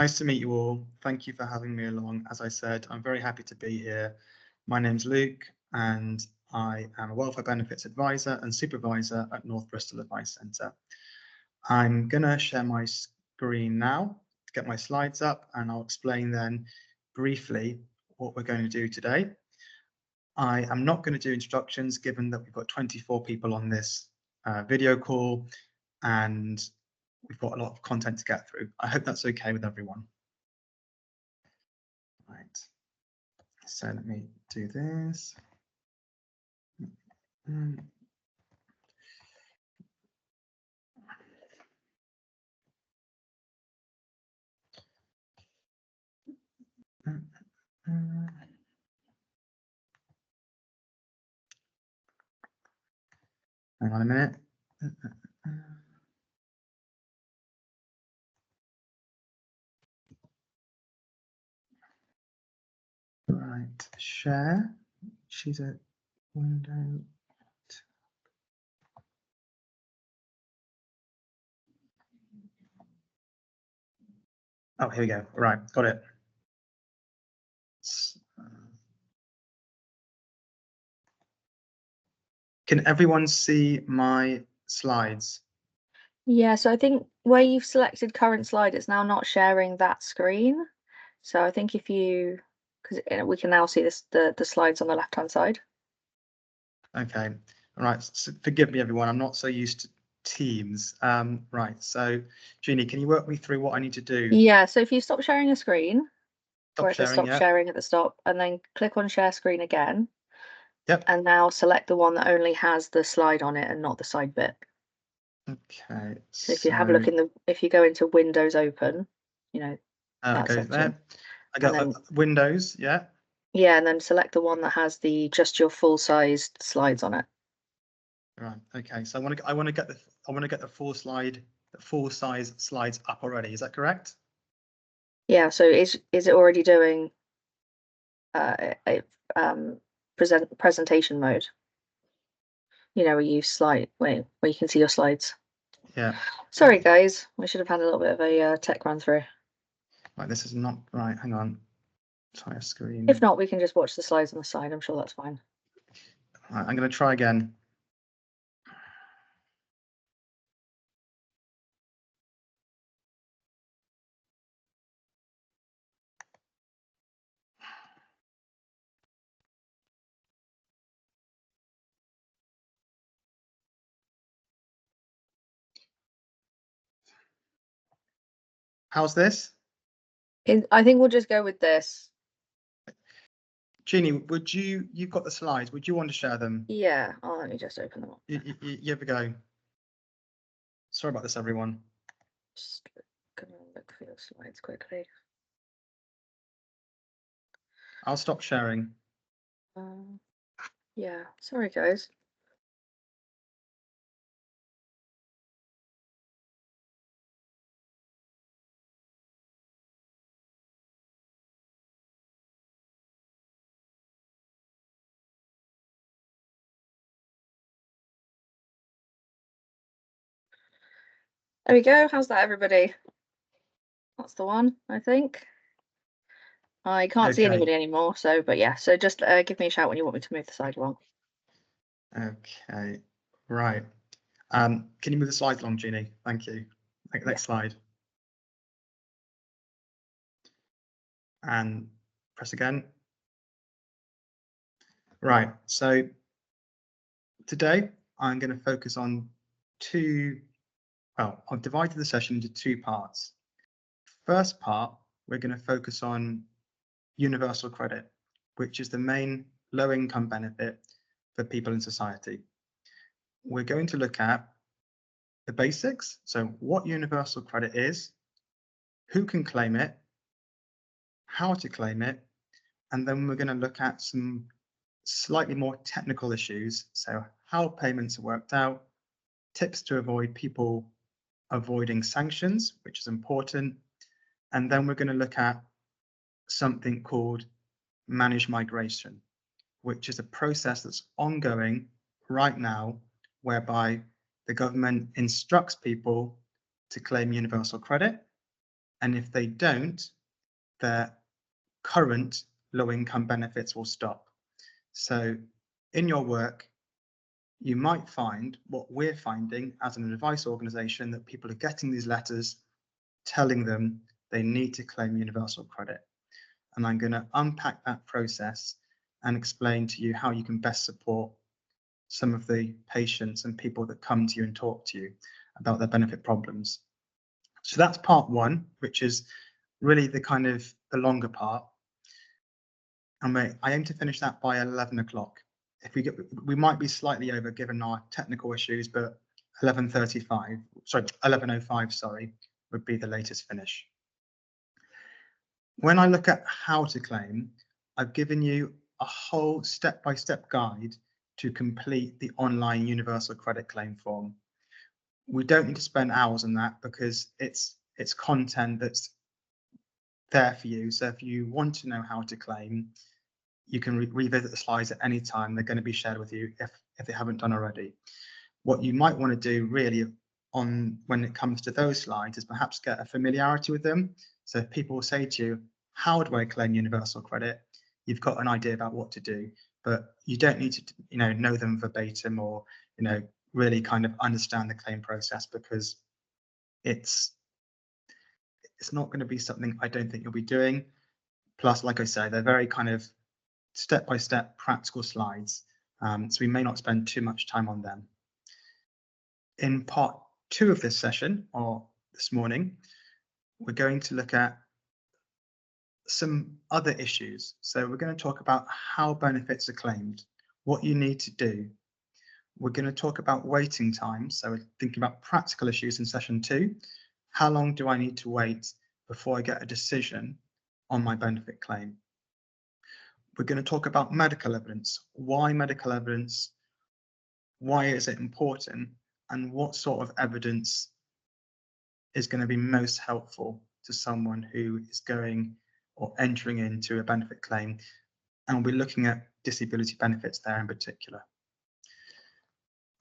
Nice to meet you all. Thank you for having me along. As I said, I'm very happy to be here. My name's Luke, and I am a welfare benefits advisor and supervisor at North Bristol Advice Centre. I'm going to share my screen now to get my slides up, and I'll explain then briefly what we're going to do today. I am not going to do instructions, given that we've got 24 people on this video call, and we've got a lot of content to get through. I hope that's okay with everyone. Right, so let me do this. Hang on a minute. Right, share. She's a window. Oh, here we go. Right, got it. Can everyone see my slides? Yeah, so I think where you've selected current slide, it's now not sharing that screen. So I think if you, because we can now see the slides on the left-hand side. Okay, all right. So forgive me, everyone. I'm not so used to Teams. Right. So, Jeannie, can you work me through what I need to do? Yeah. So if you stop sharing a screen, Stop sharing, sharing at the stop, and then click on share screen again. Yep. And now select the one that only has the slide on it and not the side bit. Okay. So if you have a look if you go into Windows Open, you know. That goes there. I got Windows, yeah. Yeah, and then select the one that has just your full-sized slides on it. Right. Okay. So I want to get the full size slides up already. Is that correct? Yeah. So is it already doing presentation mode? You know, where you where you can see your slides. Yeah. Sorry, guys. We should have had a little bit of a tech run through. Right. This is not right. Hang on. Try a screen. If not, we can just watch the slides on the side. I'm sure that's fine. Right, I'm going to try again. How's this? I think we'll just go with this. Jeannie, you've got the slides. Would you want to share them? Yeah. Oh, let me just open them up. You have a go. Sorry about this, everyone. Just gonna look for your slides quickly. I'll stop sharing. Yeah. Sorry, guys. There we go. How's that, everybody? That's the one, I think. I can't see anybody anymore, but yeah. So just give me a shout when you want me to move the slide along. Okay, right. Can you move the slides along, Jeannie? Thank you. Next slide. And press again. Right, so today I'm going to focus on I've divided the session into two parts. First part, we're going to focus on universal credit, which is the main low-income benefit for people in society. We're going to look at the basics, so what universal credit is, who can claim it, how to claim it, and then we're going to look at some slightly more technical issues, so how payments are worked out, tips to avoid people avoiding sanctions, which is important, and then we're going to look at something called managed migration, which is a process that's ongoing right now, whereby the government instructs people to claim universal credit, And if they don't, their current low-income benefits will stop. So in your work, you might find what we're finding as an advice organisation, that people are getting these letters telling them they need to claim universal credit. And I'm going to unpack that process and explain to you how you can best support some of the patients and people that come to you and talk to you about their benefit problems. So that's part one, which is really the kind of the longer part. And I aim to finish that by 11 o'clock. If we might be slightly over given our technical issues, but 11:05, sorry, would be the latest finish. When I look at how to claim, I've given you a whole step-by-step guide to complete the online universal credit claim form. We don't need to spend hours on that because it's content that's there for you. So if you want to know how to claim, you can revisit the slides at any time. They're going to be shared with you if they haven't done already. What you might want to do really when it comes to those slides is perhaps get a familiarity with them. So if people say to you, how do I claim universal credit? You've got an idea about what to do, but you don't need to know them verbatim or really kind of understand the claim process, because it's not going to be something I don't think you'll be doing. Plus, like I say, they're very kind of step-by-step practical slides, so we may not spend too much time on them. In part two of this session, or this morning, we're going to look at some other issues. So we're going to talk about how benefits are claimed, what you need to do. We're going to talk about waiting times. So we're thinking about practical issues in session 2. How long do I need to wait before I get a decision on my benefit claim? We're going to talk about medical evidence. Why medical evidence? Why is it important? And what sort of evidence is going to be most helpful to someone who is going or entering into a benefit claim? And we'll be looking at disability benefits there in particular.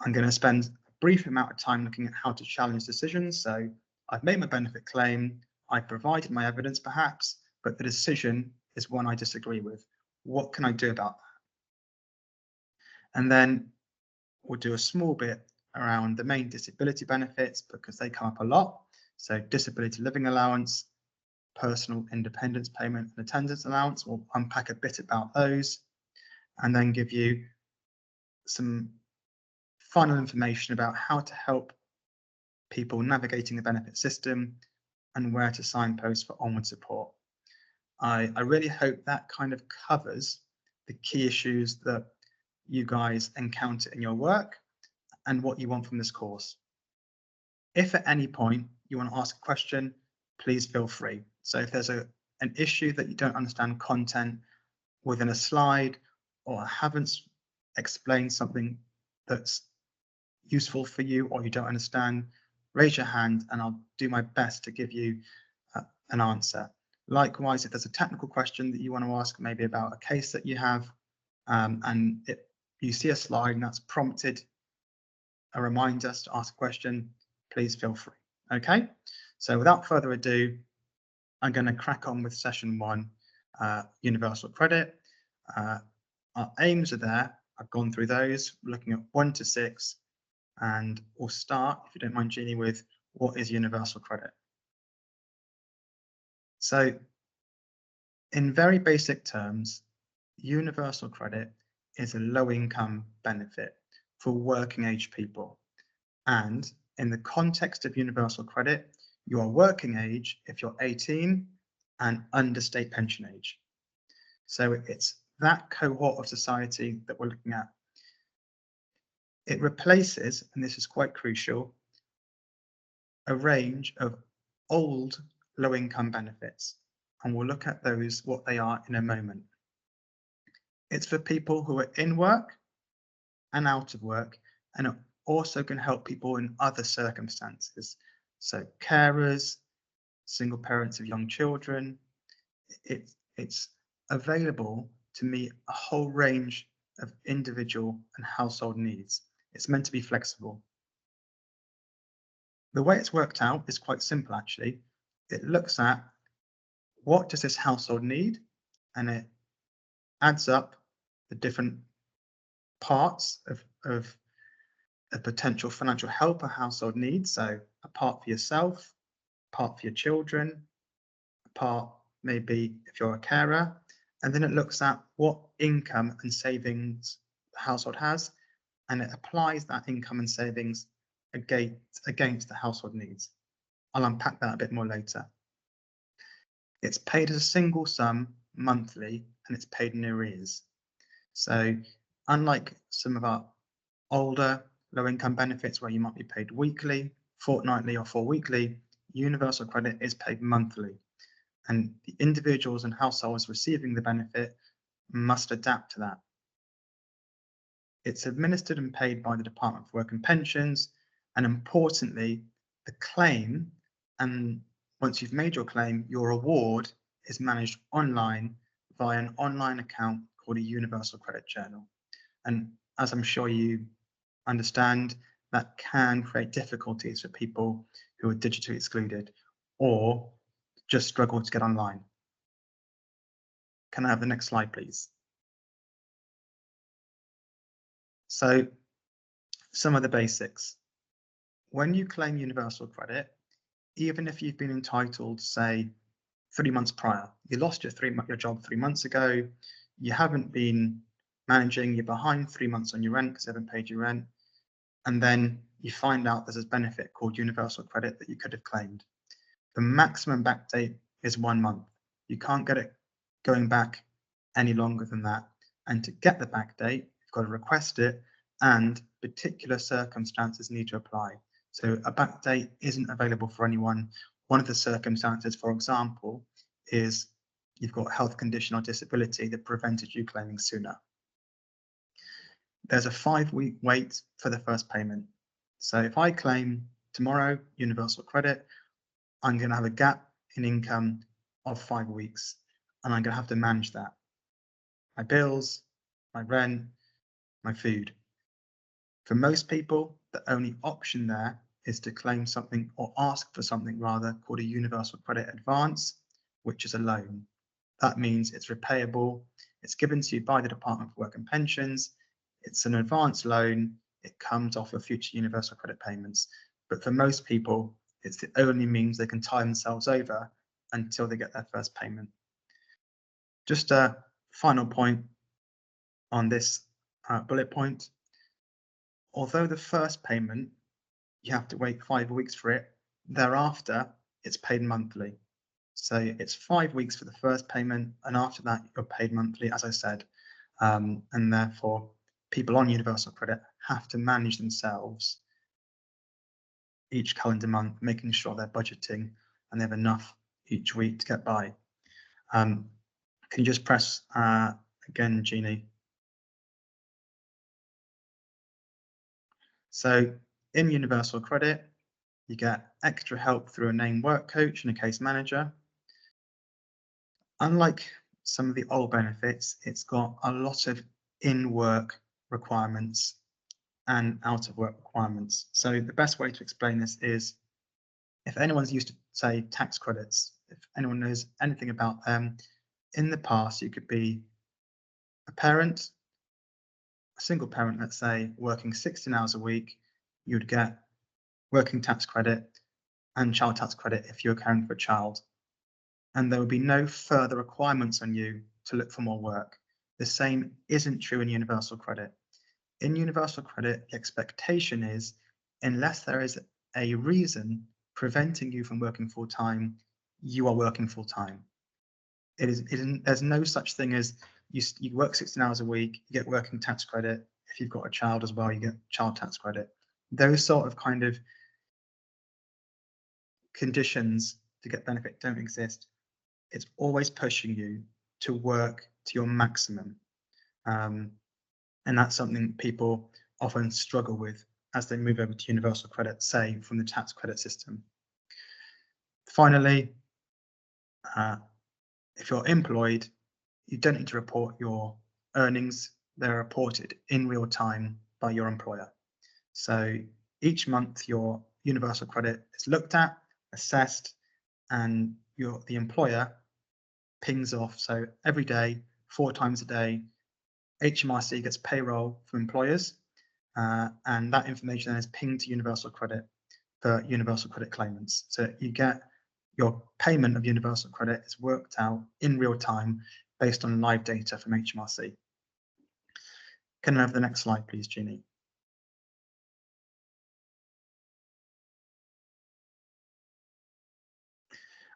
I'm going to spend a brief amount of time looking at how to challenge decisions. So I've made my benefit claim, I provided my evidence perhaps, but the decision is one I disagree with. What can I do about that? And then we'll do a small bit around the main disability benefits, because they come up a lot. So disability living allowance, personal independence payment and attendance allowance. We'll unpack a bit about those and then give you some final information about how to help people navigating the benefit system and where to signpost for onward support. I really hope that kind of covers the key issues that you guys encounter in your work and what you want from this course. If at any point you want to ask a question, please feel free. So if there's an issue that you don't understand content within a slide, or haven't explained something that's useful for you, or you don't understand, raise your hand and I'll do my best to give you an answer. Likewise, if there's a technical question that you want to ask, maybe about a case that you have, and you see a slide and that's prompted a reminder to ask a question, please feel free. Okay, so without further ado, I'm going to crack on with session 1, universal credit. Our aims are there. I've gone through those. We're looking at 1 to 6, and we'll start, if you don't mind, Jeannie, with what is universal credit. So in very basic terms, universal credit is a low-income benefit for working age people. And in the context of universal credit, you are working age if you're 18 and under state pension age. So it's that cohort of society that we're looking at. It replaces, and this is quite crucial, a range of old low-income benefits. And we'll look at those, what they are, in a moment. It's for people who are in work and out of work, and it also can help people in other circumstances. So carers, single parents of young children. It's available to meet a whole range of individual and household needs. It's meant to be flexible. The way it's worked out is quite simple, actually. it looks at what does this household need, and it adds up the different parts of a potential financial help a household needs. So a part for yourself, a part for your children, a part maybe if you're a carer, and then it looks at what income and savings the household has, and it applies that income and savings against the household needs. I'll unpack that a bit more later. It's paid as a single sum monthly, and it's paid in arrears. So unlike some of our older low-income benefits where you might be paid weekly, fortnightly, or four-weekly, universal credit is paid monthly. And the individuals and households receiving the benefit must adapt to that. It's administered and paid by the Department for Work and Pensions, and importantly, the claim, and once you've made your claim, your award is managed online via an online account called a Universal Credit Journal. And as I'm sure you understand, that can create difficulties for people who are digitally excluded or just struggle to get online. Can I have the next slide, please? So some of the basics. When you claim universal credit, even if you've been entitled, say, 3 months prior, you lost your job 3 months ago, you haven't been managing, you're behind 3 months on your rent because you haven't paid your rent, and then you find out there's a benefit called universal credit that you could have claimed. The maximum back date is 1 month. You can't get it going back any longer than that. And to get the back date, you've got to request it, and particular circumstances need to apply. So a back date isn't available for anyone. One of the circumstances, for example, is you've got a health condition or disability that prevented you claiming sooner. There's a 5-week wait for the first payment. So if I claim tomorrow universal credit, I'm going to have a gap in income of 5 weeks, and I'm going to have to manage that. My bills, my rent, my food. For most people, the only option there is to claim something, or ask for something rather, called a universal credit advance, which is a loan. That means it's repayable. It's given to you by the Department for Work and Pensions. It's an advance loan. It comes off of future universal credit payments. But for most people, it's the only means they can tie themselves over until they get their first payment. Just a final point on this bullet point. Although the first payment, you have to wait 5 weeks for it, thereafter, it's paid monthly. So it's 5 weeks for the first payment, and after that, you're paid monthly, as I said. And therefore, people on universal credit have to manage themselves each calendar month, making sure they're budgeting and they have enough each week to get by. Can you just press again, Jeannie? So in universal credit, you get extra help through a named work coach and a case manager. Unlike some of the old benefits, it's got a lot of in-work requirements and out-of-work requirements. So the best way to explain this is, if anyone's used to, say, tax credits, if anyone knows anything about them, in the past, you could be a parent, a single parent, let's say, working 16 hours a week, you'd get working tax credit and child tax credit if you're caring for a child. And there would be no further requirements on you to look for more work. The same isn't true in universal credit. In universal credit, the expectation is, unless there is a reason preventing you from working full time, you are working full time. There's no such thing as you work 16 hours a week, you get working tax credit. If you've got a child as well, you get child tax credit. Those sort of kind of conditions to get benefit don't exist. It's always pushing you to work to your maximum. And that's something people often struggle with as they move over to universal credit, say, from the tax credit system. Finally, if you're employed, you don't need to report your earnings. They're reported in real time by your employer. So each month, your universal credit is looked at, assessed, and the employer pings off. So every day, 4 times a day, HMRC gets payroll for employers, and that information then is pinged to Universal Credit for Universal Credit claimants. So you get your payment of Universal Credit is worked out in real time based on live data from HMRC. Can I have the next slide, please, Jeannie?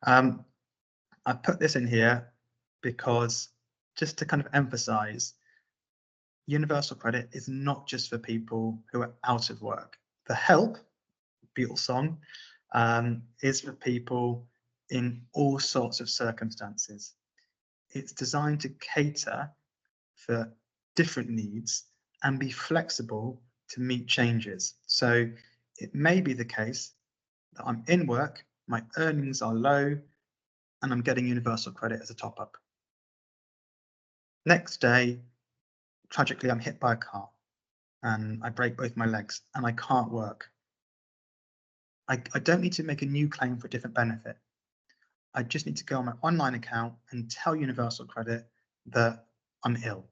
I put this in here because just to kind of emphasize, Universal Credit is not just for people who are out of work. The help, Beatles song, is for people in all sorts of circumstances. It's designed to cater for different needs and be flexible to meet changes. So it may be the case that I'm in work, my earnings are low, and I'm getting Universal Credit as a top up. Next day, tragically, I'm hit by a car and I break both my legs and I can't work. I don't need to make a new claim for a different benefit. I just need to go on my online account and tell Universal Credit that I'm ill.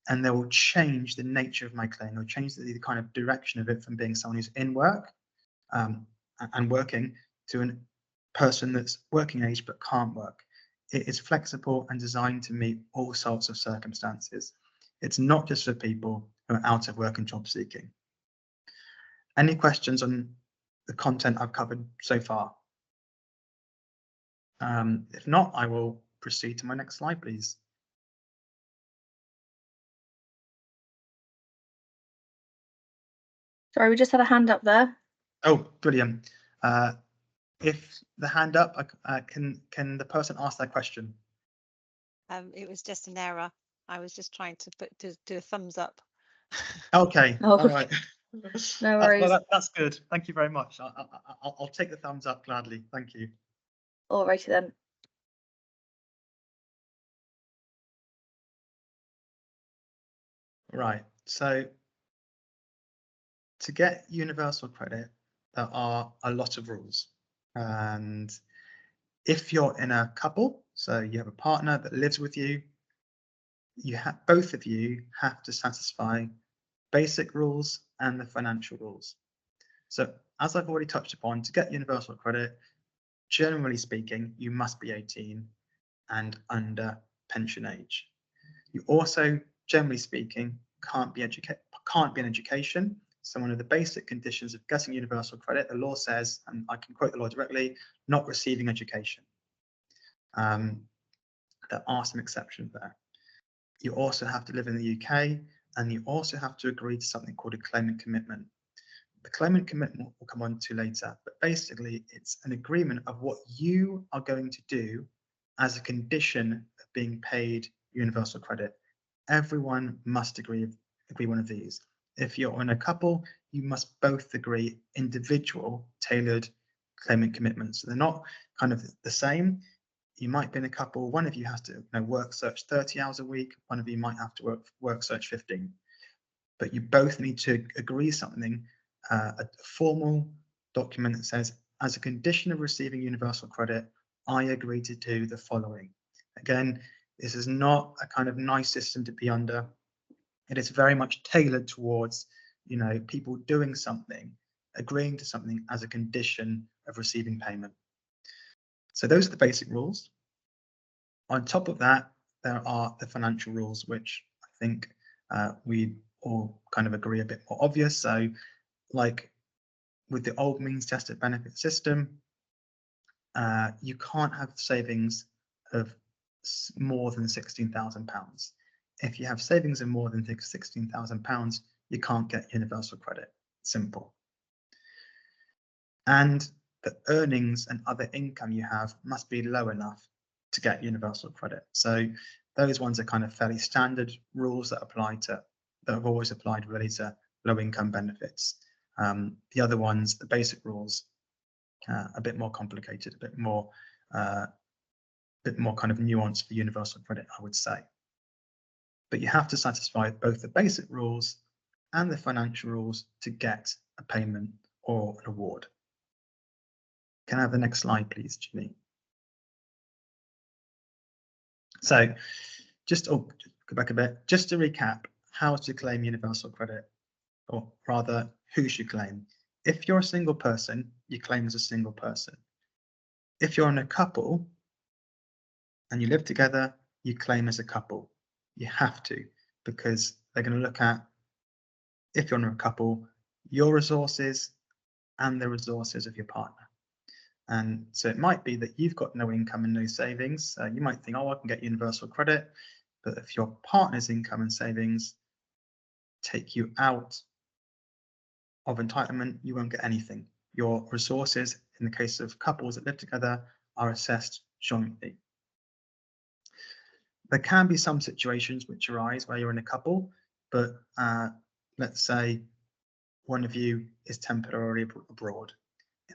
And they will change the nature of my claim. They'll change the kind of direction of it from being someone who's in work and working to a person that's working age but can't work. It is flexible and designed to meet all sorts of circumstances. It's not just for people who are out of work and job seeking. Any questions on the content I've covered so far? If not, I will proceed to my next slide, please. Sorry, we just had a hand up there. Oh, brilliant. If the hand up, can the person ask their question? It was just an error. I was just trying to do a thumbs up. Okay, Oh, all right. No worries. That's good. Thank you very much. I'll take the thumbs up gladly. Thank you. Alrighty then. Right. So to get Universal Credit, there are a lot of rules. And if you're in a couple, so you have a partner that lives with you, both of you have to satisfy basic rules and the financial rules. So as I've already touched upon, to get Universal Credit, generally speaking, you must be 18 and under pension age. You also, generally speaking, can't be in education. So one of the basic conditions of getting Universal Credit, the law says, and I can quote the law directly, not receiving education. There are some exceptions there. You also have to live in the UK, and you also have to agree to something called a claimant commitment. The claimant commitment we'll come on to later, but basically it's an agreement of what you are going to do as a condition of being paid Universal Credit. Everyone must agree one of these. If you're in a couple, you must both agree individual tailored claimant commitments. So they're not kind of the same. You might be in a couple, one of you has to work search 30 hours a week, one of you might have to work search 15. But you both need to agree something, a formal document that says, as a condition of receiving Universal Credit, I agree to do the following. Again, this is not a kind of nice system to be under. It is very much tailored towards, people doing something, agreeing to something as a condition of receiving payment. So those are the basic rules. On top of that, there are the financial rules, which I think we all kind of agree a bit more obvious. So like with the old means tested benefit system, you can't have savings of more than £16,000. If you have savings of more than £16,000, you can't get Universal Credit. Simple. And the earnings and other income you have must be low enough to get Universal Credit. So those ones are kind of fairly standard rules that have always applied really to low income benefits. The other ones, the basic rules, a bit more complicated, a bit more kind of nuanced for Universal Credit, I would say. But you have to satisfy both the basic rules and the financial rules to get a payment or an award. Can I have the next slide, please, Ginny? So just go back a bit, just to recap how to claim universal credit, or rather who should claim. If you're a single person, you claim as a single person. If you're in a couple and you live together, you claim as a couple. You have to, because they're going to look at, if you're in a couple, your resources and the resources of your partner. And so it might be that you've got no income and no savings. You might think, oh, I can get universal credit. But if your partner's income and savings take you out of entitlement, you won't get anything. Your resources, in the case of couples that live together, are assessed jointly. There can be some situations which arise where you're in a couple, but let's say one of you is temporarily abroad.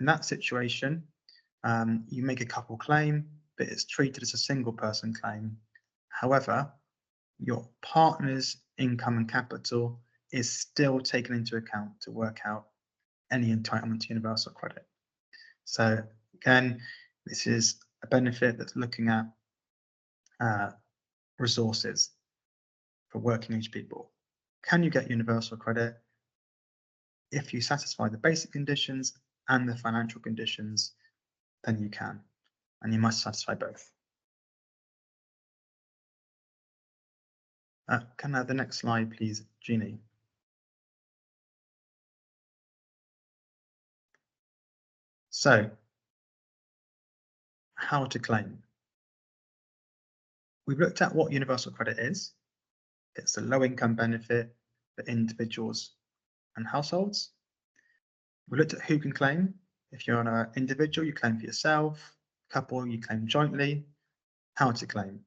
In that situation, you make a couple claim, but it's treated as a single person claim. However, your partner's income and capital is still taken into account to work out any entitlement to universal credit. So again, this is a benefit that's looking at resources for working age people. Can you get universal credit? If you satisfy the basic conditions and the financial conditions, then you can, and you must satisfy both. Can I have the next slide, please, Jeannie? So, how to claim? We've looked at what universal credit is. It's a low-income benefit for individuals and households. We looked at who can claim. If you're an individual, you claim for yourself. Couple, you claim jointly. How to claim?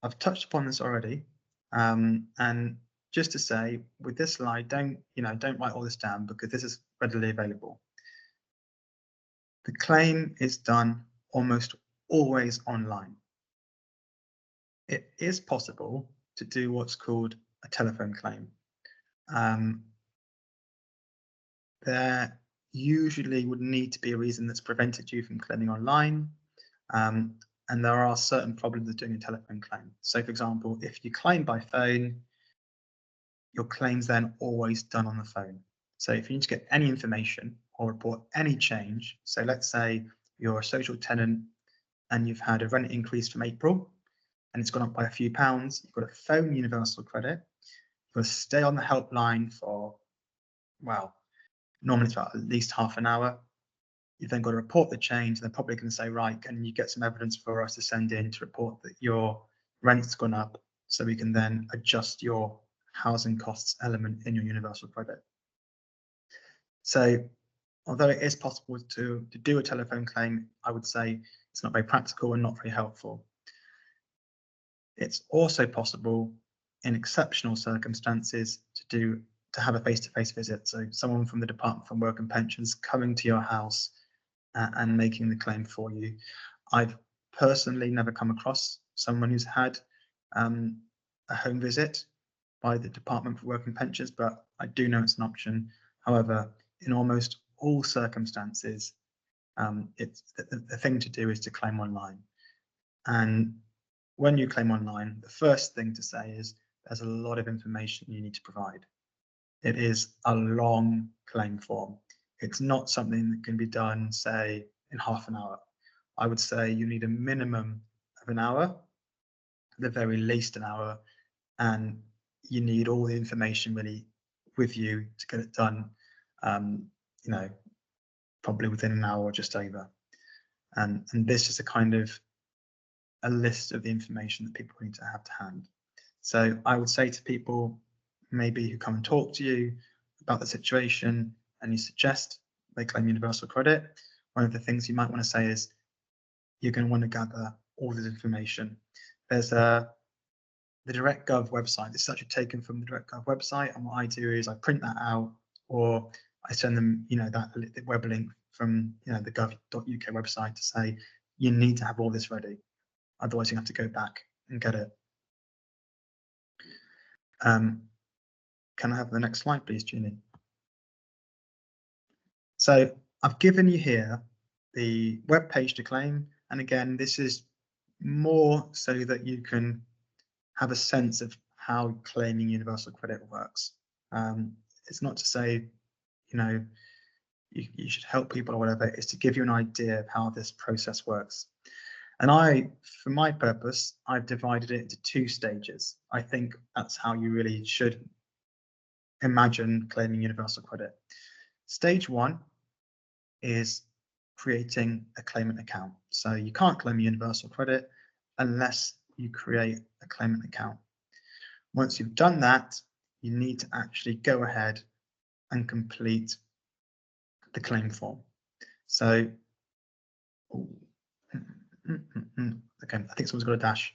I've touched upon this already, and just to say, with this slide, don't write all this down because this is readily available. The claim is done almost always online. It is possible to do what's called a telephone claim. There usually would need to be a reason that's prevented you from claiming online, and there are certain problems with doing a telephone claim. So, for example, if you claim by phone, your claim's then always done on the phone. So if you need to get any information or report any change, so let's say you're a social tenant and you've had a rent increase from April and it's gone up by a few pounds, you've got to phone universal credit, you've got to stay on the helpline for, well, normally it's about at least half an hour. You've then got to report the change. They're probably going to say, right, can you get some evidence for us to send in to report that your rent's gone up, so we can then adjust your housing costs element in your universal credit. So although it is possible to do a telephone claim, I would say it's not very practical and not very helpful. It's also possible in exceptional circumstances to have a face-to-face visit. So someone from the Department for Work and Pensions coming to your house and making the claim for you. I've personally never come across someone who's had a home visit by the Department for Work and Pensions, but I do know it's an option. However, in almost all circumstances, it's the thing to do is to claim online. And when you claim online, the first thing to say is there's a lot of information you need to provide. It is a long claim form. It's not something that can be done, say, in half an hour. I would say you need a minimum of an hour, at the very least an hour, and you need all the information really with you to get it done, probably within an hour or just over. And this is a kind of a list of the information that people need to have to hand. So I would say to people maybe who come and talk to you about the situation and you suggest they claim universal credit, one of the things you might want to say is you're going to want to gather all this information. There's the DirectGov website. This is actually taken from the DirectGov website, and what I do is I print that out, or I send them, that web link from the gov.uk website to say you need to have all this ready, otherwise you have to go back and get it. Can I have the next slide, please, Jeannie? So I've given you here the web page to claim, and again, this is more so that you can have a sense of how claiming universal credit works. It's not to say, you know, you should help people or whatever. It's to give you an idea of how this process works. And for my purpose, I've divided it into 2 stages. I think that's how you really should imagine claiming universal credit. Stage 1 is creating a claimant account. So you can't claim universal credit unless you create a claimant account. Once you've done that, you need to actually go ahead and complete the claim form. So, okay, I think someone's got a dash.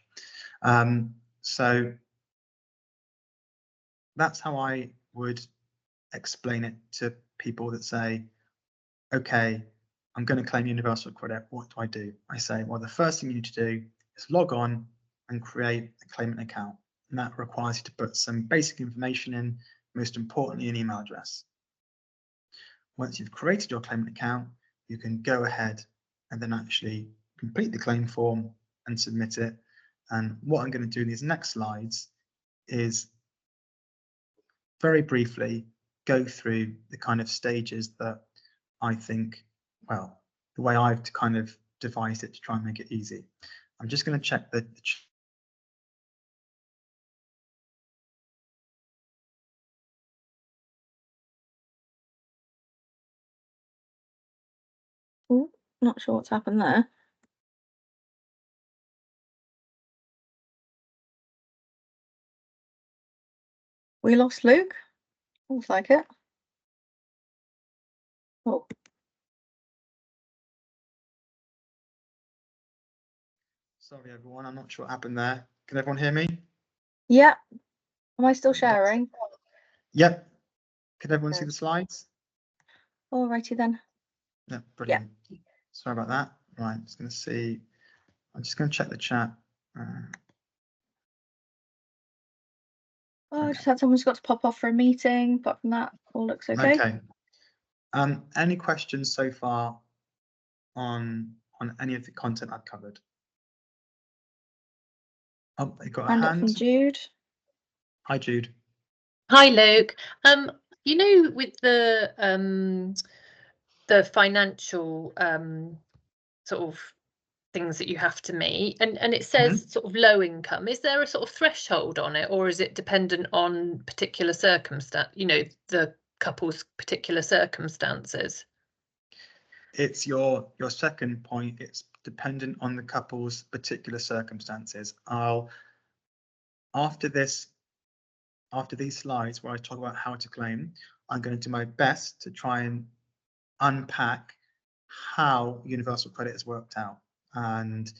So that's how I would explain it to people that say, okay, I'm going to claim universal credit. What do I do? I say, well, the first thing you need to do is log on and create a claimant account. And that requires you to put some basic information in, most importantly, an email address. Once you've created your claimant account, you can go ahead and then actually complete the claim form and submit it. And what I'm going to do in these next slides is very briefly go through the kind of stages that I think, well, the way I've kind of devised it to try and make it easy. I'm just going to check the Ooh, not sure what's happened there. We lost Luke. Looks like it. Oh, Sorry, everyone. I'm not sure what happened there. Can everyone hear me? yeah. Am I still sharing? Yep. Can everyone see Okay. the slides? Alrighty then. Yeah, brilliant. Sorry about that. Right, I'm just going to see. I'm just going to check the chat. Oh, I just had someone who's got to pop off for a meeting. Apart from that, all looks okay. Okay. Any questions so far on any of the content I've covered? Oh, you got a Hand up from hand. Jude. Hi, Jude. Hi, Luke. You know, with the financial sort of things that you have to meet, and it says sort of low income, is there a sort of threshold on it, or is it dependent on particular circumstance, you know, the couple's particular circumstances? It's your second point. It's dependent on the couple's particular circumstances. After these slides where I talk about how to claim, I'm going to do my best to try and unpack how universal credit has worked out, and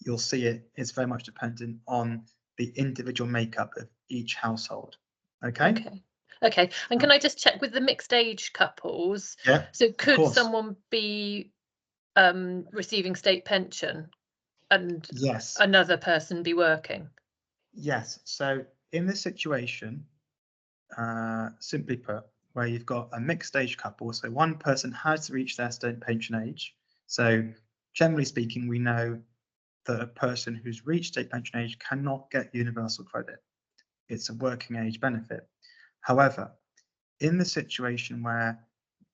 you'll see it's very much dependent on the individual makeup of each household. Okay. And can I just check with the mixed age couples? Yeah. So could someone be receiving state pension and yes, another person be working? Yes. So in this situation, simply put, where you've got a mixed age couple, so one person has reached their state pension age. So generally speaking, we know that a person who's reached state pension age cannot get universal credit. It's a working age benefit. However, in the situation where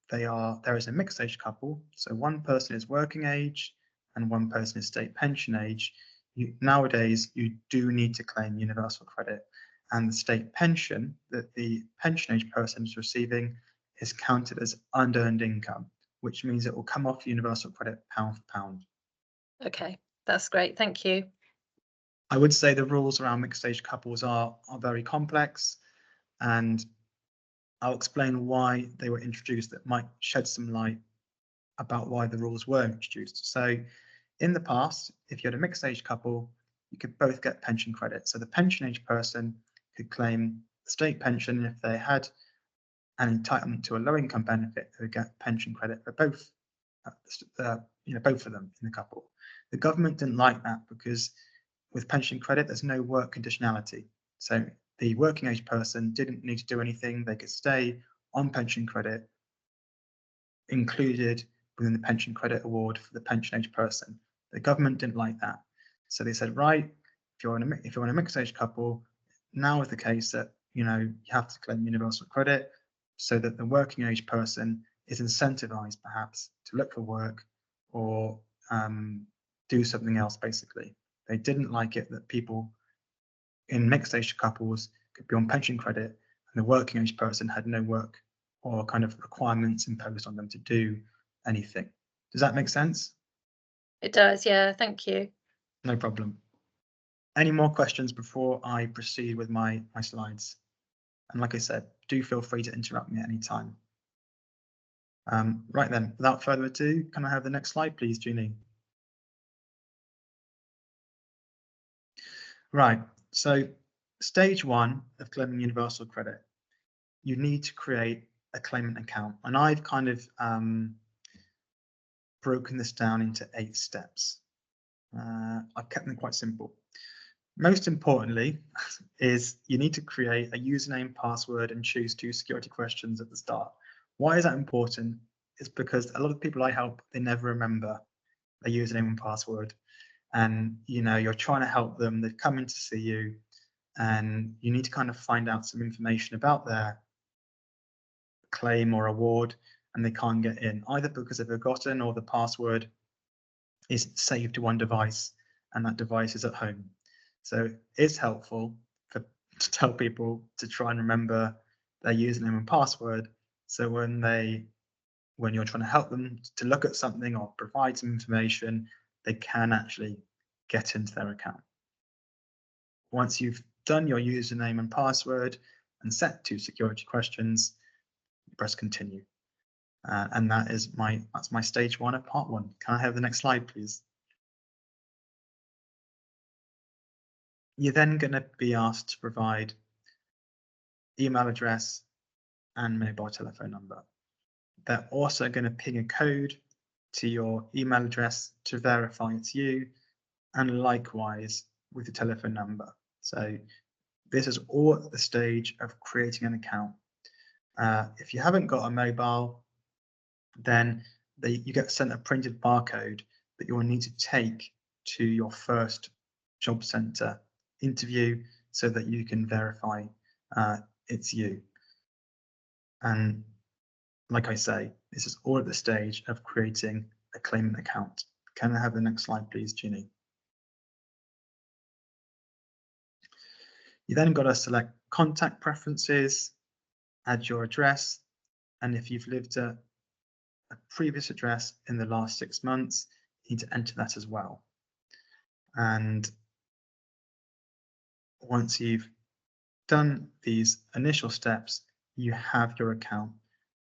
there is a mixed age couple, so one person is working age and one person is state pension age, nowadays you do need to claim universal credit, and the state pension that the pension age person is receiving is counted as unearned income, which means it will come off universal credit pound for pound. Okay, that's great. Thank you. I would say the rules around mixed age couples are very complex, and I'll explain why they were introduced. That might shed some light about why the rules were introduced. So in the past, if you had a mixed age couple, you could both get pension credit. So the pension age person could claim state pension. If they had an entitlement to a low income benefit, they would get pension credit for both, both of them in the couple. The government didn't like that because with pension credit, there's no work conditionality. So the working age person didn't need to do anything. They could stay on pension credit included within the pension credit award for the pension age person. The government didn't like that. So they said, right, if you're in a mixed age couple, now is the case that you have to claim universal credit, so that the working age person is incentivized perhaps to look for work or do something else. Basically, they didn't like it that people in mixed age couples could be on pension credit and the working age person had no work or kind of requirements imposed on them to do anything. Does that make sense? It does, yeah, thank you. No problem. Any more questions before I proceed with my slides? And like I said, do feel free to interrupt me at any time. Right then, without further ado, can I have the next slide, please, Junie? Right, so stage 1 of claiming universal credit, you need to create a claimant account. And I've kind of broken this down into 8 steps. I've kept them quite simple. Most importantly is you need to create a username, password, and choose 2 security questions at the start. Why is that important? It's because a lot of people I help, they never remember a username and password. And you're trying to help them, they've come in to see you, and you need to kind of find out some information about their claim or award, and they can't get in, either because they've forgotten or the password is saved to one device and that device is at home. So it's helpful to tell people to try and remember their username and password, so when you're trying to help them to look at something or provide some information, they can actually get into their account. Once you've done your username and password and set 2 security questions, press continue. And that's my stage 1 of part 1. Can I have the next slide, please? You're then going to be asked to provide email address and mobile telephone number. They're also going to ping a code to your email address to verify it's you, and likewise with the telephone number. So this is all at the stage of creating an account. If you haven't got a mobile, then you get sent a printed barcode that you will need to take to your first job centre interview so that you can verify it's you. And like I say, this is all at the stage of creating a claimant account. Can I have the next slide, please, Ginny? You then got to select contact preferences, add your address, and if you've lived at a previous address in the last 6 months, you need to enter that as well. And once you've done these initial steps, you have your account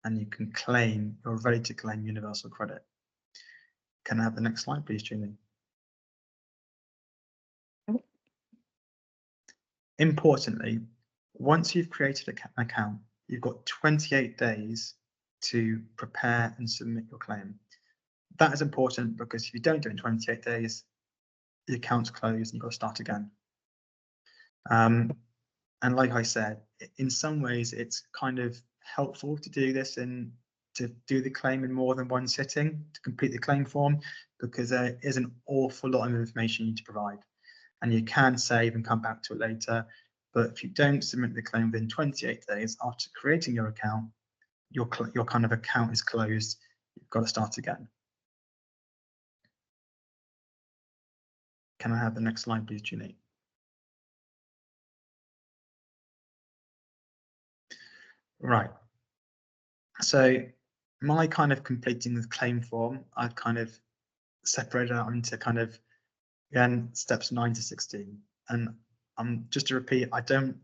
and you can claim, you're ready to claim universal credit. Can I have the next slide, please, Julie? Importantly, once you've created an account, you've got 28 days to prepare and submit your claim. That is important because if you don't do it in 28 days, the account's closed and you've got to start again. And like I said, in some ways, it's kind of helpful to do this to do the claim in more than one sitting, to complete the claim form, because there is an awful lot of information you need to provide. And you can save and come back to it later. But if you don't submit the claim within 28 days after creating your account, your kind of account is closed. You've got to start again. Can I have the next slide, please, Ginny? Right. So my kind of completing the claim form, I've kind of separated out into kind of, again, steps 9 to 16. And just to repeat, I don't,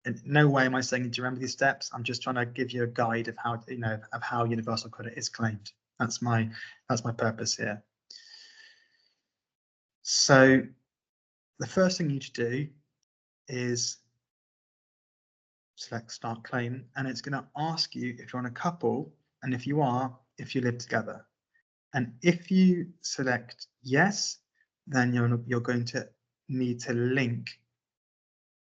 in no way am I saying to remember these steps. I'm just trying to give you a guide of how, of how universal credit is claimed. That's my purpose here. So the first thing you need to do is select start claim, and it's going to ask you if you're on a couple, and if you are, if you live together. And if you select yes, then you're going to need to link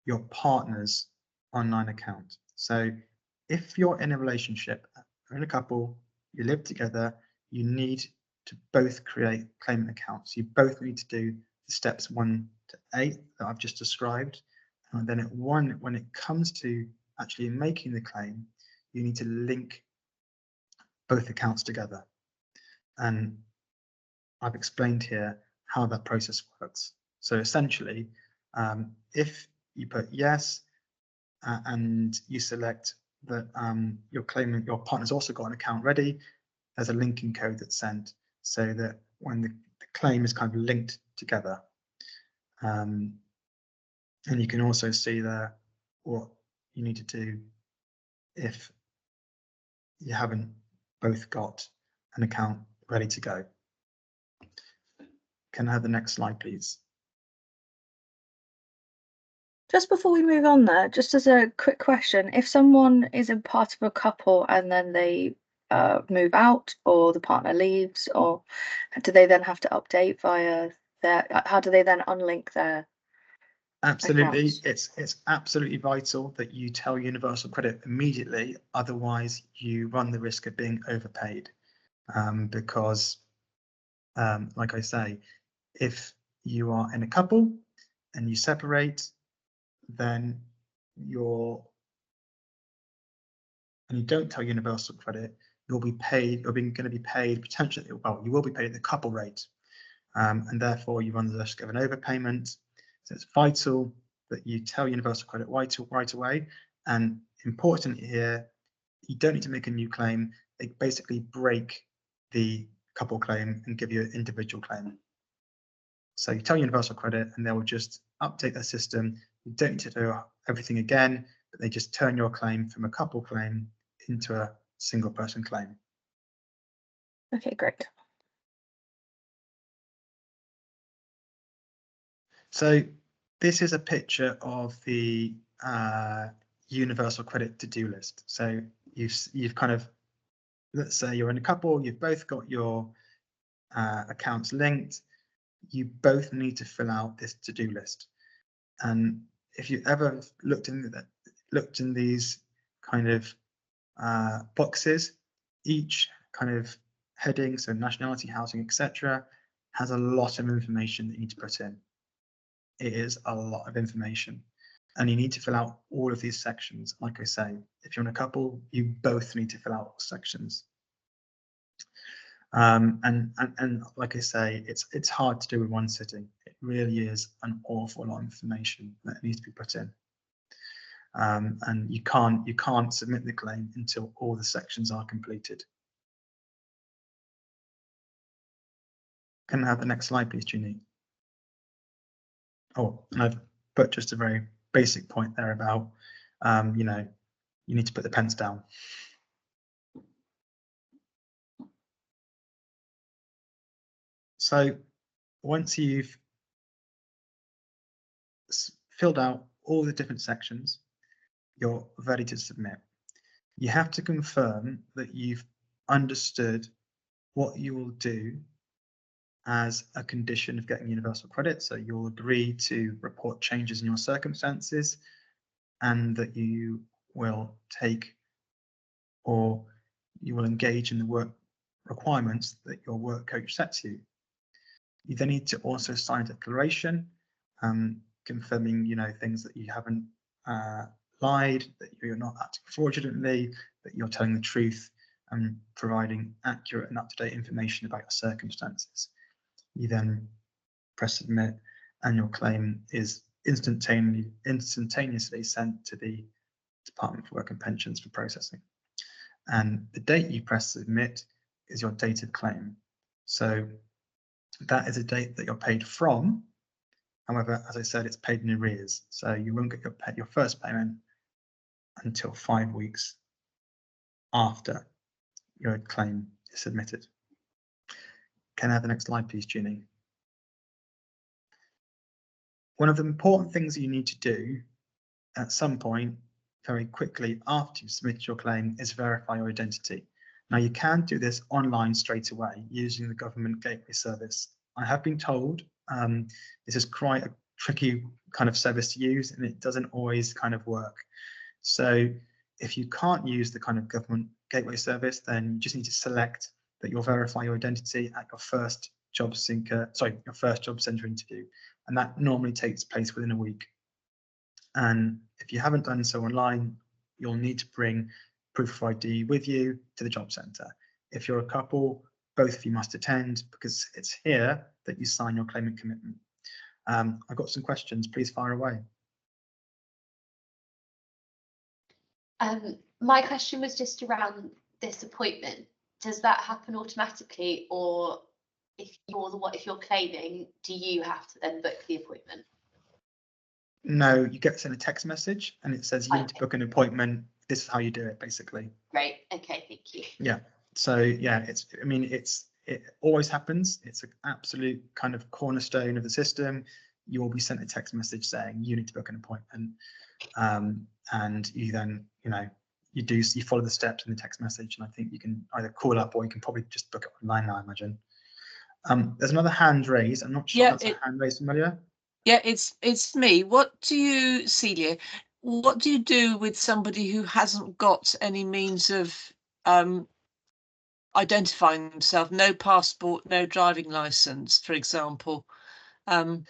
your partner's online account. So if you're in a relationship, you're in a couple, you live together, you need to both create claimant accounts. You both need to do steps 1 to 8 that I've just described. And then at 1, when it comes to actually making the claim, you need to link both accounts together. And I've explained here how that process works. So essentially, if you put yes and you select that your partner's also got an account ready, there's a linking code that's sent so that when the claim is kind of linked together. And you can also see there what you need to do if you haven't both got an account ready to go. Can I have the next slide, please? Just before we move on there, just as a quick question, if someone is a part of a couple and then they move out or the partner leaves, or do they then have to update via their, how do they then unlink their Absolutely, accounts? it's absolutely vital that you tell Universal Credit immediately, otherwise you run the risk of being overpaid. Because, like I say, if you are in a couple and you separate, then you don't tell Universal Credit, you'll be paid, you're going to be paid potentially, well, you will be paid at the couple rate, and therefore you run the risk of an overpayment. So it's vital that you tell Universal Credit right away. And important here, you don't need to make a new claim. They basically break the couple claim and give you an individual claim. So you tell Universal Credit and they will just update their system. You don't need to do everything again, but they just turn your claim from a couple claim into a single person claim. Okay, great. So this is a picture of the Universal Credit to-do list. So you've kind of, let's say you're in a couple, you've both got your accounts linked. You both need to fill out this to-do list. And if you ever looked in these kind of boxes, each kind of heading, so nationality, housing, etc., has a lot of information that you need to put in. It is a lot of information, and you need to fill out all of these sections. Like I say, if you're in a couple, you both need to fill out sections. And like I say, it's hard to do in one sitting. It really is an awful lot of information that needs to be put in. And you can't submit the claim until all the sections are completed. Can I have the next slide, please, Junie? Oh, and I've put just a very basic point there about, you know, you need to put the pence down. So once you've filled out all the different sections, you're ready to submit. You have to confirm that you've understood what you will do as a condition of getting universal credit. So you'll agree to report changes in your circumstances and that you will take or you will engage in the work requirements that your work coach sets you. You then need to also sign a declaration confirming, you know, things that you haven't lied, that you're not acting fraudulently, that you're telling the truth and providing accurate and up-to-date information about your circumstances. You then press submit and your claim is instantaneously sent to the Department for Work and Pensions for processing. And the date you press submit is your date of claim. So that is a date that you're paid from. However, as I said, it's paid in arrears. So you won't get your first payment until 5 weeks after your claim is submitted. Can I have the next slide, please, Junie? One of the important things you need to do at some point very quickly after you submit your claim is verify your identity. Now you can do this online straight away using the government gateway service. I have been told this is quite a tricky kind of service to use and it doesn't always kind of work. So if you can't use the kind of government gateway service, then you just need to select that you'll verify your identity at your first your first job centre interview, and that normally takes place within a week. And if you haven't done so online, you'll need to bring proof of ID with you to the job centre. If you're a couple, both of you must attend, because it's here that you sign your claimant commitment. I've got some questions, please fire away. My question was just around this appointment. Does that happen automatically, or if you're claiming, do you have to then book the appointment? No, you get sent a text message and it says you need to book an appointment. This is how you do it, basically. Great. Okay, thank you. Yeah. So yeah, it always happens. It's an absolute kind of cornerstone of the system. You will be sent a text message saying you need to book an appointment, and you then you follow the steps in the text message, and I think you can either call up or you can probably just book it online now, I imagine. There's another hand raised. I'm not sure if that's a hand raised, familiar. Yeah, it's me. Celia, what do you do with somebody who hasn't got any means of identifying themselves? No passport, no driving license, for example. I'm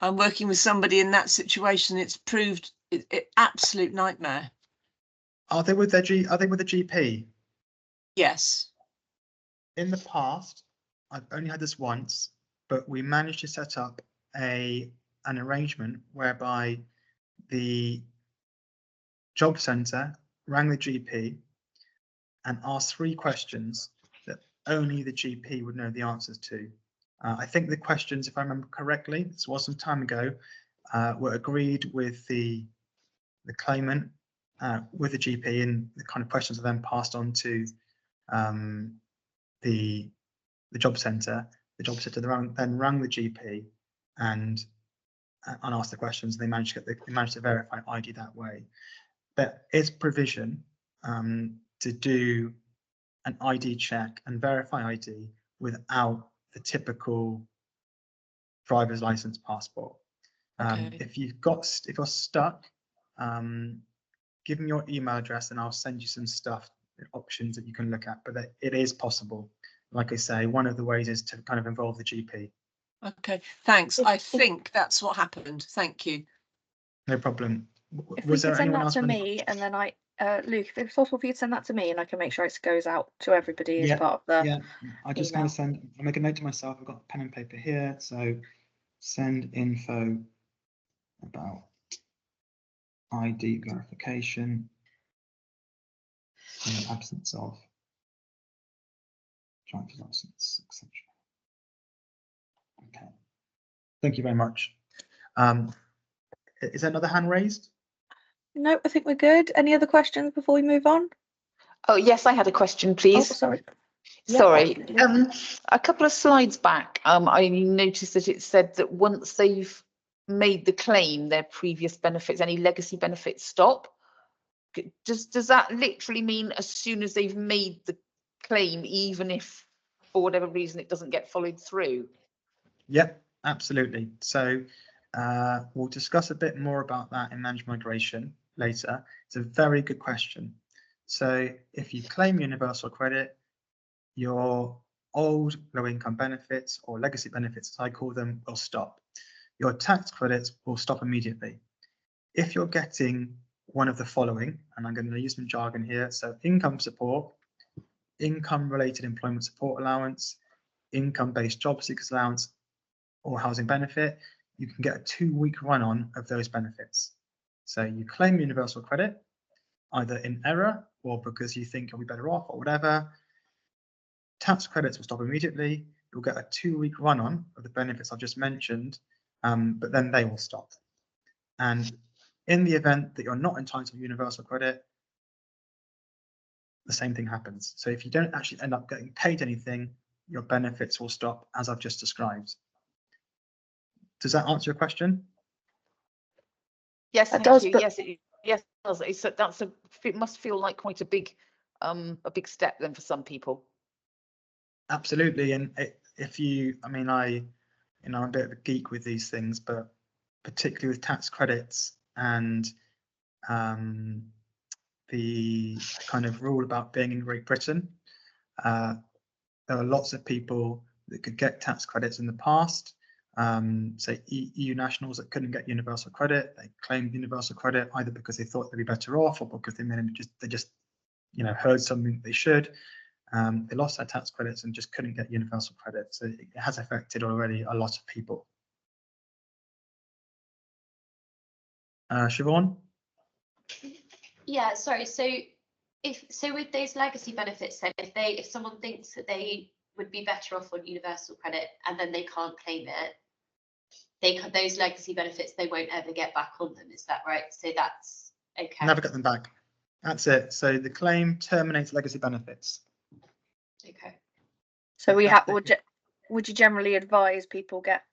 working with somebody in that situation. It's proved an absolute nightmare. Are they with the GP? Yes. In the past, I've only had this once, but we managed to set up an arrangement whereby the job centre rang the GP and asked 3 questions that only the GP would know the answers to. I think the questions, if I remember correctly, this was some time ago, were agreed with the claimant, with the GP, and the kind of questions are then passed on to the job centre. The job centre then rang the GP and asked the questions. They managed to verify ID that way. There is provision to do an ID check and verify ID without the typical driver's license passport. Okay. If you're stuck, give me your email address and I'll send you some options that you can look at. But it is possible. Like I say, one of the ways is to kind of involve the GP. Okay, thanks. I think that's what happened. Thank you. No problem. If we could send that to me, and then Luke, if it's possible for you to send that to me, and I can make sure it goes out to everybody as part of the. Yeah, I'm just going to I'll make a note to myself. I've got pen and paper here. So send info about ID verification in the absence of driver's license, etc. Okay. Thank you very much. Is there another hand raised? No, I think we're good. Any other questions before we move on? Oh, yes, I had a question, please. Oh, sorry. Sorry. Yeah, A couple of slides back, I noticed that it said that once they've made the claim, their previous benefits, any legacy benefits stop. Does that literally mean as soon as they've made the claim, even if for whatever reason it doesn't get followed through? Yep, absolutely. So we'll discuss a bit more about that in managed migration later. It's a very good question. So if you claim universal credit, your old low income benefits, or legacy benefits as I call them, will stop. Your tax credits will stop immediately. If you're getting one of the following, and I'm going to use some jargon here, so income support, income related employment support allowance, income based job seekers allowance, or housing benefit, you can get a 2-week run on of those benefits. So you claim universal credit either in error or because you think you'll be better off or whatever. Tax credits will stop immediately. You'll get a 2-week run on of the benefits I've just mentioned, but then they will stop. And in the event that you're not entitled to universal credit, the same thing happens. So if you don't actually end up getting paid anything, your benefits will stop as I've just described. Does that answer your question? Yes, That thank does, you. but- Yes, it does. It must feel like quite a big step then for some people. Absolutely. And if you, I mean, I'm a bit of a geek with these things, but particularly with tax credits and the kind of rule about being in Great Britain, there are lots of people that could get tax credits in the past. Say EU nationals that couldn't get universal credit, they claimed universal credit either because they thought they'd be better off or because they just heard something they should. They lost their tax credits and just couldn't get universal credit. So it has affected already a lot of people. Siobhan? Yeah, sorry. So with those legacy benefits, then if someone thinks that they would be better off on universal credit and then they can't claim it, those legacy benefits, they won't ever get back on them. Is that right? So that's okay. Never get them back. That's it. So the claim terminates legacy benefits. Okay. So would you generally advise people get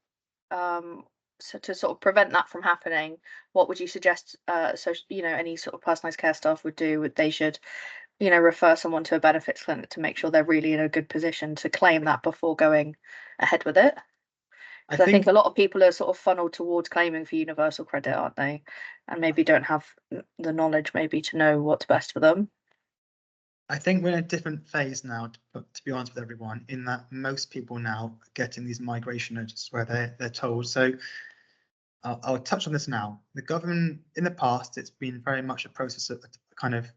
so to sort of prevent that from happening? What would you suggest? So any sort of personalised care staff would do. They should refer someone to a benefits clinic to make sure they're really in a good position to claim that before going ahead with it. Because I think a lot of people are sort of funneled towards claiming for universal credit, aren't they? And maybe don't have the knowledge maybe to know what's best for them. I think we're in a different phase now, to be honest with everyone, in that most people now are getting these migration notices where they're told. So I'll touch on this now. The government, in the past, it's been very much a process of kind of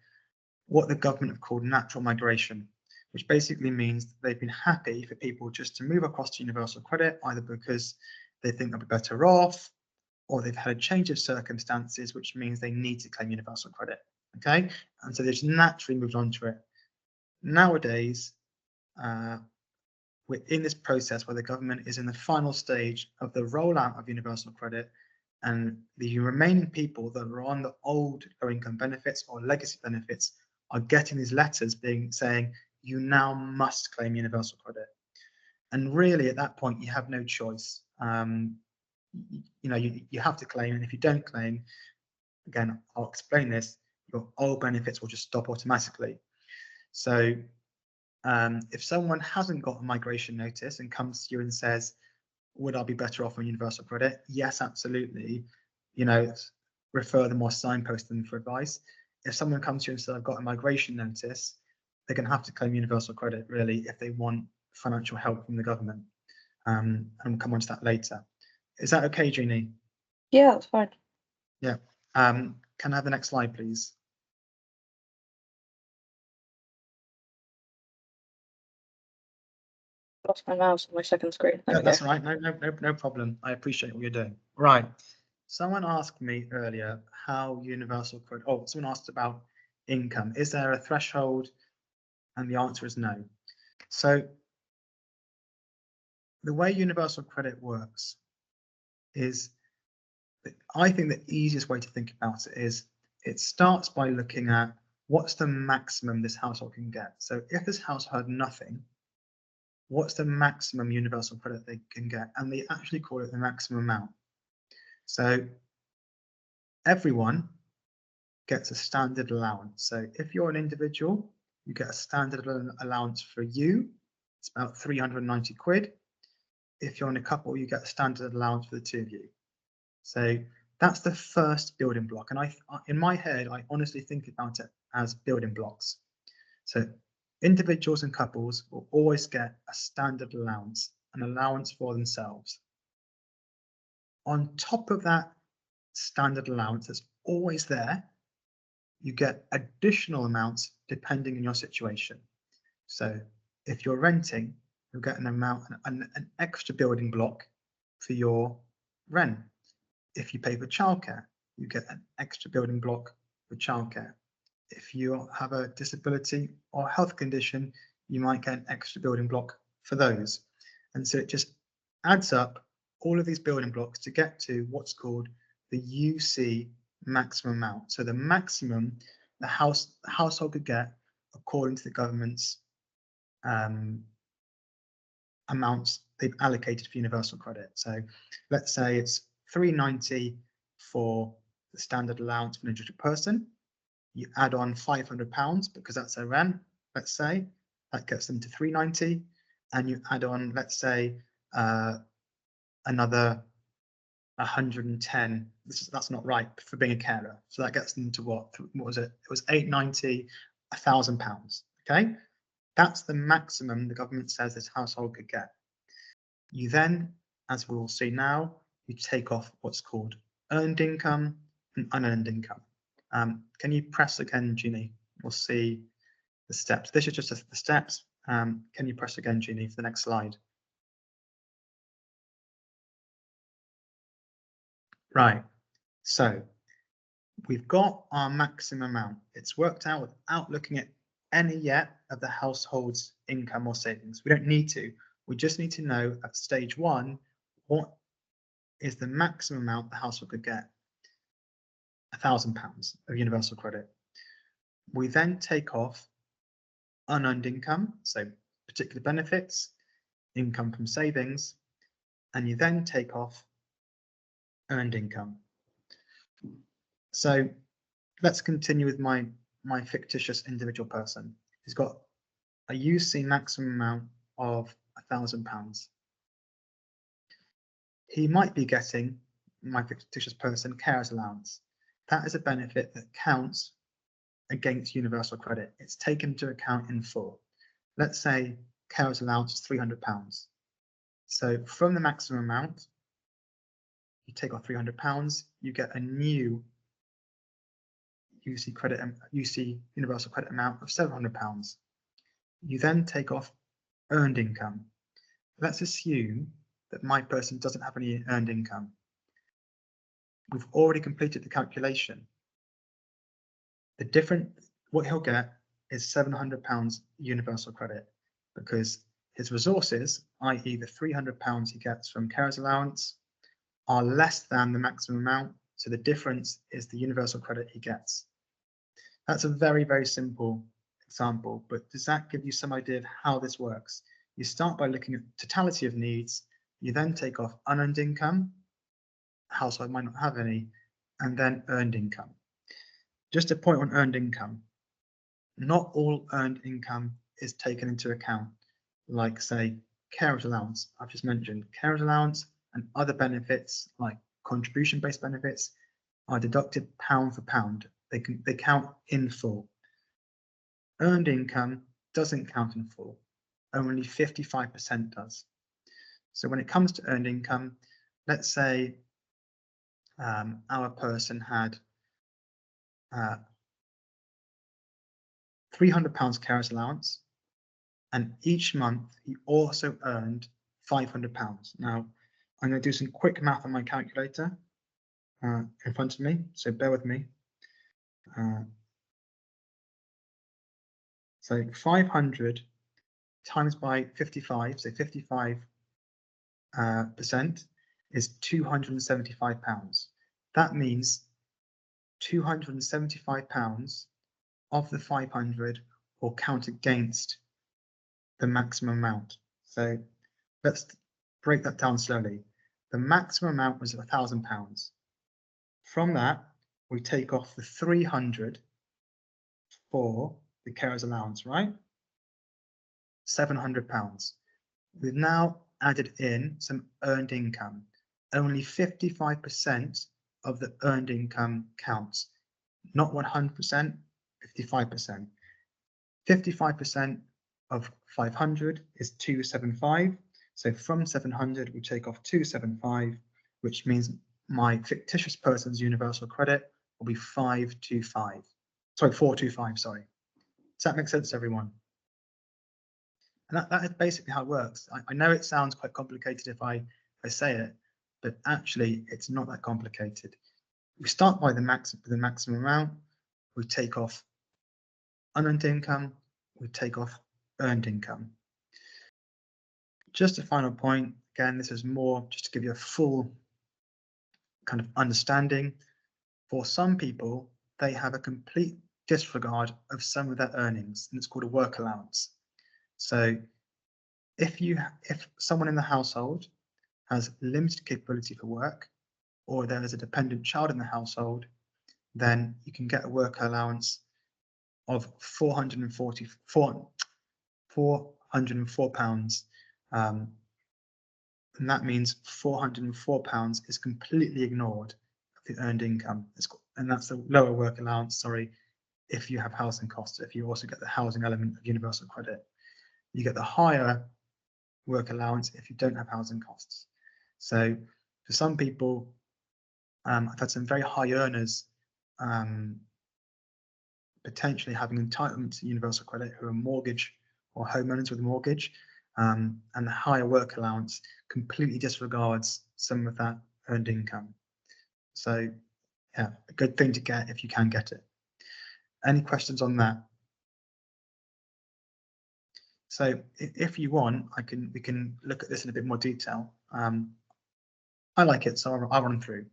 what the government have called natural migration, which basically means that they've been happy for people just to move across to universal credit, either because they think they'll be better off, or they've had a change of circumstances, which means they need to claim universal credit. Okay, and so they just naturally moved on to it. Nowadays, we're in this process where the government is in the final stage of the rollout of universal credit, and the remaining people that are on the old low-income benefits or legacy benefits are getting these letters saying you now must claim universal credit. And really, at that point, you have no choice. You have to claim, and if you don't claim, again, I'll explain this, your old benefits will just stop automatically. So if someone hasn't got a migration notice and comes to you and says, would I be better off on universal credit? Yes, absolutely. Refer them or signpost them for advice. If someone comes to you and says, I've got a migration notice, they're going to have to claim universal credit, really, if they want financial help from the government. And we'll come on to that later. Is that okay, Jeannie? Yeah, that's fine. Yeah. Can I have the next slide, please? Lost my mouse on my second screen. No, that's all right. No problem. I appreciate what you're doing. Right. Someone asked me earlier how universal credit. Oh, someone asked about income. Is there a threshold? And the answer is no. So the way universal credit works is, I think the easiest way to think about it is it starts by looking at what's the maximum this household can get. So if this household had nothing, what's the maximum universal credit they can get? And they actually call it the maximum amount. So everyone gets a standard allowance. So if you're an individual, you get a standard allowance for you. It's about 390 quid. If you're in a couple, you get a standard allowance for the two of you. So that's the first building block. And in my head, I honestly think about it as building blocks. So individuals and couples will always get a standard allowance, an allowance for themselves. On top of that standard allowance that's always there, you get additional amounts depending on your situation. So if you're renting, you'll get an amount, an extra building block for your rent. If you pay for childcare, you get an extra building block for childcare. If you have a disability or health condition, you might get an extra building block for those. And so it just adds up all of these building blocks to get to what's called the UC maximum amount. So the maximum the household could get according to the government's amounts they've allocated for universal credit. So let's say it's 390 for the standard allowance for an individual person. You add on £500 because that's their rent, let's say, that gets them to 390, and you add on, let's say, another 110. That's not right for being a carer. So that gets them to what was it? It was 890, £1,000. Okay, that's the maximum the government says this household could get. You then, as we'll see now, you take off what's called earned income and unearned income. Can you press again, Jeannie? We'll see the steps. This is just the steps. Can you press again, Jeannie, for the next slide? Right, so we've got our maximum amount. It's worked out without looking at any yet of the household's income or savings. We don't need to. We just need to know at stage 1 what is the maximum amount the household could get. £1,000 of universal credit. We then take off unearned income, so particular benefits, income from savings, and you then take off earned income. So let's continue with my fictitious individual person who's got a UC maximum amount of £1,000. He might be getting, my fictitious person, carers allowance. That is a benefit that counts against universal credit. It's taken into account in full. Let's say carers allowance is £300. So from the maximum amount, you take off £300, you get a new UC universal credit amount of £700. You then take off earned income. Let's assume that my person doesn't have any earned income. We've already completed the calculation. What he'll get is £700 universal credit because his resources, i.e. the £300 he gets from carers allowance, are less than the maximum amount. So the difference is the universal credit he gets. That's a very, very simple example, but does that give you some idea of how this works? You start by looking at totality of needs. You then take off unearned income, household might not have any, and then earned income. Just a point on earned income. Not all earned income is taken into account, like say carers allowance. I've just mentioned carers allowance and other benefits like contribution-based benefits are deducted pound for pound. They count in full. Earned income doesn't count in full. Only 55% does. So when it comes to earned income, let's say our person had £300 carers allowance, and each month he also earned £500. Now, I'm going to do some quick math on my calculator in front of me, so bear with me. So 500 times by 55, so 55% is £275. That means £275 of the 500 will count against the maximum amount. So let's break that down slowly. The maximum amount was £1,000. From that, we take off the 300 for the carers allowance, right? £700. We've now added in some earned income. Only 55% of the earned income counts, not 100%, 55%. 55% of 500 is 275. So from 700, we take off 275, which means my fictitious person's universal credit will be 425, sorry. Does that make sense, everyone? And that is basically how it works. I know it sounds quite complicated if I say it, but actually it's not that complicated. We start by the maximum amount, we take off unearned income, we take off earned income. Just a final point, again, this is more just to give you a full kind of understanding. For some people, they have a complete disregard of some of their earnings, and it's called a work allowance. So if someone in the household has limited capability for work, or there is a dependent child in the household, then you can get a work allowance of £404. And that means £404 is completely ignored of the earned income. And that's the lower work allowance, sorry, if you have housing costs, if you also get the housing element of universal credit. You get the higher work allowance if you don't have housing costs. So for some people, I've had some very high earners potentially having entitlement to universal credit who are mortgage or homeowners with a mortgage, and the higher work allowance completely disregards some of that earned income. So yeah, a good thing to get if you can get it. Any questions on that? So if you want, we can look at this in a bit more detail. I like it, so I'll run through.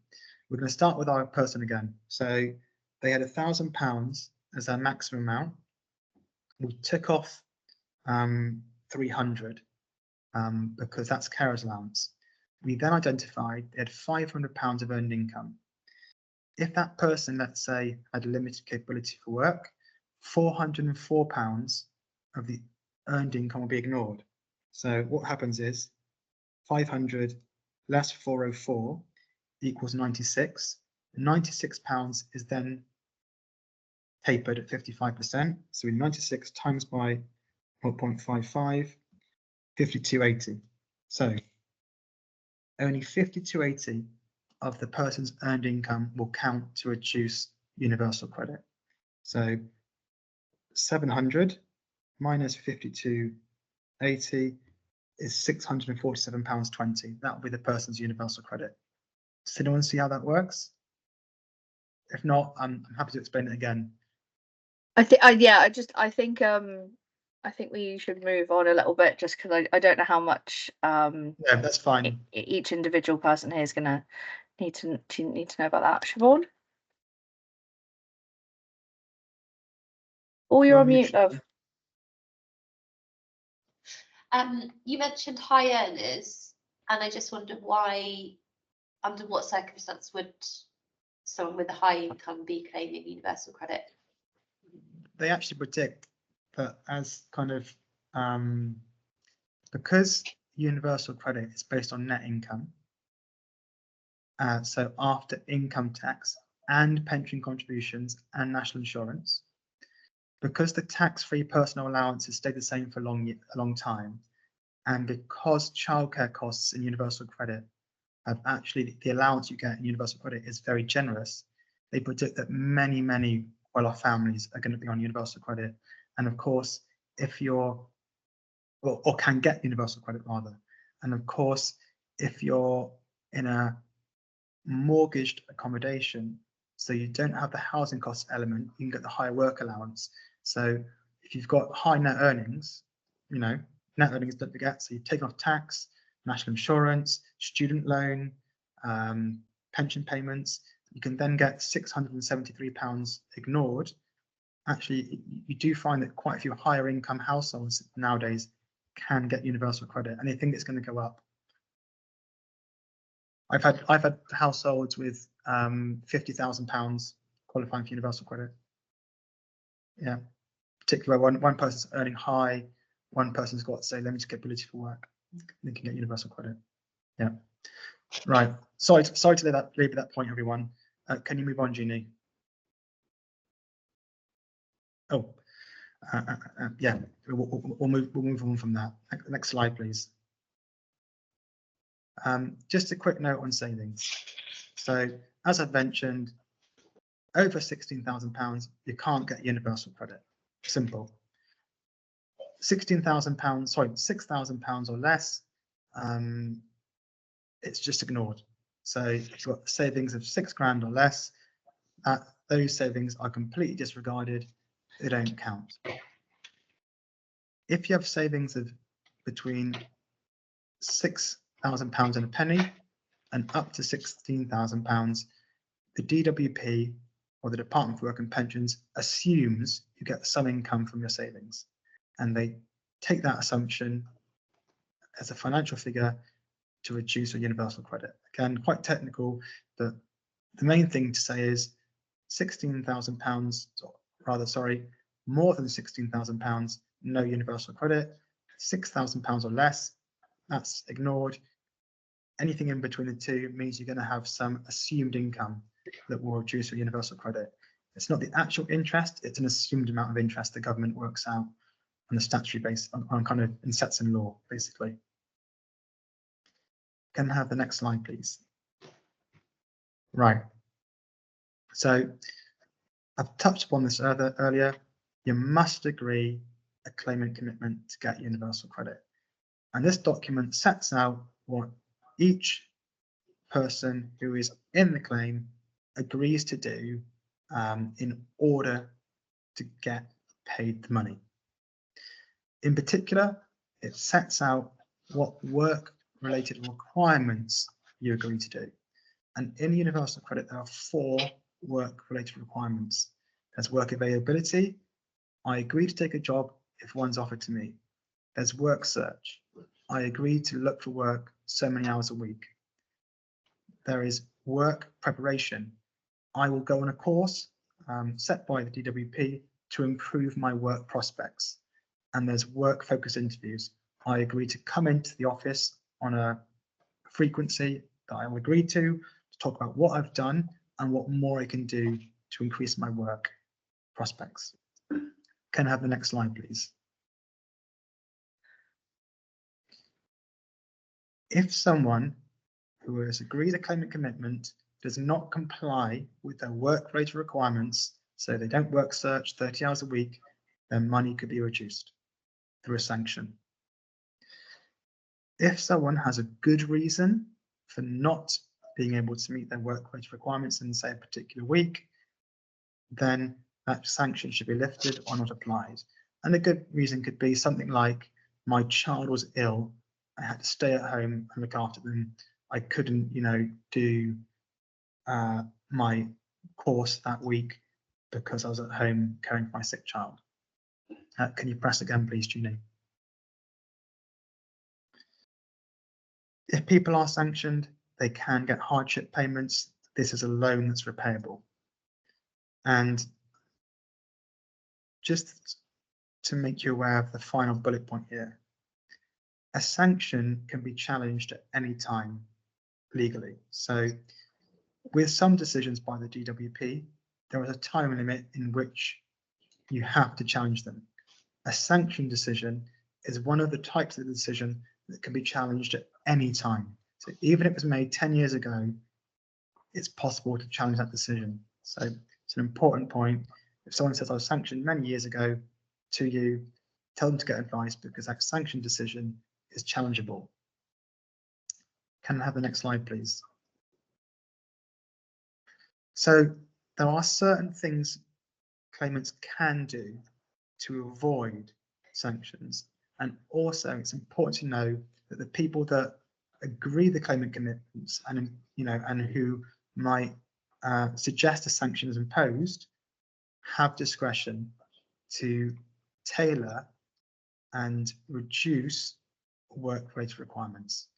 We're going to start with our person again. So they had £1,000 as their maximum amount. We took off 300 because that's carer's allowance. We then identified they had £500 of earned income. If that person, let's say, had a limited capability for work, £404 of the earned income will be ignored. So what happens is 500 less 404 equals 96. £96 is then tapered at 55%. So 96 times by 0.55, 5280. So only 5280 of the person's earned income will count to reduce universal credit. So 700 minus 5280 is £647.20. That will be the person's universal credit. Does anyone see how that works? If not, I'm happy to explain it again. I think I think we should move on a little bit, just because I don't know how much Yeah, that's fine. each individual person here is gonna need to know about that. Siobhan? Oh, you're on mute, love. You mentioned high earners, and I just wondered why, under what circumstance would someone with a high income be claiming universal credit? They actually predict that as kind of because universal credit is based on net income, so after income tax and pension contributions and national insurance, because the tax-free personal allowance has stayed the same for a long time, and because childcare costs in universal credit have actually, the allowance you get in universal credit is very generous, they predict that many well-off families are going to be on universal credit. And of course, if you're, or can get universal credit rather, and of course, if you're in a mortgaged accommodation, so you don't have the housing cost element, you can get the higher work allowance. So if you've got high net earnings, you know, net earnings don't forget, so you take off tax, national insurance, student loan, pension payments, you can then get £673 ignored. Actually, you do find that quite a few higher income households nowadays can get universal credit, and they think it's going to go up. I've had households with £50,000 qualifying for universal credit. Yeah, particularly one person's earning high, one person's got, say, limited capability for work, they can get universal credit. Yeah, right. Sorry to leave that point, everyone. Can you move on, Jeannie? Oh, yeah, we'll move on from that. Next slide, please. Just a quick note on savings. So, as I've mentioned, over £16,000, you can't get universal credit. Simple. £16,000, sorry, £6,000 or less, it's just ignored. So if you've got savings of £6,000 or less, those savings are completely disregarded. They don't count. If you have savings of between £6,000 and a penny and up to £16,000, the DWP, or the Department for Work and Pensions, assumes you get some income from your savings, and they take that assumption as a financial figure to reduce your universal credit. Again, quite technical, but the main thing to say is £16,000, rather, sorry, more than £16,000, no universal credit. £6,000 or less, that's ignored. Anything in between the two means you're going to have some assumed income that will reduce your universal credit. It's not the actual interest, it's an assumed amount of interest the government works out on a statutory basis, on kind of in sets in law, basically. Can I have the next slide, please? Right. So I've touched upon this earlier. You must agree a claimant commitment to get universal credit. And this document sets out what each person who is in the claim agrees to do in order to get paid the money. In particular, it sets out what work-related requirements you agree to do. And in universal credit, there are 4 work-related requirements. There's work availability. I agree to take a job if one's offered to me. There's work search. I agree to look for work so many hours a week. There is work preparation. I will go on a course set by the DWP to improve my work prospects. And there's work focused interviews. I agree to come into the office on a frequency that I will agree to talk about what I've done and what more I can do to increase my work prospects. Can I have the next slide, please? If someone who has agreed a claimant commitment does not comply with their work-related requirements, so they don't work search 30 hours a week, then money could be reduced through a sanction. If someone has a good reason for not being able to meet their work-related requirements in, say, a particular week, then that sanction should be lifted or not applied. And a good reason could be something like, my child was ill, I had to stay at home and look after them. I couldn't, do my course that week because I was at home caring for my sick child. Can you press again, please, Julie? If people are sanctioned, they can get hardship payments. This is a loan that's repayable. And just to make you aware of the final bullet point here, a sanction can be challenged at any time legally. So with some decisions by the DWP, there is a time limit in which you have to challenge them. A sanction decision is one of the types of the decision that can be challenged at any time. So even if it was made 10 years ago, it's possible to challenge that decision. So it's an important point. If someone says I was sanctioned many years ago to you, tell them to get advice because that sanction decision is challengeable. Can I have the next slide, please? So there are certain things claimants can do to avoid sanctions. And also it's important to know that the people that agree the claimant commitments and who might suggest a sanction is imposed have discretion to tailor and reduce work-related requirements.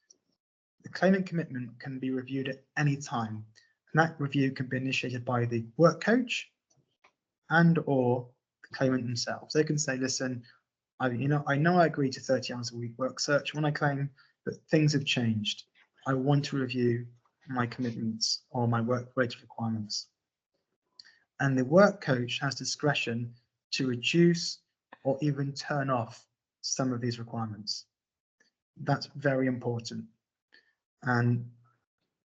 The claimant commitment can be reviewed at any time, and that review can be initiated by the work coach and or the claimant themselves. They can say, listen, I know I agree to 30 hours a week work search when I claim that things have changed. I want to review my commitments or my work-related requirements. And the work coach has discretion to reduce or even turn off some of these requirements. That's very important. And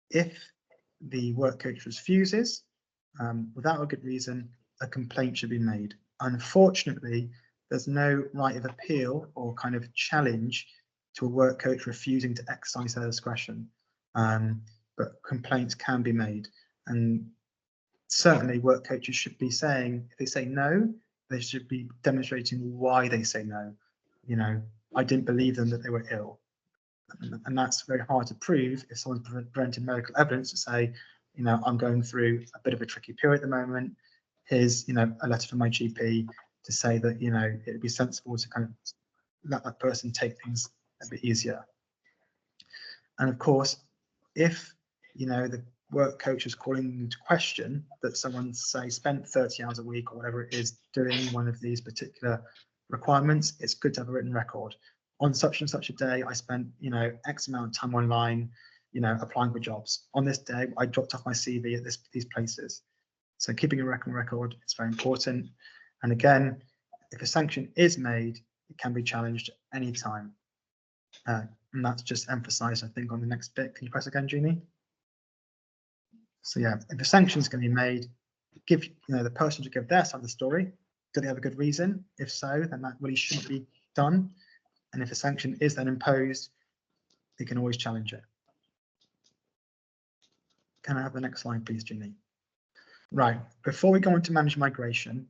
if the work coach refuses, without a good reason, a complaint should be made. Unfortunately, there's no right of appeal or kind of challenge to a work coach refusing to exercise their discretion, but complaints can be made. And certainly work coaches should be saying, if they say no, they should be demonstrating why they say no. I didn't believe them that they were ill. And that's very hard to prove if someone's presenting medical evidence to say, I'm going through a bit of a tricky period at the moment. Here's, a letter from my GP to say that, it'd be sensible to kind of let that person take things a bit easier. And of course, if, the work coach is calling into question that someone, say, spent 30 hours a week or whatever it is doing one of these particular requirements, it's good to have a written record. On such and such a day, I spent, X amount of time online, applying for jobs. On this day, I dropped off my CV at these places. So keeping a record is very important. And again, if a sanction is made, it can be challenged at any time And that's just emphasised, I think, on the next bit. Can you press again, Jeannie? So yeah, if a sanction is going to be made, give the person to give their side of the story. Do they have a good reason? If so, then that really shouldn't be done. And if a sanction is then imposed, they can always challenge it. Can I have the next slide, please, Jeannie? Right, before we go on to manage migration,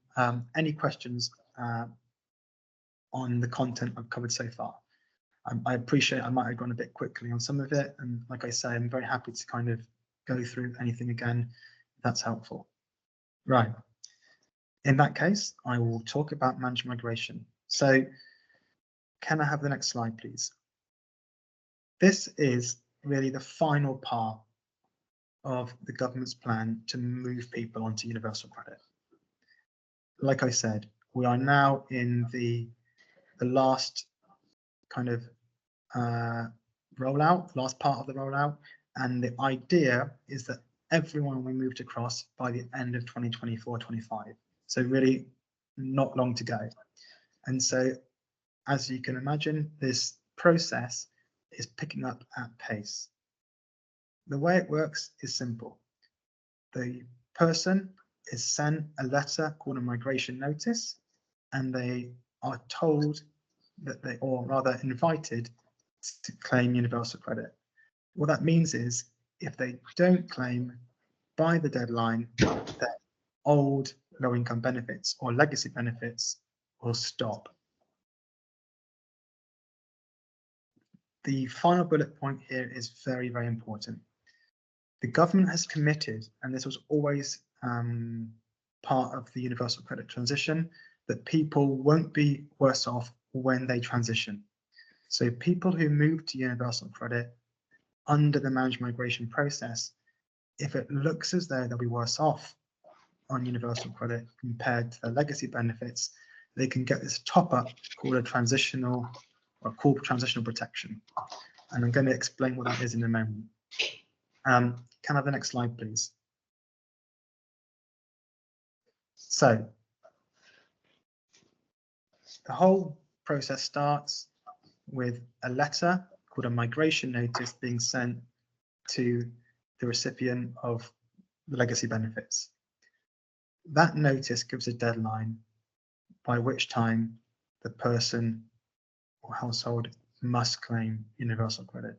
any questions on the content I've covered so far? I appreciate I might have gone a bit quickly on some of it, and like I say, I'm very happy to kind of go through anything again if that's helpful. Right, in that case, I will talk about managed migration. So can I have the next slide, please? This is really the final part of the government's plan to move people onto universal credit. Like I said, we are now in the last kind of rollout, last part of the rollout, and the idea is that everyone will be moved across by the end of 2024-25. So really not long to go. And so, as you can imagine, this process is picking up at pace. The way it works is simple. The person is sent a letter called a migration notice, and they are told that they, or rather invited to claim universal credit. What that means is if they don't claim by the deadline, their old low-income benefits or legacy benefits will stop. The final bullet point here is very, very important. The government has committed, and this was always part of the universal credit transition, that people won't be worse off when they transition. So people who move to universal credit under the managed migration process, if it looks as though they'll be worse off on universal credit compared to their legacy benefits, they can get this top up called a transitional protection. And I'm going to explain what that is in a moment. Can I have the next slide, please? So the whole process starts with a letter called a migration notice being sent to the recipient of the legacy benefits. That notice gives a deadline by which time the person or household must claim universal credit.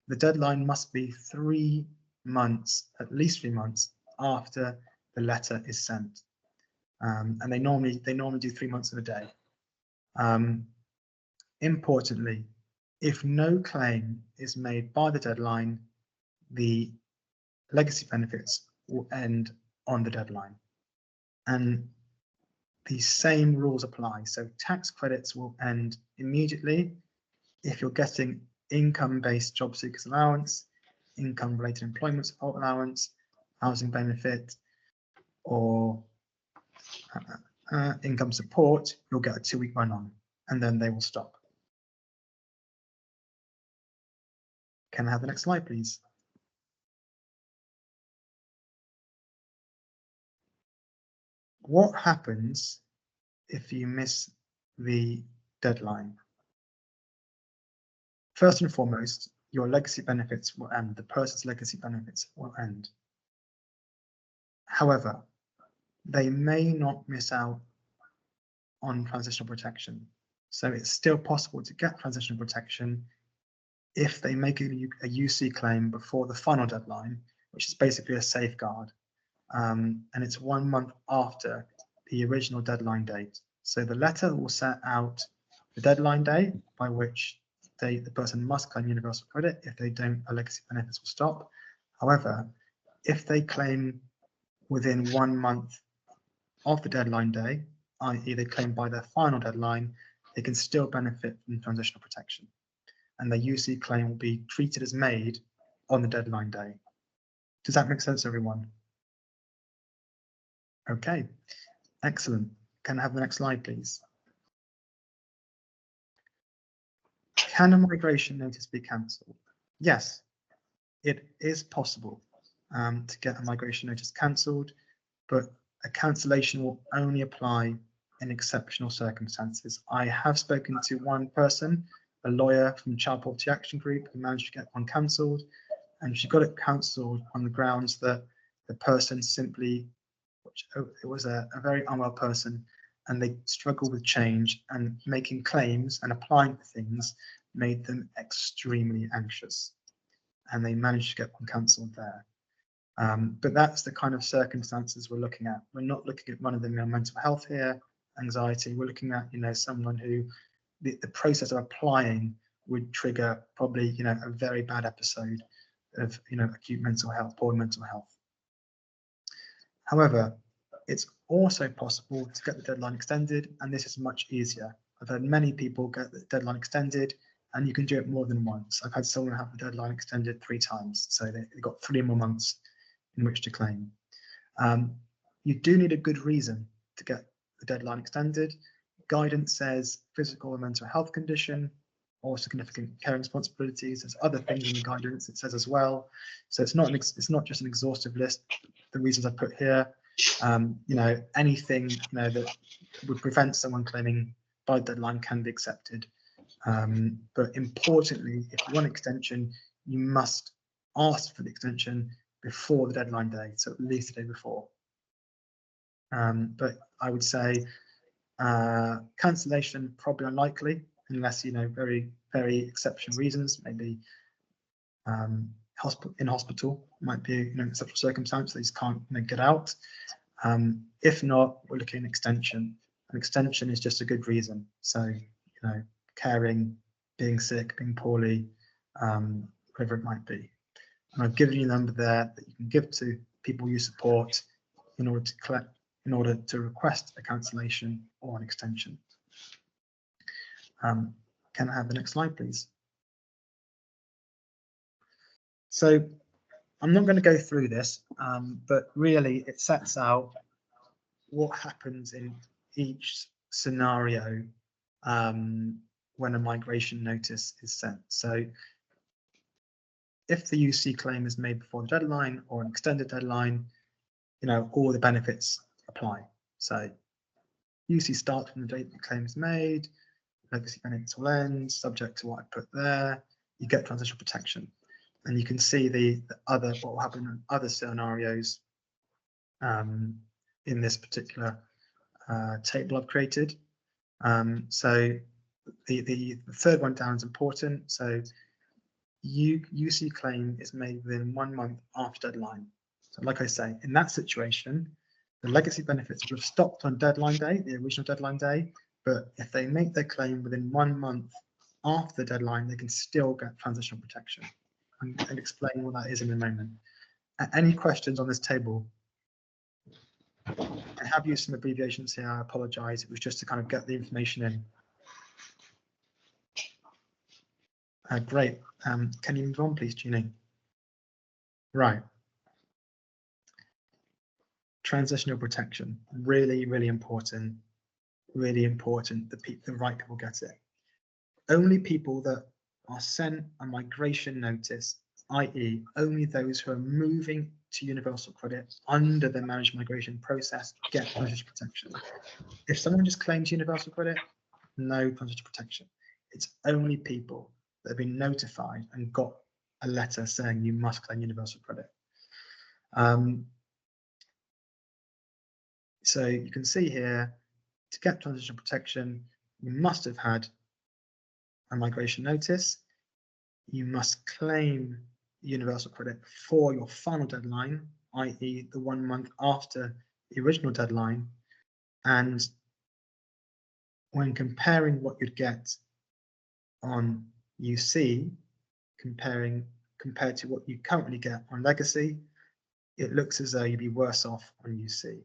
The deadline must be 3 months, at least 3 months after the letter is sent, and they normally do 3 months of a day. Importantly, if no claim is made by the deadline, the legacy benefits will end on the deadline, and the same rules apply. So tax credits will end immediately if you're getting income-based job seekers allowance, income-related employment support allowance, housing benefit, or income support. You'll get a 2-week run-on, and then they will stop. Can I have the next slide, please? What happens if you miss the deadline? First and foremost, your legacy benefits will end. The person's legacy benefits will end. However, they may not miss out on transitional protection. So it's still possible to get transitional protection if they make a UC claim before the final deadline, which is basically a safeguard. And it's 1 month after the original deadline date. So the letter will set out the deadline day by which the person must claim universal credit. If they don't, a legacy benefits will stop. However, if they claim within 1 month of the deadline day, i.e. they claim by their final deadline, they can still benefit from transitional protection. And the UC claim will be treated as made on the deadline day. Does that make sense, everyone? Okay, excellent. Can I have the next slide, please? Can a migration notice be cancelled? Yes, it is possible to get a migration notice cancelled, but a cancellation will only apply in exceptional circumstances. I have spoken to one person a lawyer from Child Poverty Action Group who managed to get one cancelled, and she got it cancelled on the grounds that the person simply, it was a very unwell person, and they struggled with change, and making claims and applying for things made them extremely anxious, and they managed to get one cancelled there. But that's the kind of circumstances we're looking at. We're not looking at run-of-the-mill mental health here, anxiety. We're looking at, you know, someone who the process of applying would trigger probably, you know, a very bad episode of, you know, acute mental health, poor mental health. However, it's also possible to get the deadline extended, and this is much easier. I've had many people get the deadline extended, and you can do it more than once. I've had someone have the deadline extended 3 times, so they got 3 more months in which to claim. You do need a good reason to get the deadline extended. Guidance says physical or mental health condition or significant caring responsibilities. There's other things in the guidance it says as well. So it's not just an exhaustive list. The reasons I put here, you know, anything, you know, that would prevent someone claiming by deadline can be accepted. But importantly, if you want extension, you must ask for the extension before the deadline day, so at least the day before. But I would say cancellation probably unlikely, unless, you know, very, very exceptional reasons. Maybe in hospital might be, you know, exceptional circumstance, they just can't, you know, get out. If not, we're looking at an extension. An extension is just a good reason. So, you know, caring, being sick, being poorly, whatever it might be. And I've given you a number there that you can give to people you support in order to request a cancellation or an extension. Can I have the next slide, please? So I'm not going to go through this, but really it sets out what happens in each scenario when a migration notice is sent. So if the UC claim is made before the deadline or an extended deadline, you know, all the benefits apply. So UC starts from the date the claim is made, legacy benefits will end, subject to what I put there, you get transitional protection. And you can see the other, what will happen in other scenarios in this particular table I've created. So the third one down is important. So UC claim is made within 1 month after deadline. So like I say, in that situation, the legacy benefits would have stopped on deadline day, the original deadline day, but if they make their claim within 1 month after the deadline, they can still get transitional protection. And explain what that is in a moment. Any questions on this table? I have used some abbreviations here, I apologise, it was just to kind of get the information in. Great. Can you move on, please, Jeannie? Right. Transitional protection, really, really important. Really important that the right people get it. Only people that are sent a migration notice, i.e. only those who are moving to universal credit under the managed migration process get transitional protection. If someone just claims universal credit, no transitional protection. It's only people that have been notified and got a letter saying you must claim universal credit. So you can see here, to get transitional protection, you must have had a migration notice. You must claim universal credit for your final deadline, i.e. the 1 month after the original deadline. And when comparing what you'd get on UC, compared to what you currently get on legacy, it looks as though you'd be worse off on UC.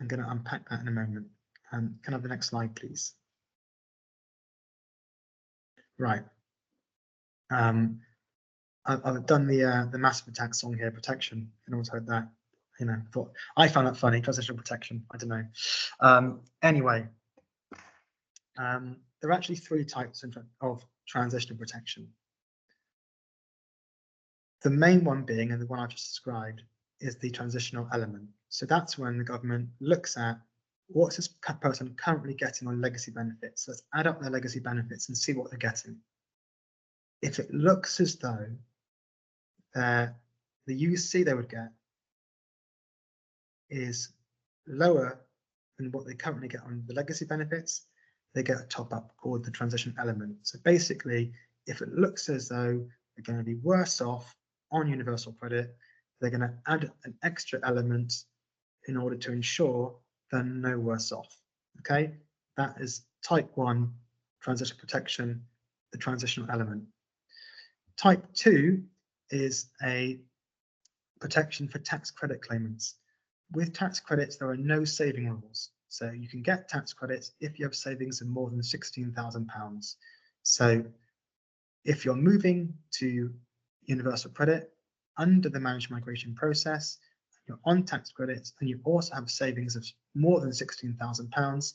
I'm going to unpack that in a moment. Can I have the next slide, please? Right. I've done the Massive Attack song here, Protection. Anyone's heard that? You know, I found that funny. Transitional protection. I don't know. Anyway, there are actually 3 types of transitional protection. The main one being, and the one I've just described, is the transitional element. So that's when the government looks at what's this person currently getting on legacy benefits? Let's add up their legacy benefits and see what they're getting. If it looks as though the UC they would get is lower than what they currently get on the legacy benefits, they get a top up called the transition element. So basically, if it looks as though they're going to be worse off on universal credit, they're going to add an extra element in order to ensure they're no worse off. Okay, that is type 1 transition protection, the transitional element. Type 2 is a protection for tax credit claimants. With tax credits, there are no saving rules. So you can get tax credits if you have savings of more than £16,000. So if you're moving to universal credit under the managed migration process, you're on tax credits and you also have savings of more than £16,000,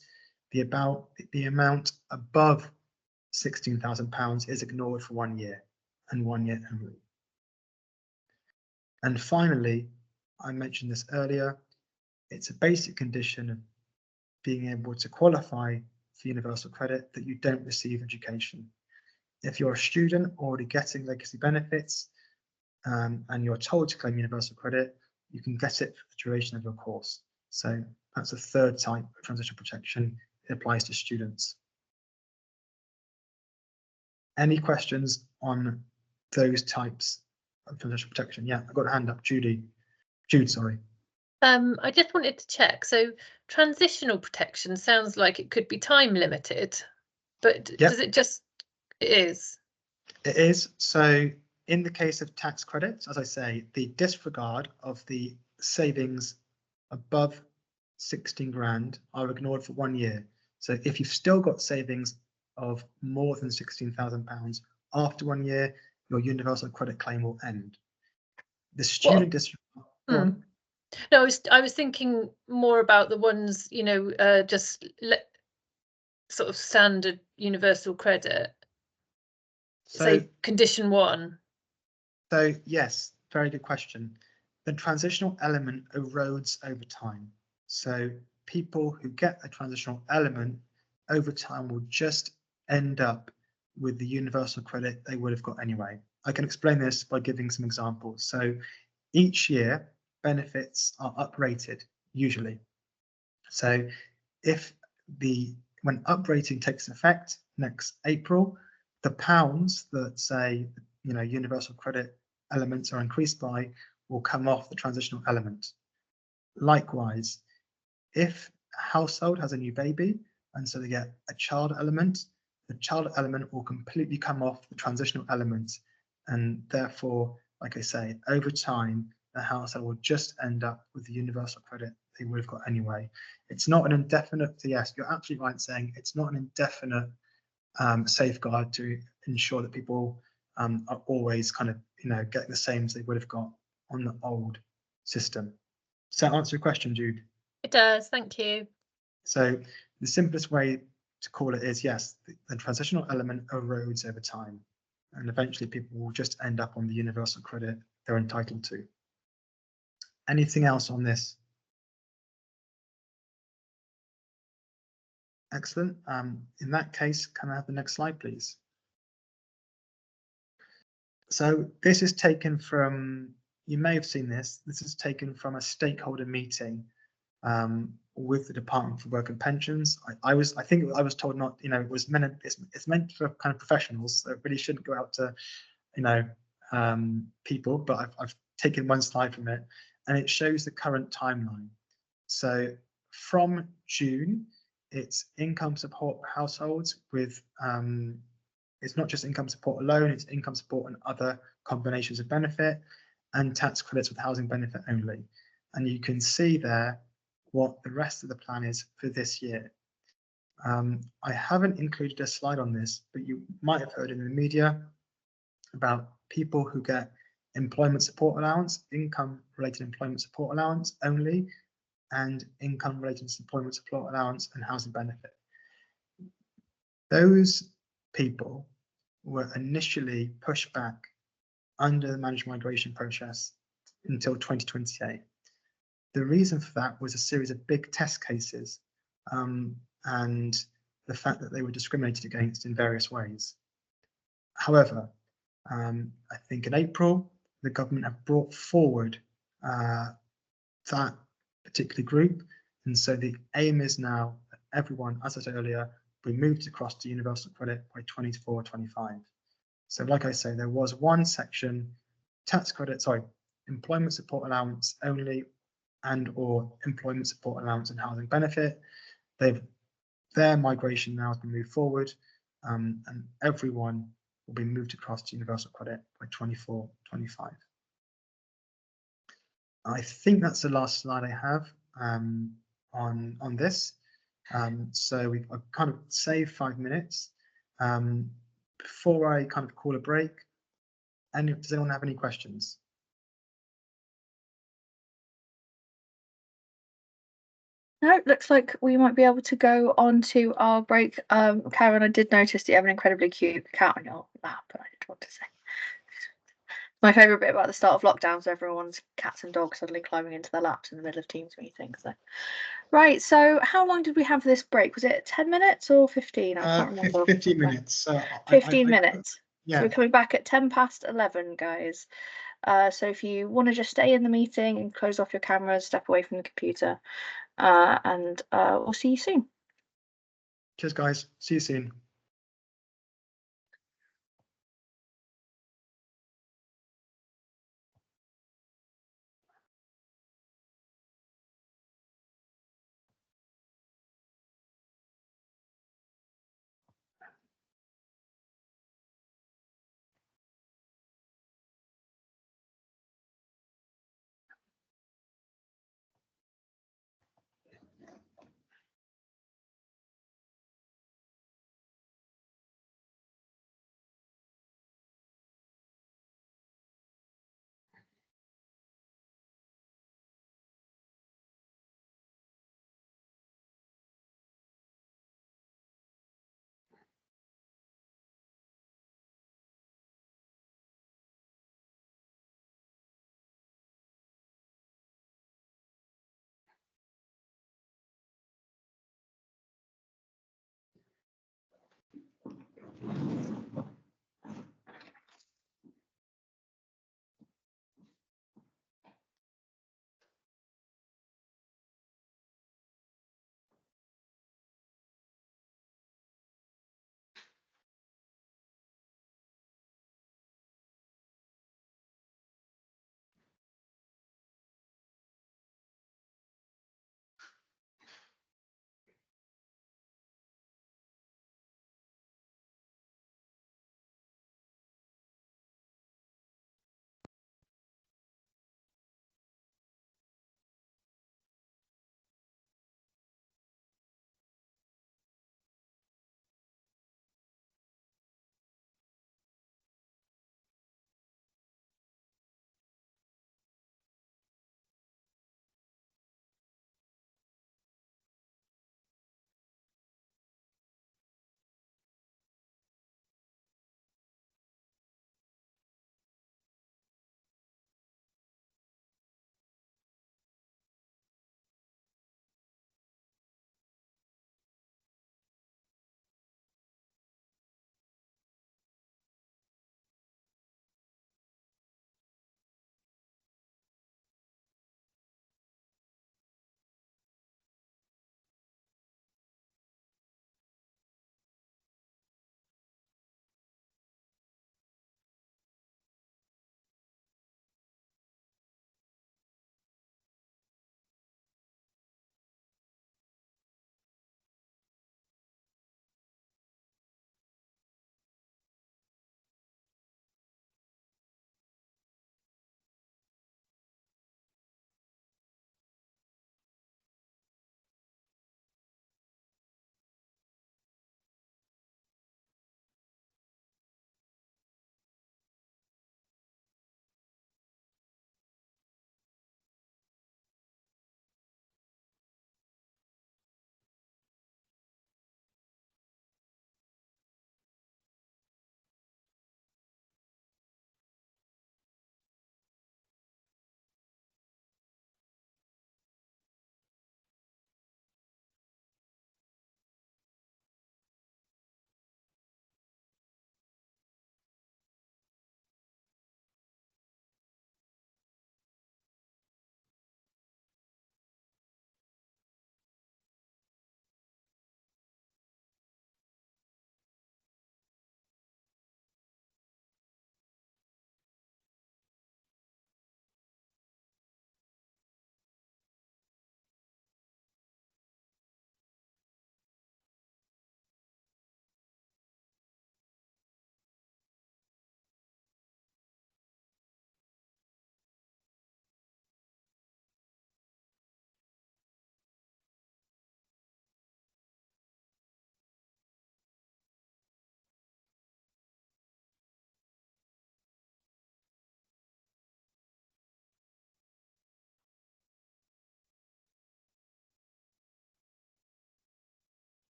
the amount above £16,000 is ignored for 1 year and 1 year only. And finally, I mentioned this earlier, it's a basic condition of being able to qualify for universal credit that you don't receive education. If you're a student already getting legacy benefits and you're told to claim universal credit, you can get it for the duration of your course. So that's a third type of transition protection. It applies to students. Any questions on those types of transition protection? Yeah, I've got a hand up, Jude, sorry. I just wanted to check. So transitional protection sounds like it could be time limited, but Yep. does it just, it is? It is. So in the case of tax credits, as I say, the disregard of the savings above 16 grand are ignored for 1 year. So if you've still got savings of more than £16,000 after 1 year, your universal credit claim will end. The student disregard. No, I was thinking more about the ones, you know, just sort of standard universal credit. So condition 1. So yes, very good question. The transitional element erodes over time. So people who get a transitional element over time will just end up with the universal credit they would have got anyway. I can explain this by giving some examples. So each year, benefits are uprated usually. So if when uprating takes effect next April, the pounds that say, you know, universal credit elements are increased by will come off the transitional element. Likewise, if a household has a new baby and so they get a child element, the child element will completely come off the transitional element, and therefore, like I say, over time the household will just end up with the universal credit they would have got anyway. It's not an indefinite, yes, you're absolutely right saying it's not an indefinite safeguard to ensure that people are always kind of, you know, getting the same as they would have got on the old system. Does that answer your question, Jude? It does, thank you. So the simplest way to call it is, yes, the transitional element erodes over time, and eventually people will just end up on the universal credit they're entitled to. Anything else on this? Excellent. In that case, can I have the next slide, please? So this is taken from, you may have seen this is taken from a stakeholder meeting with the Department for Work and Pensions. I think I was told not, you know, it's meant for kind of professionals, so it really shouldn't go out to, you know, people, but I've taken one slide from it, and it shows the current timeline. So from June, it's income support for households with, it's not just income support alone, it's income support and other combinations of benefit, and tax credits with housing benefit only. And you can see there what the rest of the plan is for this year. I haven't included a slide on this, but you might have heard in the media about people who get employment support allowance, income related employment support allowance only, and income related employment support allowance and housing benefit. Those people were initially pushed back under the managed migration process until 2028. The reason for that was a series of big test cases and the fact that they were discriminated against in various ways. However, I think in April, the government have brought forward that particular group. And so the aim is now that everyone, as I said earlier, we moved across to universal credit by 24-25. So like I say, there was one section, tax credit, sorry, employment support allowance only and or employment support allowance and housing benefit. Their migration now has been moved forward, and everyone will be moved across to universal credit by 24-25. I think that's the last slide I have on this. So I've kind of saved 5 minutes. Before I kind of call a break, does anyone have any questions? No, looks like we might be able to go on to our break. Karen, I did notice that you have an incredibly cute cat on your lap, but I did want to say. My favourite bit about the start of lockdown, so everyone's cats and dogs suddenly climbing into their laps in the middle of Teams meetings. So. Right, so how long did we have this break? Was it 10 minutes or 15? I can't remember. 15 minutes. 15 minutes. Yeah. So we're coming back at 11:10, guys. So if you want to just stay in the meeting and close off your cameras, step away from the computer, and we'll see you soon. Cheers, guys. See you soon.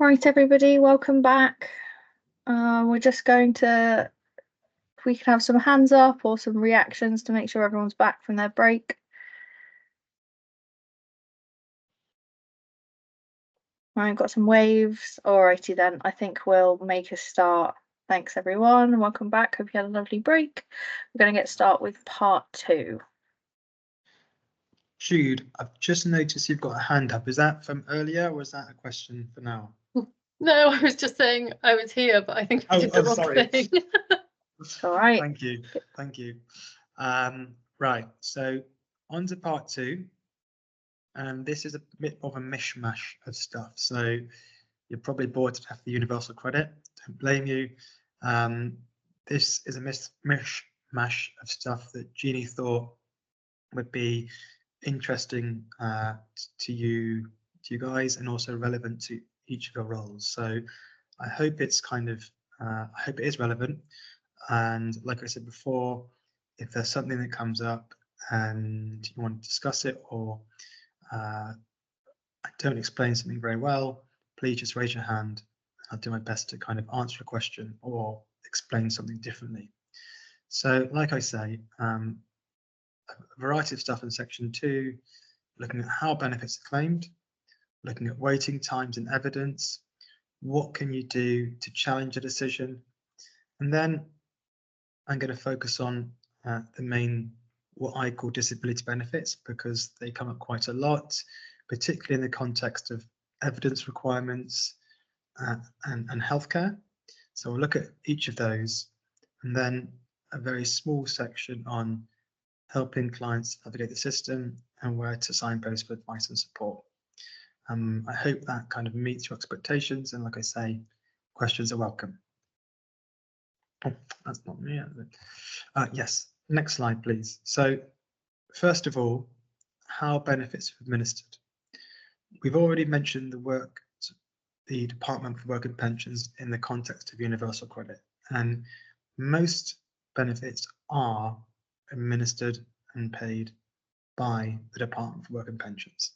Right, everybody, welcome back. We're just going to, if we can have some hands up or some reactions to make sure everyone's back from their break. Right, got some waves. Alrighty then, I think we'll make a start. Thanks everyone, welcome back. Hope you had a lovely break. We're going to get started with part 2. Jude, I've just noticed you've got a hand up. Is that from earlier or is that a question for now? No, I was just saying I was here, but I think I did the wrong sorry. thing. All right. Thank you. Thank you. Right, so on to part 2. And this is a bit of a mishmash of stuff. So you're probably bored to death for universal credit. Don't blame you. This is a mishmash of stuff that Jeannie thought would be interesting to you guys, and also relevant to each of your roles. So I hope it's kind of I hope it is relevant. And like I said before, if there's something that comes up and you want to discuss it, or I don't explain something very well, please just raise your hand. I'll do my best to kind of answer a question or explain something differently. So like I say, a variety of stuff in section 2, looking at how benefits are claimed, looking at waiting times and evidence, what can you do to challenge a decision, and then I'm going to focus on the main, what I call disability benefits, because they come up quite a lot, particularly in the context of evidence requirements and healthcare. So we'll look at each of those, and then a very small section on helping clients navigate the system and where to signpost for advice and support. I hope that kind of meets your expectations, and like I say, questions are welcome. Oh, that's not me, is it? Yes, next slide, please. So first of all, how benefits are administered. We've already mentioned the Department for Work and Pensions in the context of universal credit, and most benefits are administered and paid by the Department for Work and Pensions.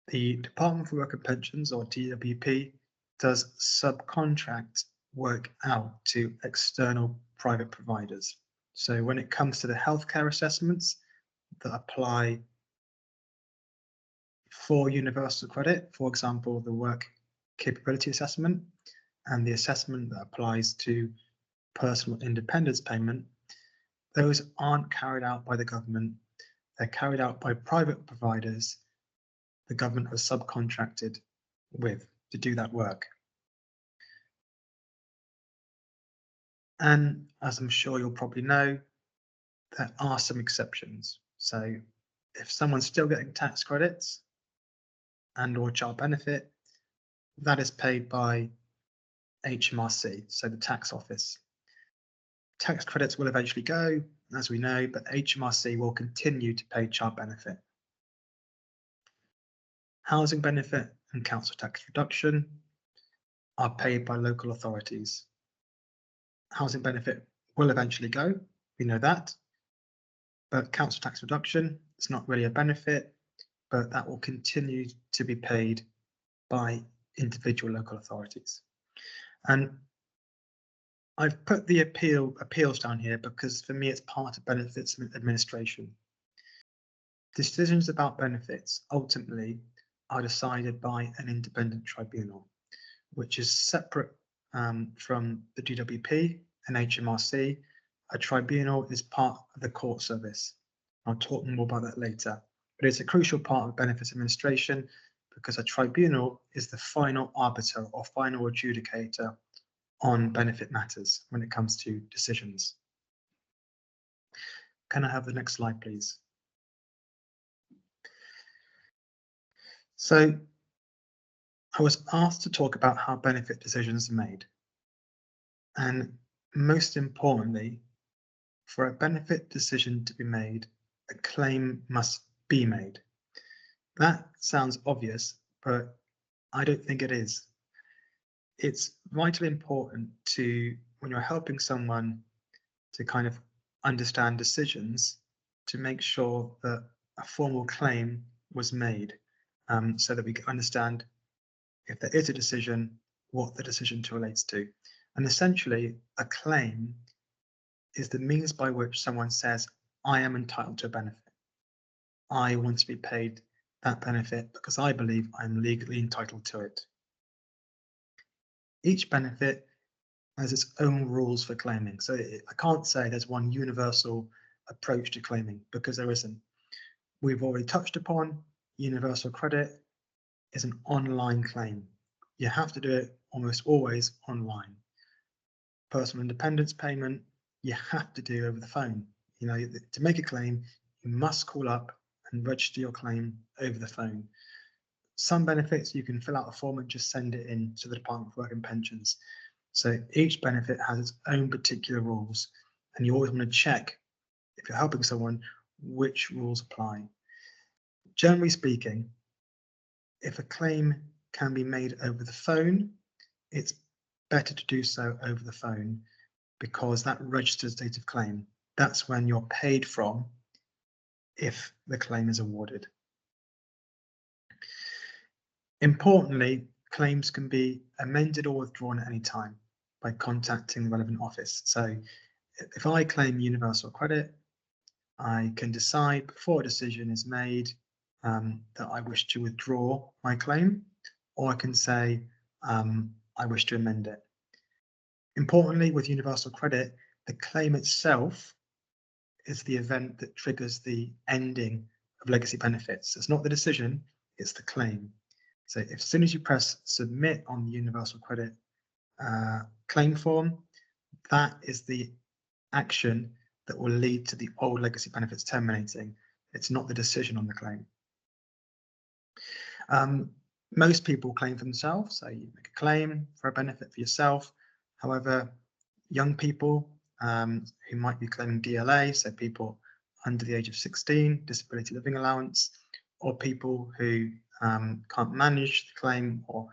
The Department for Work and Pensions, or DWP, does subcontract work out to external private providers. So when it comes to the healthcare assessments that apply for universal credit, for example, the work capability assessment and the assessment that applies to personal independence payment, those aren't carried out by the government. They're carried out by private providers the government has subcontracted with to do that work. And as I'm sure you'll probably know, there are some exceptions. So if someone's still getting tax credits and/or child benefit, that is paid by HMRC, so the tax office. Tax credits will eventually go, as we know, but HMRC will continue to pay child benefit. Housing benefit and council tax reduction are paid by local authorities. Housing benefit will eventually go, we know that, but council tax reduction is not really a benefit, but that will continue to be paid by individual local authorities. And I've put the appeals down here because for me it's part of benefits administration. Decisions about benefits ultimately are decided by an independent tribunal, which is separate from the DWP and HMRC. A tribunal is part of the court service. I'll talk more about that later, but it's a crucial part of benefits administration because a tribunal is the final arbiter or final adjudicator on benefit matters when it comes to decisions. Can I have the next slide, please? So I was asked to talk about how benefit decisions are made. And most importantly, for a benefit decision to be made, a claim must be made. That sounds obvious, but I don't think it is. It's vitally important to, when you're helping someone to kind of understand decisions, to make sure that a formal claim was made so that we can understand if there is a decision, what the decision relates to. And essentially, a claim is the means by which someone says, I am entitled to a benefit. I want to be paid that benefit because I believe I'm legally entitled to it. Each benefit has its own rules for claiming. So I can't say there's one universal approach to claiming because there isn't. We've already touched upon universal credit is an online claim. You have to do it almost always online. Personal independence payment, you have to do over the phone. You know, to make a claim, you must call up and register your claim over the phone. Some benefits you can fill out a form and just send it in to the Department for Work and Pensions. So each benefit has its own particular rules, and you always want to check, if you're helping someone, which rules apply. Generally speaking, if a claim can be made over the phone, it's better to do so over the phone because that registers date of claim. That's when you're paid from if the claim is awarded. Importantly, claims can be amended or withdrawn at any time by contacting the relevant office. So if I claim universal credit, I can decide before a decision is made that I wish to withdraw my claim, or I can say I wish to amend it. Importantly, with universal credit, the claim itself is the event that triggers the ending of legacy benefits. It's not the decision, it's the claim. So if, as soon as you press submit on the universal credit claim form, that is the action that will lead to the old legacy benefits terminating. It's not the decision on the claim. Most people claim for themselves, so you make a claim for a benefit for yourself. However, young people who might be claiming DLA, so people under the age of 16, disability living allowance, or people who can't manage the claim or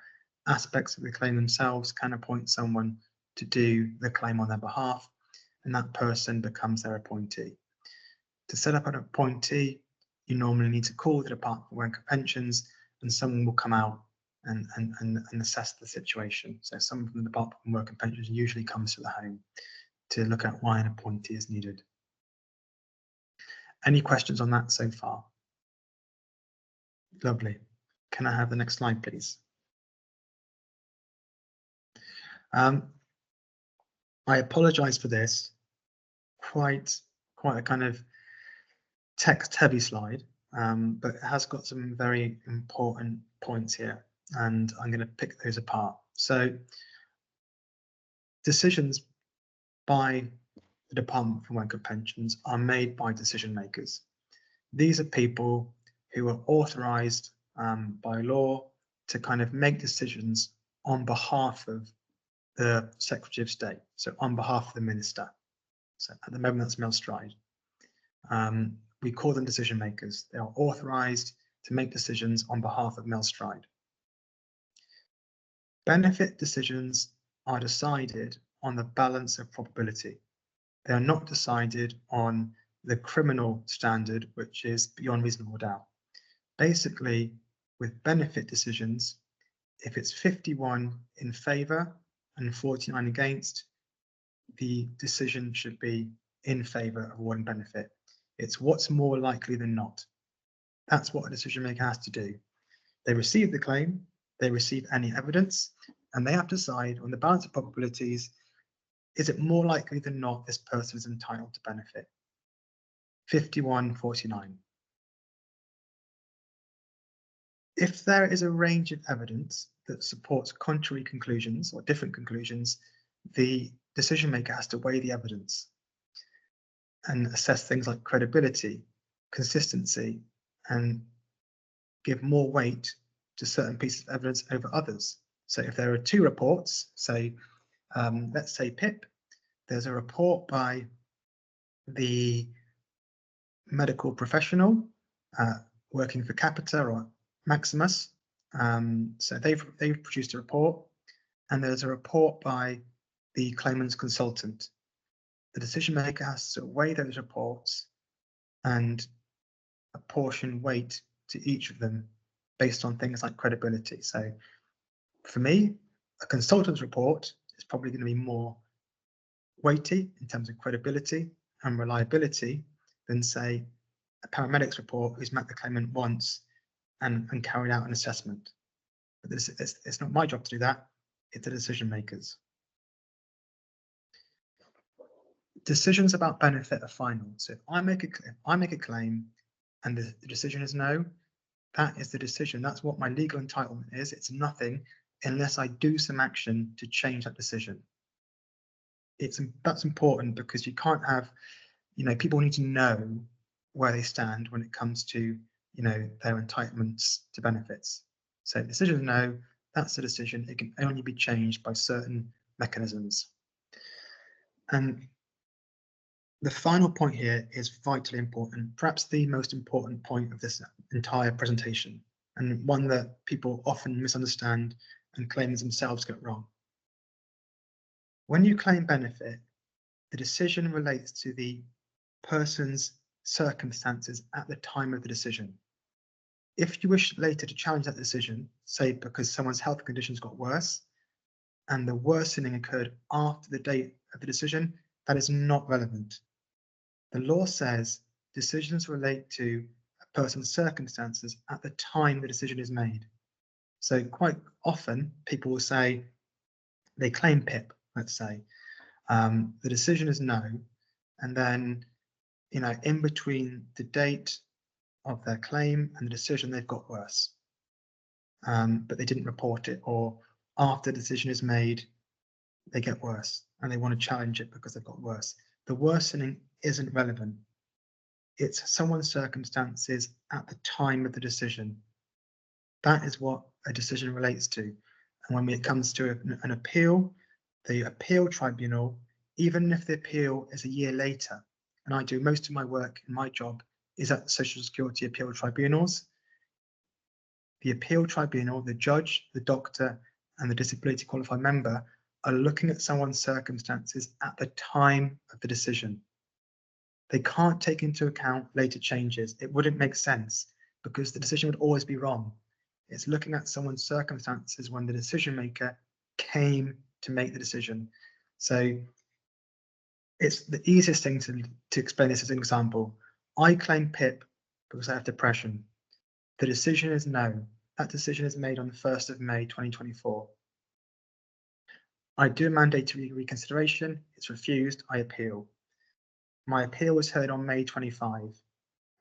aspects of the claim themselves, can appoint someone to do the claim on their behalf, and that person becomes their appointee. To set up an appointee, you normally need to call the Department for Work and Pensions, and someone will come out and assess the situation. So someone from the Department for Work and Pensions usually comes to the home to look at why an appointee is needed. Any questions on that so far? Lovely. Can I have the next slide, please? I apologize for this. Quite a kind of text-heavy slide, but it has got some very important points here, and I'm going to pick those apart. So, decisions by the Department for Work and Pensions are made by decision makers. These are people who are authorised by law to kind of make decisions on behalf of the Secretary of State, so on behalf of the Minister. So at the moment that's Mel Stride. We call them decision makers. They are authorised to make decisions on behalf of Mel Stride. Benefit decisions are decided on the balance of probability. They are not decided on the criminal standard, which is beyond reasonable doubt. Basically, with benefit decisions, if it's 51 in favour and 49 against, the decision should be in favour of awarding benefit. It's what's more likely than not. That's what a decision maker has to do. They receive the claim, they receive any evidence, and they have to decide on the balance of probabilities, is it more likely than not this person is entitled to benefit? 51-49. If there is a range of evidence that supports contrary conclusions or different conclusions, the decision maker has to weigh the evidence and assess things like credibility, consistency, and give more weight to certain pieces of evidence over others. So if there are two reports, say, let's say PIP, there's a report by the medical professional working for Capita or Maximus. So they've produced a report, and there's a report by the claimant's consultant. The decision maker has to weigh those reports and apportion weight to each of them based on things like credibility. So for me, a consultant's report is probably going to be more weighty in terms of credibility and reliability than, say, a paramedic's report who's met the claimant once and carried out an assessment. But it's not my job to do that, it's the decision makers. Decisions about benefit are final. So if I make a claim and the decision is no, that is the decision. That's what my legal entitlement is. It's nothing unless I do some action to change that decision. That's important, because you can't have, people need to know where they stand when it comes to, their entitlements to benefits. So if the decision is no, that's the decision. It can only be changed by certain mechanisms. And the final point here is vitally important, perhaps the most important point of this entire presentation, and one that people often misunderstand and claimants themselves get wrong. When you claim benefit, the decision relates to the person's circumstances at the time of the decision. If you wish later to challenge that decision, say because someone's health conditions got worse and the worsening occurred after the date of the decision, that is not relevant. The law says decisions relate to a person's circumstances at the time the decision is made. So quite often people will say they claim PIP, let's say. The decision is no, and then, in between the date of their claim and the decision, they've got worse. But they didn't report it, or after the decision is made, they get worse and they want to challenge it because they've got worse. The worsening isn't relevant. It's someone's circumstances at the time of the decision. That is what a decision relates to. And when it comes to an appeal, the appeal tribunal, even if the appeal is a year later, and I do most of my work in my job is at Social Security appeal tribunals, the appeal tribunal, the judge, the doctor, and the disability qualified member are looking at someone's circumstances at the time of the decision. They can't take into account later changes. It wouldn't make sense because the decision would always be wrong. It's looking at someone's circumstances when the decision maker came to make the decision. So it's the easiest thing to explain this as an example. I claim PIP because I have depression. The decision is no. That decision is made on the 1st of May 2024. I do a mandatory reconsideration. It's refused. I appeal. My appeal was heard on May 25,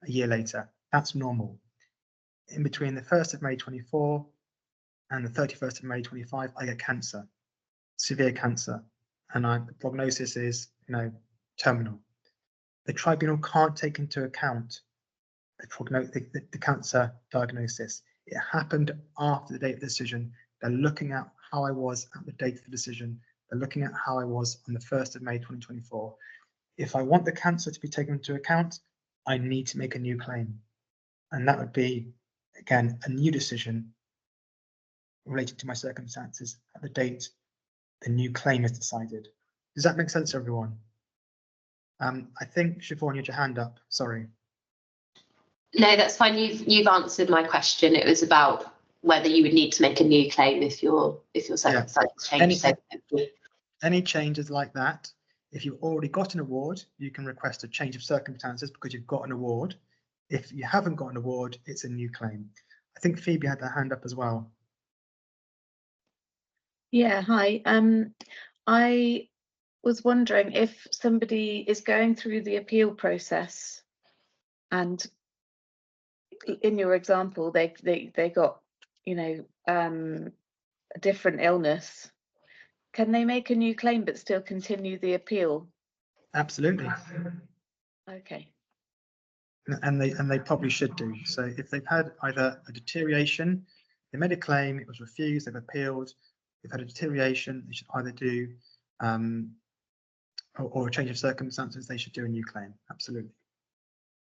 a year later. That's normal. In between the 1st of May 24 and the 31st of May 25, I get cancer, severe cancer, and the prognosis is, terminal. The tribunal can't take into account the cancer diagnosis. It happened after the date of the decision. They're looking at how I was at the date of the decision. They're looking at how I was on the 1st of May 2024. If I want the cancer to be taken into account, I need to make a new claim. And that would be, again, a new decision related to my circumstances at the date the new claim is decided. Does that make sense to everyone? I think Siobhan, you had your hand up. Sorry. No, that's fine. You've answered my question. It was about whether you would need to make a new claim if your circumstances change. Any changes like that, if you've already got an award, you can request a change of circumstances because you've got an award. If you haven't got an award, it's a new claim. I think Phoebe had her hand up as well. Yeah, hi. I was wondering if somebody is going through the appeal process and in your example they got a different illness, can they make a new claim but still continue the appeal? Absolutely. Okay. And they probably should do. So if they've had either a deterioration, they made a claim, it was refused, they've appealed, they've had a deterioration, they should either do or a change of circumstances, they should do a new claim. Absolutely.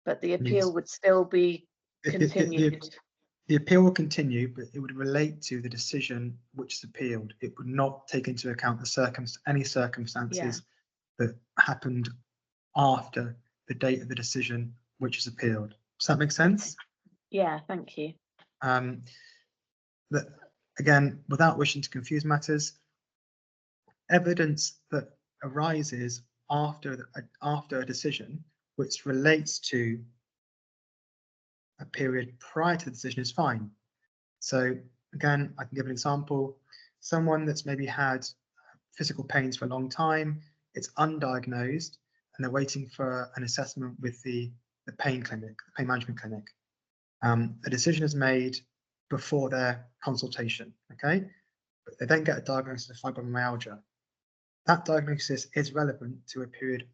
But the appeal would still be continued. The appeal will continue, but it would relate to the decision which is appealed. It would not take into account any circumstances that happened after the date of the decision which is appealed. Does that make sense? Yeah, thank you. That again, without wishing to confuse matters, evidence that arises after a decision which relates to a period prior to the decision is fine. So again, I can give an example. Someone that's maybe had physical pains for a long time, it's undiagnosed, and they're waiting for an assessment with the pain clinic, the pain management clinic. A decision is made before their consultation, okay? But they then get a diagnosis of fibromyalgia. That diagnosis is relevant to a period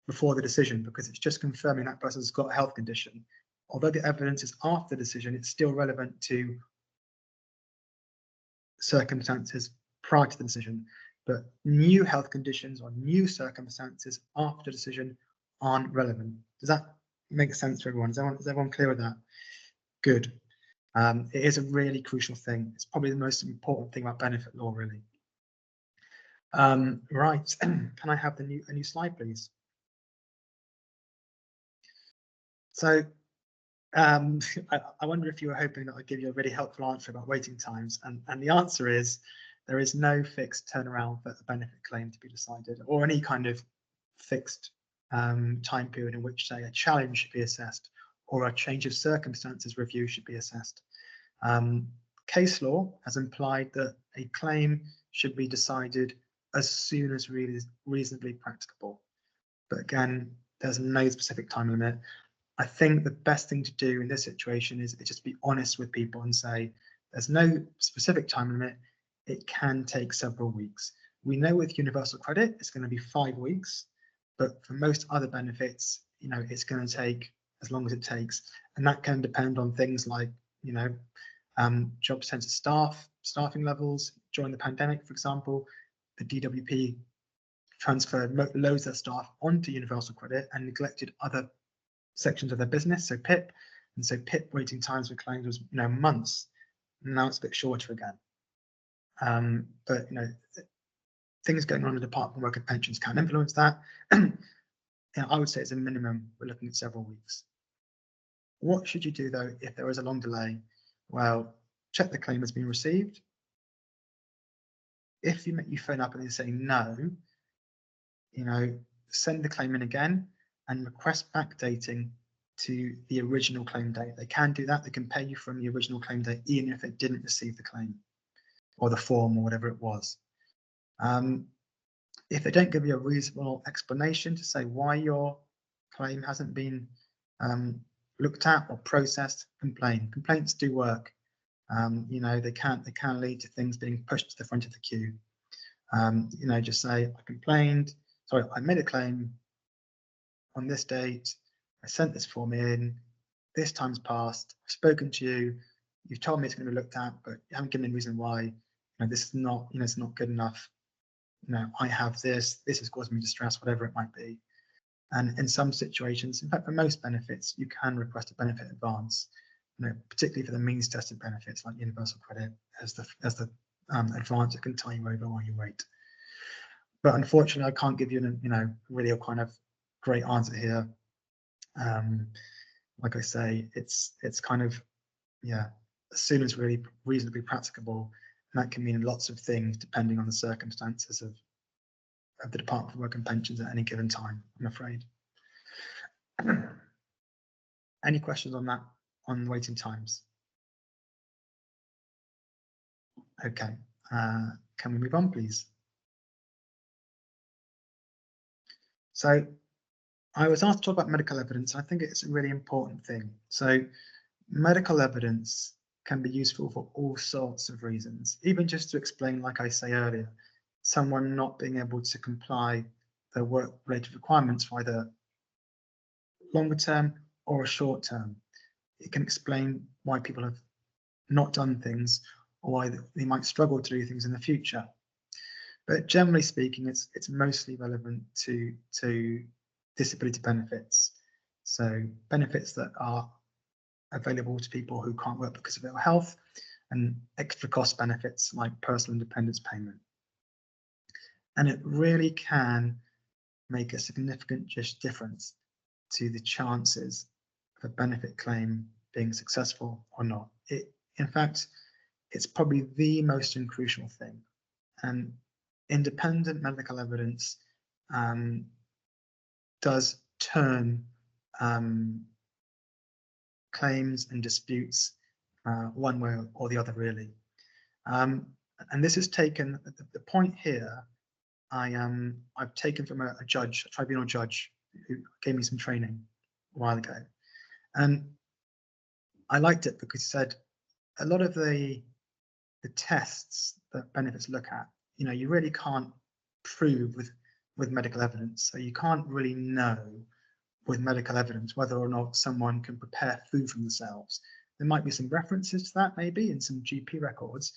before the decision because it's just confirming that person's got a health condition. Although the evidence is after the decision, it's still relevant to circumstances prior to the decision. But new health conditions or new circumstances after the decision aren't relevant. Does that make sense to everyone? Is everyone clear with that? Good. It is a really crucial thing. It's probably the most important thing about benefit law, really. Right. Can I have a new slide, please? So I wonder if you were hoping that I'd give you a really helpful answer about waiting times, and the answer is there is no fixed turnaround for a benefit claim to be decided, or any kind of fixed time period in which, say, a challenge should be assessed or a change of circumstances review should be assessed. Case law has implied that a claim should be decided as soon as reasonably practicable. But again, there's no specific time limit. I think the best thing to do in this situation is just be honest with people and say, there's no specific time limit. It can take several weeks. We know with universal credit, it's going to be 5 weeks, but for most other benefits, you know, it's going to take as long as it takes. And that can depend on things like, you know, job centre staffing levels. During the pandemic, for example, the DWP transferred loads of staff onto universal credit and neglected other sections of their business, so PIP. And so PIP waiting times for claims was, you know, months. Now it's a bit shorter again. But, you know, things going on in the Department of Work and Pensions can influence that. You know, I would say as a minimum, we're looking at several weeks. What should you do though if there is a long delay? Well, check the claim has been received. If you phone up and they say no, you know, send the claim in again and request backdating to the original claim date. They can do that. They can pay you from the original claim date, even if they didn't receive the claim or the form or whatever it was. If they don't give you a reasonable explanation to say why your claim hasn't been looked at or processed, complain. Complaints do work. You know, they can lead to things being pushed to the front of the queue. You know, just say, I complained, sorry, I made a claim on this date, I sent this form in, this time's passed, I've spoken to you, you've told me it's going to be looked at, but you haven't given any reason why. You know, this is not, you know, it's not good enough. You know, I have this has caused me distress, whatever it might be. And in some situations, in fact, for most benefits, you can request a benefit advance, you know, particularly for the means tested benefits like universal credit as the advance that can tie you over while you wait. But unfortunately, I can't give you, you know, really a kind of great answer here. Like I say, it's kind of, yeah, as soon as really reasonably practicable, and that can mean lots of things depending on the circumstances of the Department for Work and Pensions at any given time, I'm afraid. Any questions on that, on waiting times? Okay, can we move on, please? So I was asked to talk about medical evidence. I think it's a really important thing. So medical evidence can be useful for all sorts of reasons, even just to explain, like I say earlier, someone not being able to comply their work-related requirements for either longer term or a short term. It can explain why people have not done things or why they might struggle to do things in the future. But generally speaking, it's mostly relevant to disability benefits. So benefits that are available to people who can't work because of ill health, and extra cost benefits like personal independence payment. And it really can make a significant difference to the chances of a benefit claim being successful or not. In fact, it's probably the most crucial thing. And independent medical evidence does turn claims and disputes one way or the other, really. And this is taken, the point here, I've taken from a judge, a tribunal judge, who gave me some training a while ago. And I liked it because he said a lot of the tests that benefits look at, you know, you really can't prove with medical evidence. So you can't really know with medical evidence whether or not someone can prepare food from themselves. There might be some references to that maybe in some GP records,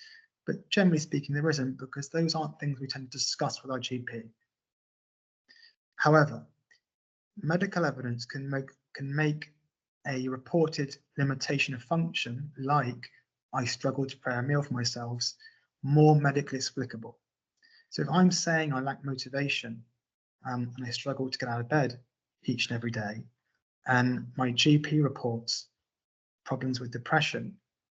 but generally speaking there isn't, because those aren't things we tend to discuss with our GP. However, medical evidence can make a reported limitation of function, like I struggle to prepare a meal for myself, more medically explicable. So if I'm saying I lack motivation and I struggle to get out of bed each and every day, and my GP reports problems with depression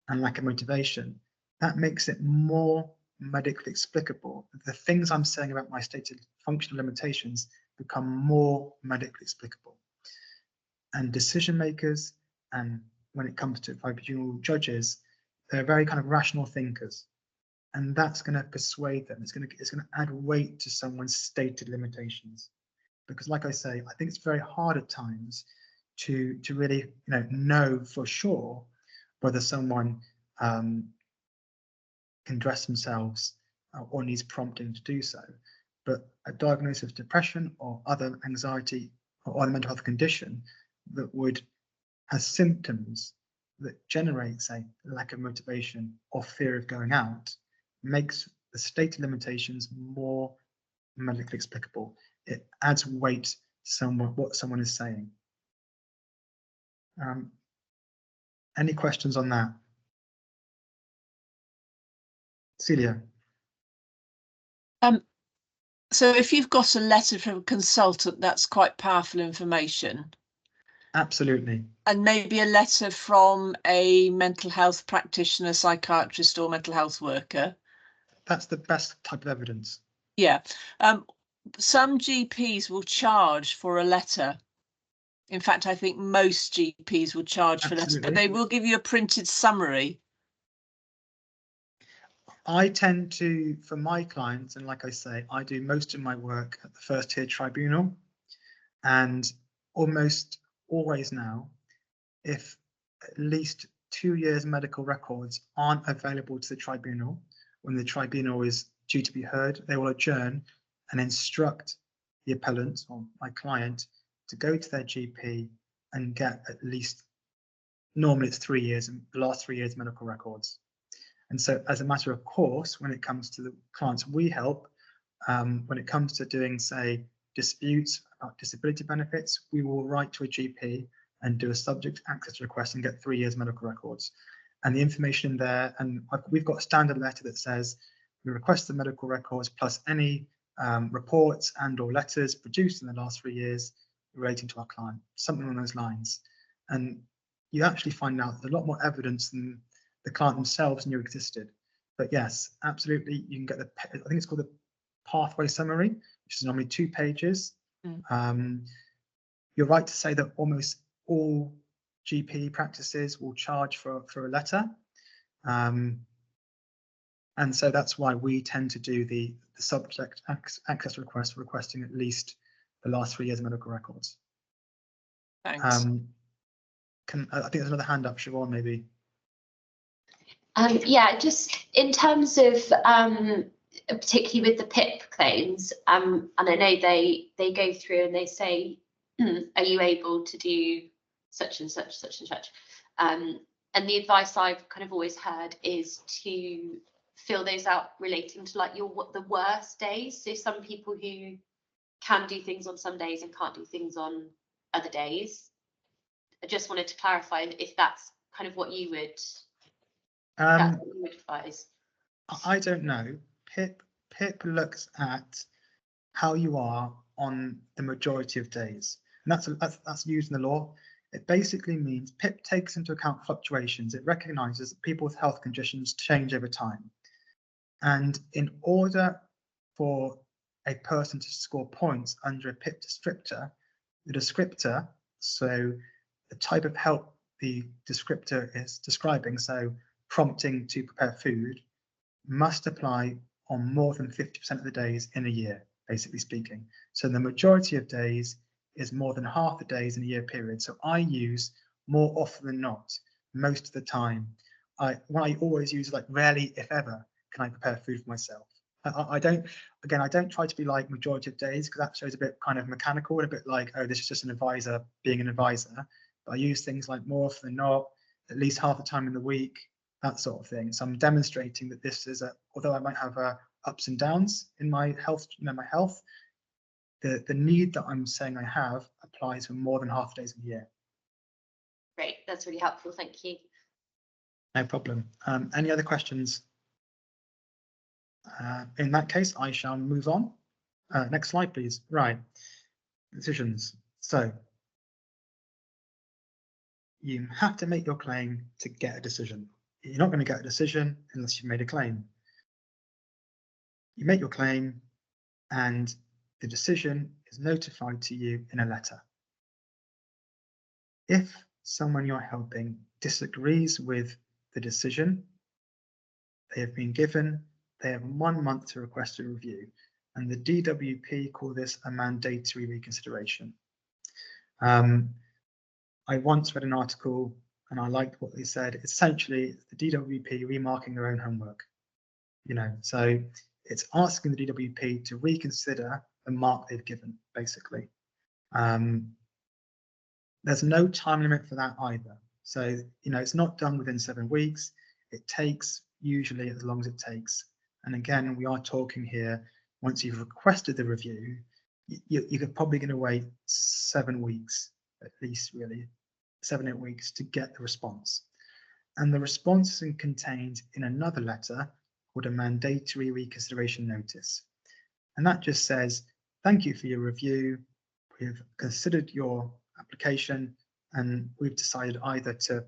and lack of motivation, that makes it more medically explicable. The things I'm saying about my stated functional limitations become more medically explicable. And decision makers, and when it comes to tribunal judges, they're very kind of rational thinkers, and that's going to persuade them. It's going to add weight to someone's stated limitations, because, like I say, I think it's very hard at times to really know for sure whether someone can dress themselves or needs prompting to do so. But a diagnosis of depression or other anxiety or other mental health condition that has symptoms that generates a lack of motivation or fear of going out makes the stated limitations more medically explicable. It adds weight to what someone is saying. Any questions on that? Celia? So if you've got a letter from a consultant, that's quite powerful information. Absolutely. And maybe a letter from a mental health practitioner, psychiatrist or mental health worker. That's the best type of evidence. Yeah. Some GPs will charge for a letter. In fact, I think most GPs will charge for letters, but they will give you a printed summary. I tend to, for my clients, and like I say, I do most of my work at the first tier tribunal, and almost always now, if at least 2 years medical records aren't available to the tribunal when the tribunal is due to be heard, they will adjourn and instruct the appellant or my client to go to their GP and get at least, normally it's 3 years, and the last 3 years medical records. And so as a matter of course, when it comes to the clients we help, when it comes to doing, say, disputes about disability benefits, we will write to a GP and do a subject access request and get 3 years medical records. And the information in there, and we've got a standard letter that says we request the medical records plus any reports and or letters produced in the last 3 years relating to our client, something along those lines. And you actually find out there's a lot more evidence than the client themselves knew existed. But yes, absolutely, you can get I think it's called the pathway summary, which is normally 2 pages. You're right to say that almost all GP practices will charge for a letter. And so that's why we tend to do the subject access request, requesting at least the last 3 years medical records. Thanks. I think there's another hand up, Siobhan, maybe. Yeah, just in terms of particularly with the PIP claims, and I know they go through and they say, are you able to do such and such, such and such? And the advice I've kind of always heard is to fill those out relating to like the worst days. So some people who can do things on some days and can't do things on other days. I just wanted to clarify if that's kind of what you would. That's what you would advise. I don't know. PIP looks at how you are on the majority of days, and that's used in the law. It basically means PIP takes into account fluctuations. It recognises that people's health conditions change over time, and in order for a person to score points under a PIP descriptor, the descriptor, so the type of help the descriptor is describing, so prompting to prepare food, must apply on more than 50% of the days in a year, basically speaking. So the majority of days is more than half the days in a year period. So I use more often than not, most of the time. What I always use, like rarely, if ever, can I prepare food for myself. I don't try to be like majority of days, because that shows a bit kind of mechanical and a bit like, oh, this is just an advisor being an advisor. But I use things like more often than not, at least half the time in the week, that sort of thing. So I'm demonstrating that this is although I might have ups and downs in my health, the need that I'm saying I have applies for more than half the days of the year. Great, that's really helpful. Thank you. No problem. Any other questions? In that case, I shall move on. Next slide, please. Right. Decisions. So you have to make your claim to get a decision. You're not going to get a decision unless you've made a claim. You make your claim and the decision is notified to you in a letter. If someone you're helping disagrees with the decision, they have they have 1 month to request a review, and the DWP call this a mandatory reconsideration. I once read an article and I liked what they said. Essentially, the DWP remarking their own homework. So it's asking the DWP to reconsider the mark they've given, basically. There's no time limit for that either. So, it's not done within 7 weeks. It takes usually as long as it takes. And again, we are talking here, once you've requested the review, you're probably going to wait 7 weeks, at least, really, 7-8 weeks to get the response. And the response is contained in another letter called a mandatory reconsideration notice. And that just says, thank you for your review. We've considered your application and we've decided either to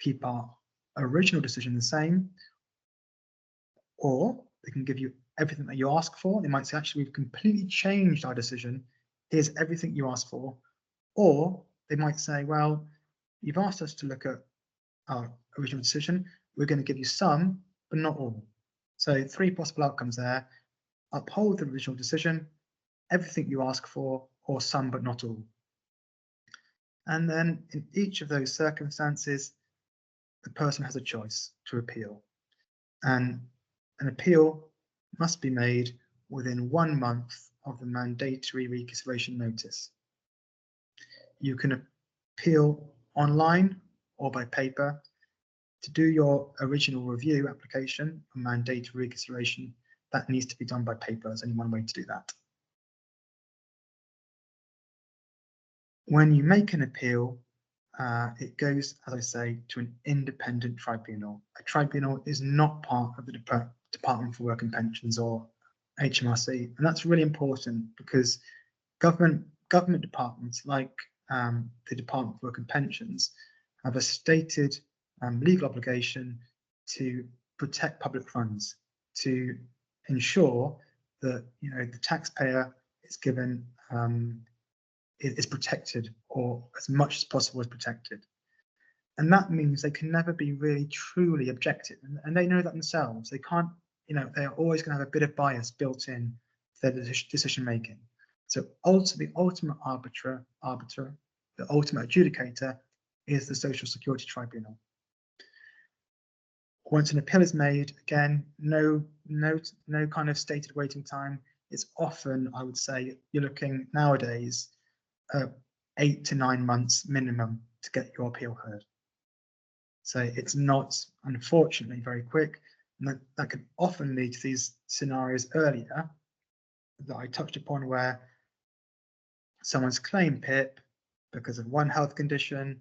keep our original decision the same, or they can give you everything that you ask for. They might say, actually, we've completely changed our decision. Here's everything you asked for. Or they might say, well, you've asked us to look at our original decision. We're going to give you some, but not all. So 3 possible outcomes there: uphold the original decision, everything you ask for, or some but not all. And then in each of those circumstances, the person has a choice to appeal. And an appeal must be made within 1 month of the mandatory reconsideration notice. You can appeal online or by paper. To do your original review application and mandatory reconsideration, that needs to be done by paper. There's only one way to do that. When you make an appeal, it goes, as I say, to an independent tribunal. A tribunal is not part of the Department for Work and Pensions or HMRC, and that's really important because government departments like the Department for Work and Pensions have a stated legal obligation to protect public funds, to ensure that the taxpayer is given is protected, or as much as possible is protected. And that means they can never be really truly objective, and they know that themselves. They can't, they're always going to have a bit of bias built in their decision making. So the ultimate arbiter, the ultimate adjudicator is the Social Security Tribunal. Once an appeal is made, again, no kind of stated waiting time. It's often, I would say, you're looking nowadays 8 to 9 months minimum to get your appeal heard. So it's not, unfortunately, very quick, and that could often lead to these scenarios earlier that I touched upon, where someone's claimed PIP because of one health condition.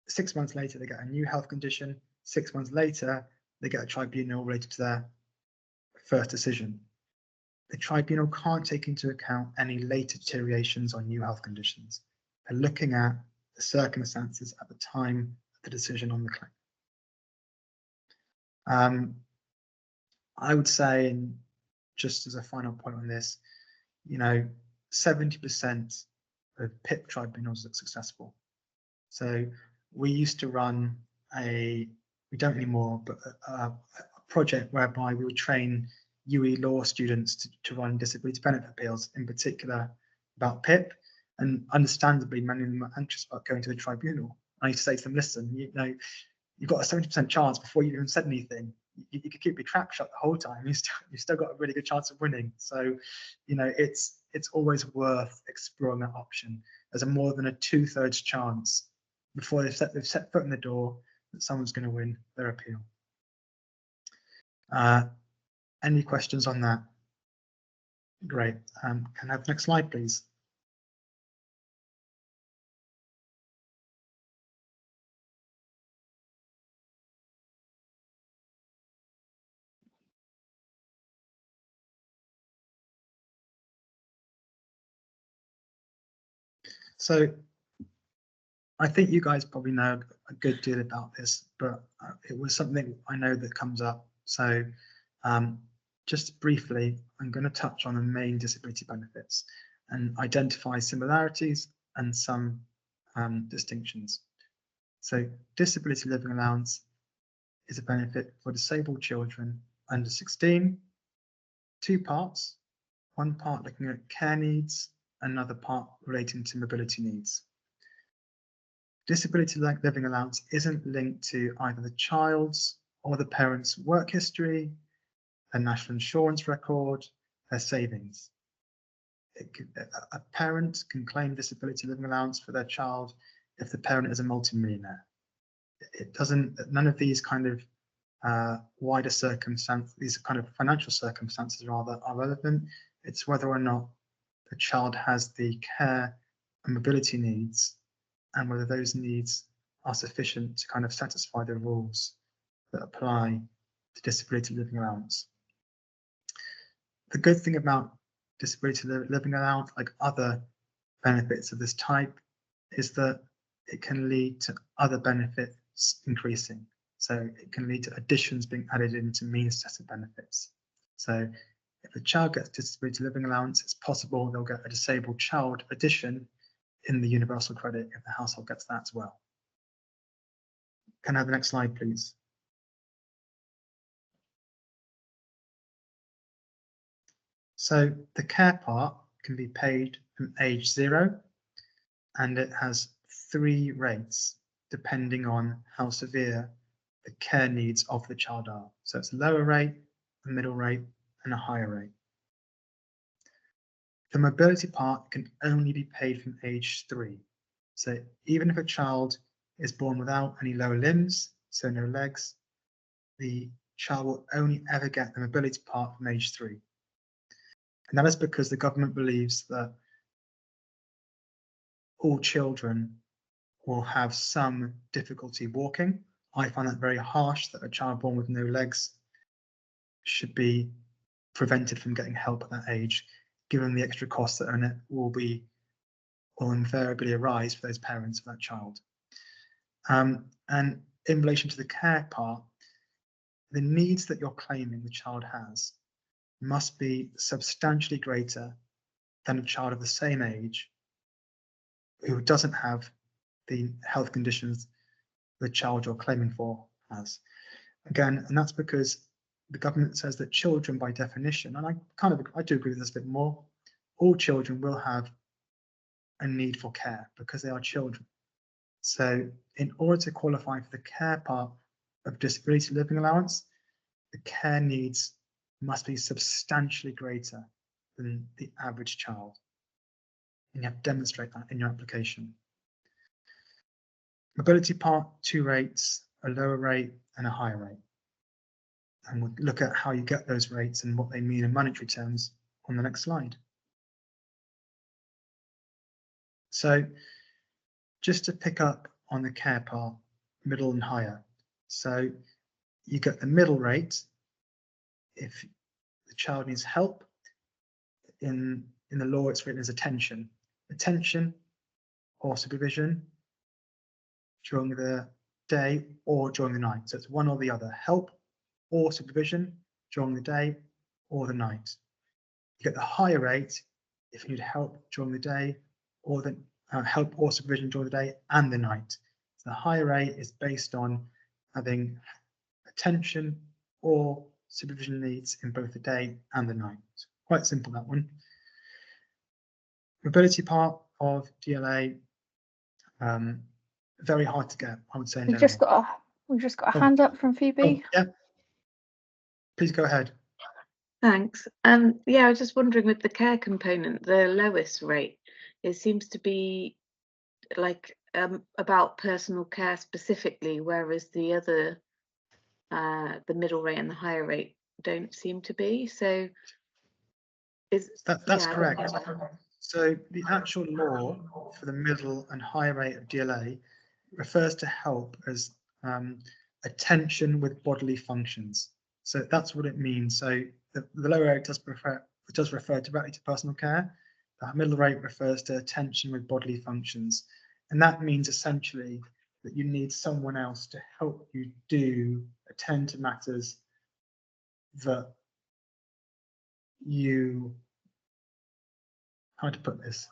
6 months later, they get a new health condition. 6 months later, they get a tribunal related to their first decision. The tribunal can't take into account any later deteriorations or new health conditions. They're looking at the circumstances at the time of the decision on the claim. I would say, and just as a final point on this, 70% of PIP tribunals are successful. So we used to run we don't anymore, but a project whereby we would train UE law students to run disability benefit appeals, in particular about PIP, and understandably many of them are anxious about going to the tribunal. I used to say to them, listen, you've got a 70% chance before you even said anything. You could keep your trap shut the whole time. You've still got a really good chance of winning. So, it's always worth exploring that option. There's a more than a 2/3 chance before they've set foot in the door that someone's going to win their appeal. Any questions on that? Great. Can I have the next slide, please? So I think you guys probably know a good deal about this, but it was something I know that comes up. So just briefly, I'm going to touch on the main disability benefits and identify similarities and some distinctions. So disability living allowance is a benefit for disabled children under 16, 2 parts, one part looking at care needs, another part relating to mobility needs. disability living allowance isn't linked to either the child's or the parent's work history, their national insurance record, their savings. A parent can claim disability living allowance for their child if the parent is a multimillionaire. It doesn't, none of these kind of wider circumstances, these kind of financial circumstances rather, are relevant. It's whether or not the child has the care and mobility needs, and whether those needs are sufficient to kind of satisfy the rules that apply to disability living allowance. The good thing about disability living allowance, like other benefits of this type, is that it can lead to other benefits increasing. So it can lead to additions being added into means tested benefits. So if a child gets disability living allowance, it's possible they'll get a disabled child addition in the universal credit if the household gets that as well. Can I have the next slide, please? So the care part can be paid from age 0, and it has 3 rates depending on how severe the care needs of the child are. So it's a lower rate, a middle rate, and a higher rate. The mobility part can only be paid from age 3. So even if a child is born without any lower limbs, so no legs, the child will only ever get the mobility part from age 3. And that is because the government believes that all children will have some difficulty walking. I find that very harsh, that a child born with no legs should be prevented from getting help at that age, given the extra costs that will invariably arise for those parents of that child. And in relation to the care part, the needs that you're claiming the child has must be substantially greater than a child of the same age who doesn't have the health conditions the child you're claiming for has. Again, and that's because the government says that children, by definition, and I do agree with this a bit more, all children will have a need for care because they are children. So in order to qualify for the care part of disability living allowance, the care needs must be substantially greater than the average child. And you have to demonstrate that in your application. Mobility part, 2 rates, a lower rate and a higher rate. And we'll look at how you get those rates and what they mean in monetary terms on the next slide. So just to pick up on the care part, middle and higher. So you get the middle rate if the child needs help. In the law, it's written as attention or supervision during the day or during the night. So it's one or the other, help or supervision during the day or the night. You get the higher rate if you need help during the day or the help or supervision during the day and the night. So the higher rate is based on having attention or supervision needs in both the day and the night. Quite simple, that one. Mobility part of DLA, very hard to get, I would say. We've just got a hand up from Phoebe. Oh, yeah. Please go ahead. Thanks. Yeah, I was just wondering, with the care component, the lowest rate, it seems to be like about personal care specifically, whereas the other, the middle rate and the higher rate don't seem to be. So that's correct. So the actual law for the middle and higher rate of DLA refers to help as attention with bodily functions. So that's what it means. So the lower rate does refer directly to personal care. The middle rate refers to attention with bodily functions. And that means essentially that you need someone else to help you attend to matters that how to put this?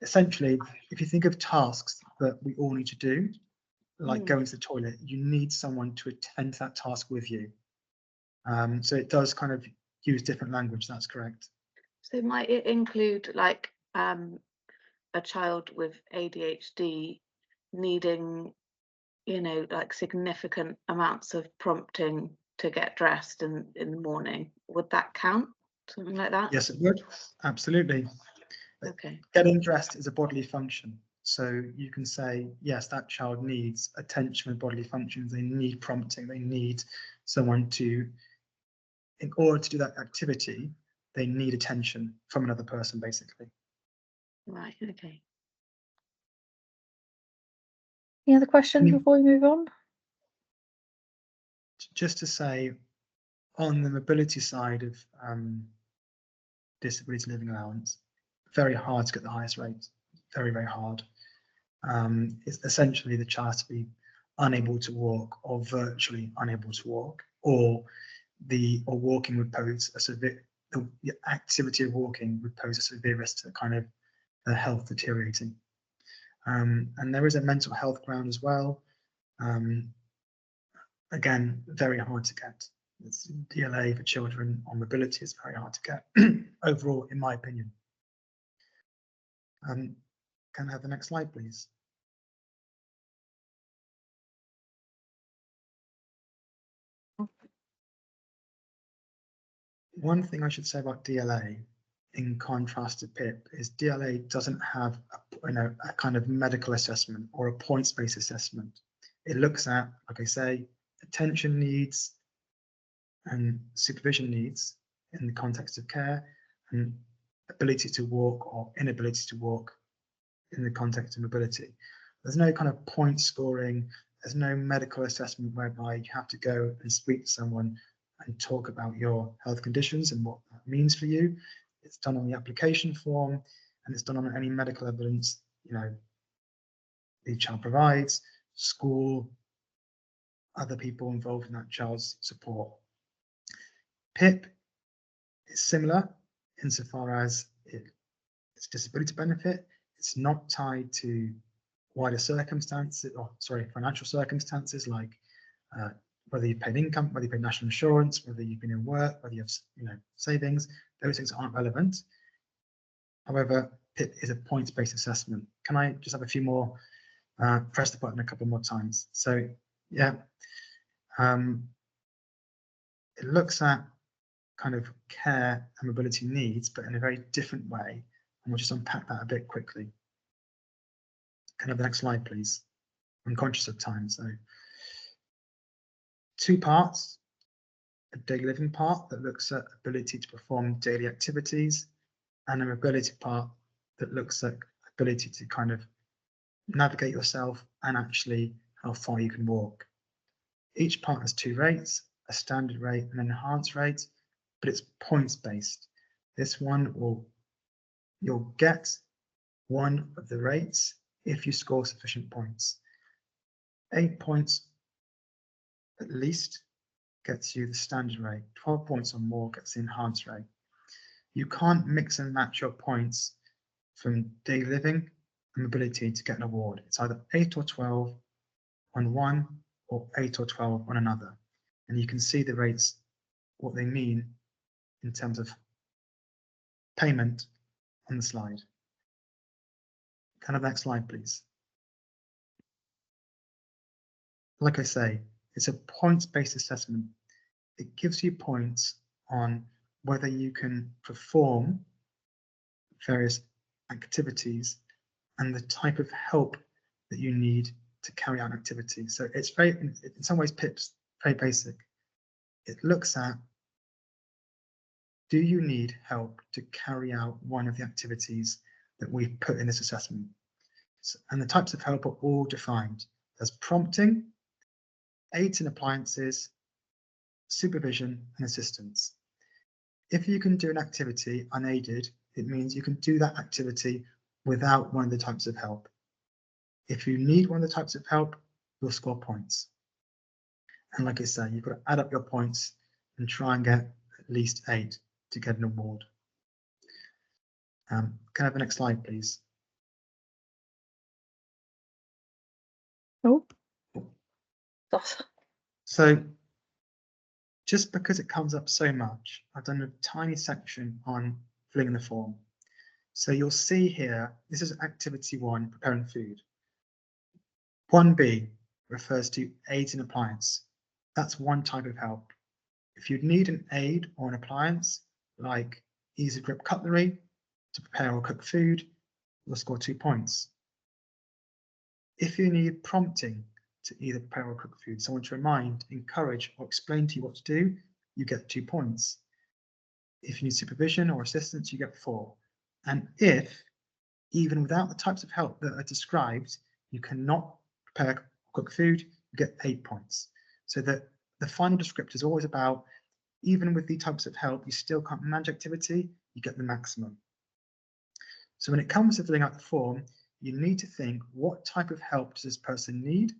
Essentially, if you think of tasks that we all need to do, like going to the toilet, you need someone to attend to that task with you. So it does kind of use different language, that's correct. So might it include like a child with ADHD needing, you know, like significant amounts of prompting to get dressed in the morning, would that count? Something like that? Yes, it would. Absolutely. Okay. Getting dressed is a bodily function. So you can say, yes, that child needs attention with bodily functions. They need prompting. They need someone to, in order to do that activity, they need attention from another person, basically. Right, okay. Any other questions Any- before we move on? Just to say, on the mobility side of disability living allowance, very hard to get the highest rate. Very, very hard. It's essentially the child to be unable to walk or virtually unable to walk, or walking would pose a severe, the activity of walking would pose a severe risk to kind of their health deteriorating. And there is a mental health ground as well. Again, very hard to get. It's DLA for children on mobility is very hard to get overall, in my opinion. Can I have the next slide, please? One thing I should say about DLA, in contrast to PIP, is DLA doesn't have a kind of medical assessment or a points-based assessment. It looks at, like I say, attention needs and supervision needs in the context of care, and ability to walk or inability to walk in the context of mobility. There's no kind of point scoring. There's no medical assessment whereby you have to go and speak to someone and talk about your health conditions and what that means for you. It's done on the application form, and it's done on any medical evidence, you know, the child provides, school, other people involved in that child's support. PIP is similar insofar as it's disability benefit. It's not tied to wider circumstances, or sorry, financial circumstances, like whether you paid income, whether you paid national insurance, whether you've been in work, whether you have savings. Those things aren't relevant. However, PIP is a points-based assessment. Can I just have a few more? Press the button a couple more times. So yeah, it looks at kind of care and mobility needs, but in a very different way. And we'll just unpack that a bit quickly. Can I have the next slide, please? I'm conscious of time, so 2 parts. A daily living part that looks at ability to perform daily activities, and a mobility part that looks at ability to kind of navigate yourself and actually how far you can walk. Each part has 2 rates, a standard rate and an enhanced rate, but it's points based. This one you'll get one of the rates if you score sufficient points. 8 points at least gets you the standard rate. 12 points or more gets the enhanced rate. You can't mix and match your points from daily living and mobility to get an award. It's either 8 or 12 on one, or 8 or 12 on another. And you can see the rates, what they mean in terms of payment on the slide. Kind of next slide, please. Like I say, it's a points-based assessment. It gives you points on whether you can perform various activities and the type of help that you need to carry out an activity. So it's very, in some ways, PIP's very basic. It looks at, do you need help to carry out one of the activities that we've put in this assessment? So, and the types of help are all defined. There's prompting, aids and appliances, supervision and assistance. If you can do an activity unaided, it means you can do that activity without one of the types of help. If you need one of the types of help, you'll score points. And like I say, you've got to add up your points and try and get at least 8 to get an award. Can I have the next slide, please? Oh. So just because it comes up so much, I've done a tiny section on filling in the form. So you'll see here, this is activity 1, preparing food. 1B refers to aids and appliance. That's one type of help. If you need an aid or an appliance, like easy grip cutlery to prepare or cook food, you'll score 2 points. If you need prompting to either prepare or cook food, someone to remind, encourage, or explain to you what to do, you get 2 points. If you need supervision or assistance, you get 4. And if, even without the types of help that are described, you cannot prepare or cook food, you get 8 points. So that the final descriptor is always about, even with these types of help, you still can't manage activity, you get the maximum. So when it comes to filling out the form, you need to think, what type of help does this person need?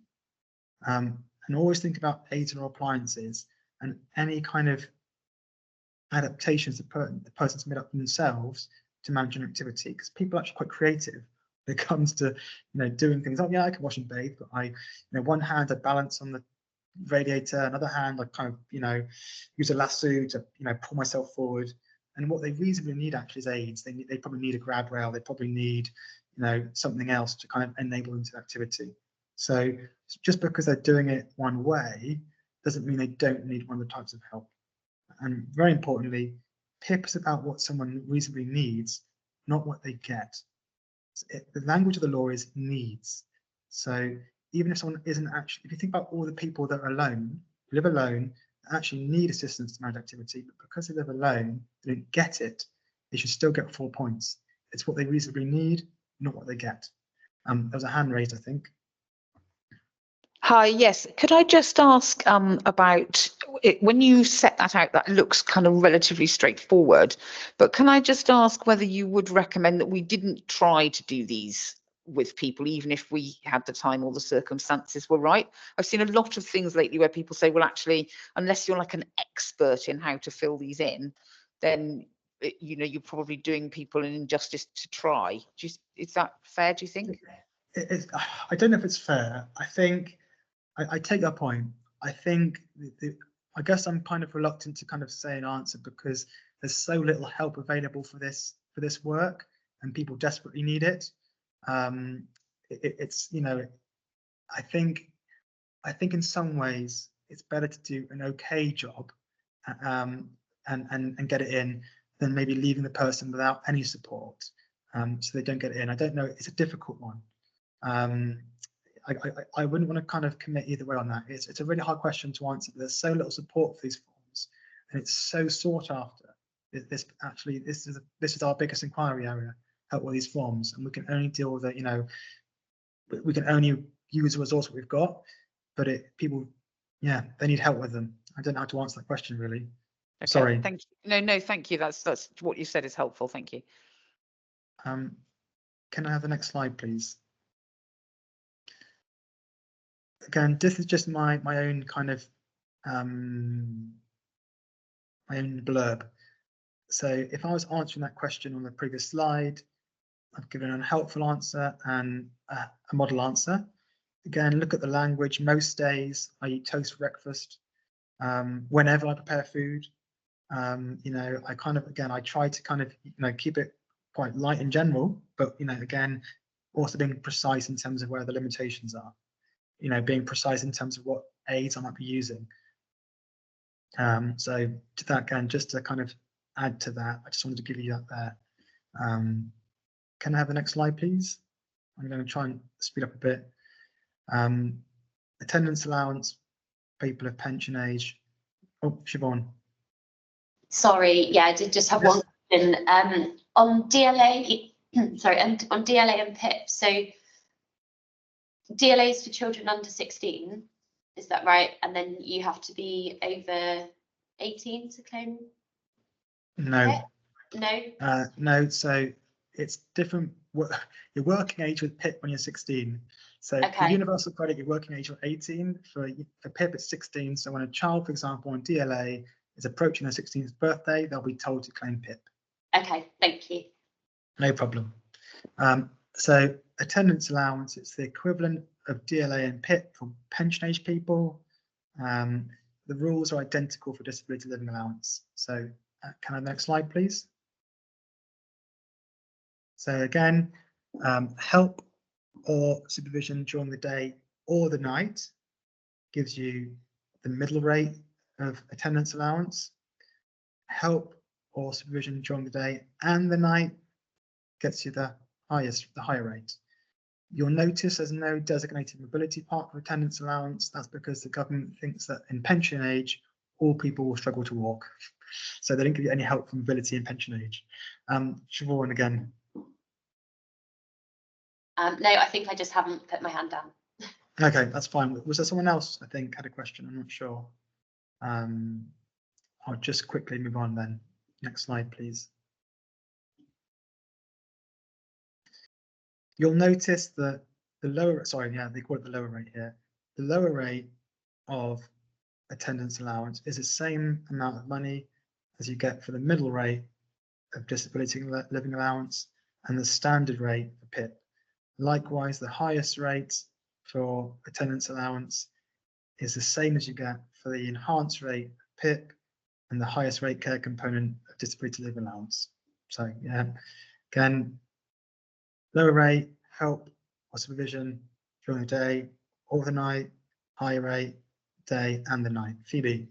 And always think about aids or appliances and any kind of adaptations the person's made up themselves to manage an activity, because people are actually quite creative when it comes to doing things. Oh yeah, I can wash and bathe, but I one hand I balance on the radiator, another hand I kind of use a lasso to pull myself forward. And what they reasonably need actually is aids. They probably need a grab rail. They probably need something else to kind of enable them to activity. So just because they're doing it one way doesn't mean they don't need one of the types of help. And very importantly, PIP is about what someone reasonably needs, not what they get. The language of the law is needs. So even if someone isn't actually, if you think about all the people that are alone, who live alone, actually need assistance to manage activity, but because they live alone, they don't get it, they should still get 4 points. It's what they reasonably need, not what they get. There was a hand raised, I think. Hi, yes. Could I just ask about it, when you set that out, that looks kind of relatively straightforward, but can I just ask whether you would recommend that we didn't try to do these with people, even if we had the time or the circumstances were right? I've seen a lot of things lately where people say, well, actually, unless you're like an expert in how to fill these in, then you're probably doing people an injustice to try. Is that fair, do you think? I don't know if it's fair. I think I take that point. I think I guess I'm kind of reluctant to kind of say an answer because there's so little help available for this work, and people desperately need it. It's I think in some ways it's better to do an okay job and get it in than maybe leaving the person without any support, so they don't get it in. I don't know. It's a difficult one. I wouldn't want to kind of commit either way on that. It's a really hard question to answer. There's so little support for these forms, and it's so sought after. This is our biggest inquiry area, help with these forms, and we can only deal with it. We can only use the resource that we've got, but people, yeah, they need help with them. I don't know how to answer that question really. Okay, sorry. Thank you. No, thank you. That's what you said is helpful. Thank you. Can I have the next slide, please? Again, this is just my own kind of my own blurb. So if I was answering that question on the previous slide, I've given an unhelpful answer and a model answer. Again, look at the language. Most days I eat toast for breakfast. Whenever I prepare food, I kind of, again, I try to kind of keep it quite light in general, but again, also being precise in terms of where the limitations are. Being precise in terms of what aids I might be using. So to that, again, just to kind of add to that, I just wanted to give you that there. Can I have the next slide, please? I'm going to try and speed up a bit. Attendance allowance, people of pension age. Oh, Siobhan. Sorry, yeah, I did just have one question. On DLA, sorry, and on DLA and PIP. So DLA is for children under 16, is that right? And then you have to be over 18 to claim? No. PIP? No? No, so it's different. Your working age with PIP when you're 16. So for universal credit, your working age is 18. For PIP, it's 16. So when a child, for example, on DLA is approaching their 16th birthday, they'll be told to claim PIP. Okay, thank you. No problem. So attendance allowance, it's the equivalent of DLA and PIP for pension age people. The rules are identical for disability living allowance. So can I have the next slide, please? So again, help or supervision during the day or the night gives you the middle rate of attendance allowance. Help or supervision during the day and the night gets you the higher rate. You'll notice there's no designated mobility part for attendance allowance. That's because the government thinks that in pension age, all people will struggle to walk. So they don't give you any help for mobility in pension age. Siobhan again. No, I think I just haven't put my hand down. Okay, that's fine. Was there someone else, I think, had a question? I'm not sure. I'll just quickly move on then. Next slide, please. You'll notice that the lower, sorry, yeah, they call it the lower rate here. The lower rate of attendance allowance is the same amount of money as you get for the middle rate of disability living allowance and the standard rate for PIP. Likewise, the highest rate for attendance allowance is the same as you get for the enhanced rate of PIP and the highest rate care component of disability living allowance. So yeah, again, lower rate, help or supervision during the day or the night, higher rate, day and the night. Phoebe.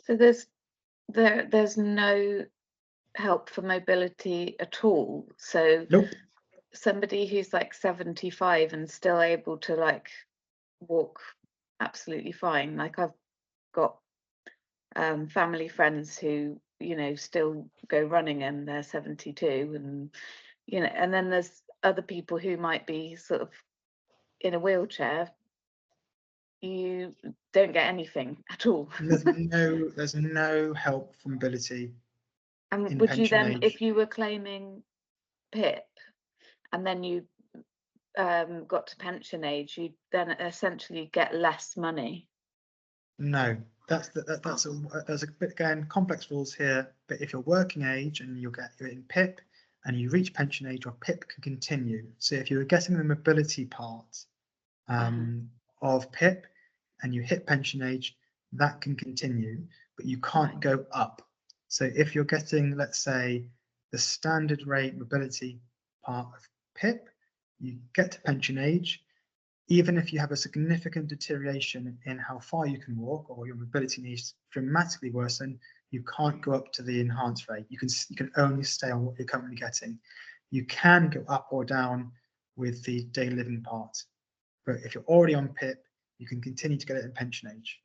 So there's no help for mobility at all. So Nope. somebody who's like 75 and still able to like walk absolutely fine. Like I've got family friends who, you know, still go running and they're 72, and you know, and then there's other people who might be sort of in a wheelchair. You don't get anything at all. There's no help for mobility. And would you then, age. if you were claiming PIP and then you got to pension age, you then essentially get less money? No, that's there's a bit, again, complex rules here, but if you're working age and you're in PIP and you reach pension age, your PIP can continue. So if you were getting the mobility part of PIP and you hit pension age, that can continue, but you can't go up. So if you're getting, let's say, the standard rate mobility part of PIP, you get to pension age, even if you have a significant deterioration in how far you can walk or your mobility needs dramatically worsen, you can't go up to the enhanced rate. You can only stay on what you're currently getting. You can go up or down with the daily living part, but if you're already on PIP, you can continue to get it in pension age.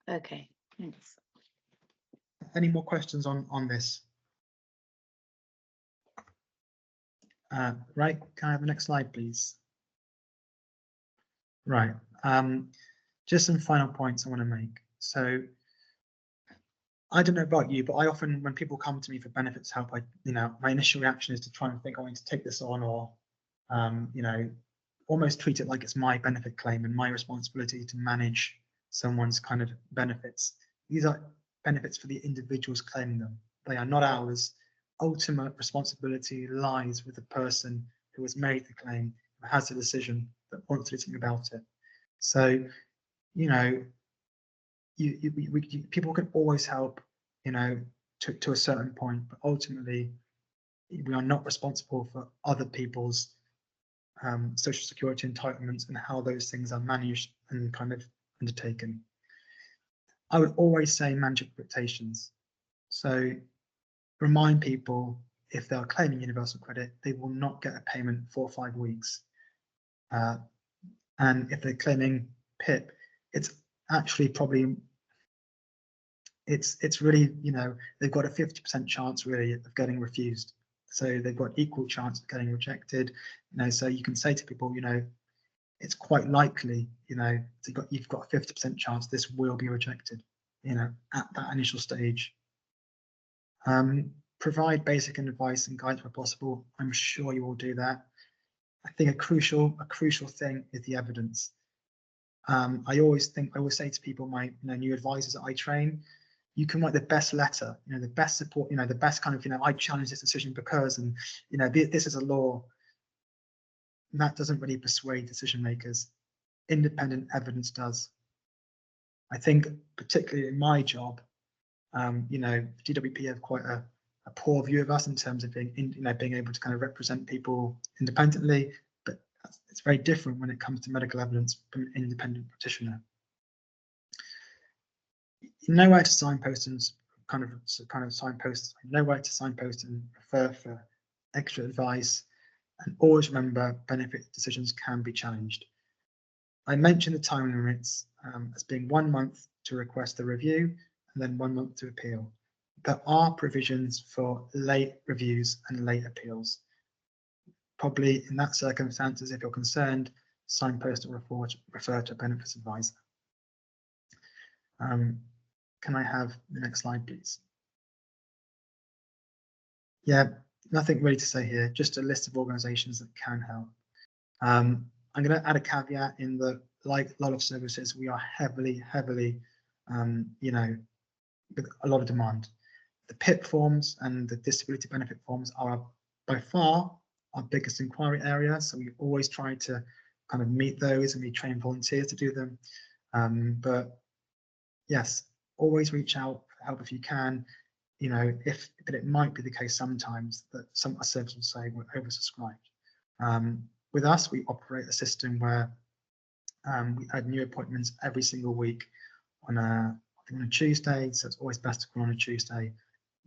Okay, thanks. Any more questions on this? Right, can I have the next slide, please? Right, just some final points I want to make. So I don't know about you, but I often, when people come to me for benefits help, my initial reaction is to try and think I want to take this on, or almost treat it like it's my benefit claim and my responsibility to manage someone's kind of benefits. These are benefits for the individuals claiming them. They are not ours. Ultimate responsibility lies with the person who has made the claim, who has the decision, that wants to do something about it. So, people can always help, to a certain point, but ultimately we are not responsible for other people's social security entitlements and how those things are managed and kind of undertaken. I would always say manage expectations. So remind people, if they are claiming universal credit, they will not get a payment for 5 weeks. And if they're claiming PIP, it's actually probably, it's really, they've got a 50% chance really of getting refused. So they've got equal chance of getting rejected. So you can say to people, it's quite likely, you've got a 50% chance this will be rejected, at that initial stage. Provide basic advice and guidance where possible. I'm sure you will do that. I think a crucial thing is the evidence. I always say to people, my new advisors that I train, you can write the best letter, the best support, the best kind of, I challenge this decision because, and this is a law. That doesn't really persuade decision makers. Independent evidence does. I think particularly in my job, DWP have quite a poor view of us in terms of being able to kind of represent people independently. But it's very different when it comes to medical evidence from an independent practitioner. You know where to signpost and kind of signpost, know where to signpost and refer for extra advice, and always remember benefit decisions can be challenged. I mentioned the time limits as being 1 month to request a review and then 1 month to appeal. There are provisions for late reviews and late appeals. Probably in that circumstances, if you're concerned, signpost or refer to a benefits advisor. Can I have the next slide, please? Yeah, nothing really to say here, just a list of organisations that can help. I'm going to add a caveat in that, like a lot of services, we are heavily, you know, with a lot of demand. The PIP forms and the disability benefit forms are by far our biggest inquiry area, so we always try to kind of meet those, and we train volunteers to do them. But yes, always reach out for help if you can. You know, but it might be the case sometimes that some services will say we're oversubscribed. With us, we operate a system where we add new appointments every single week on a Tuesday, so it's always best to go on a Tuesday.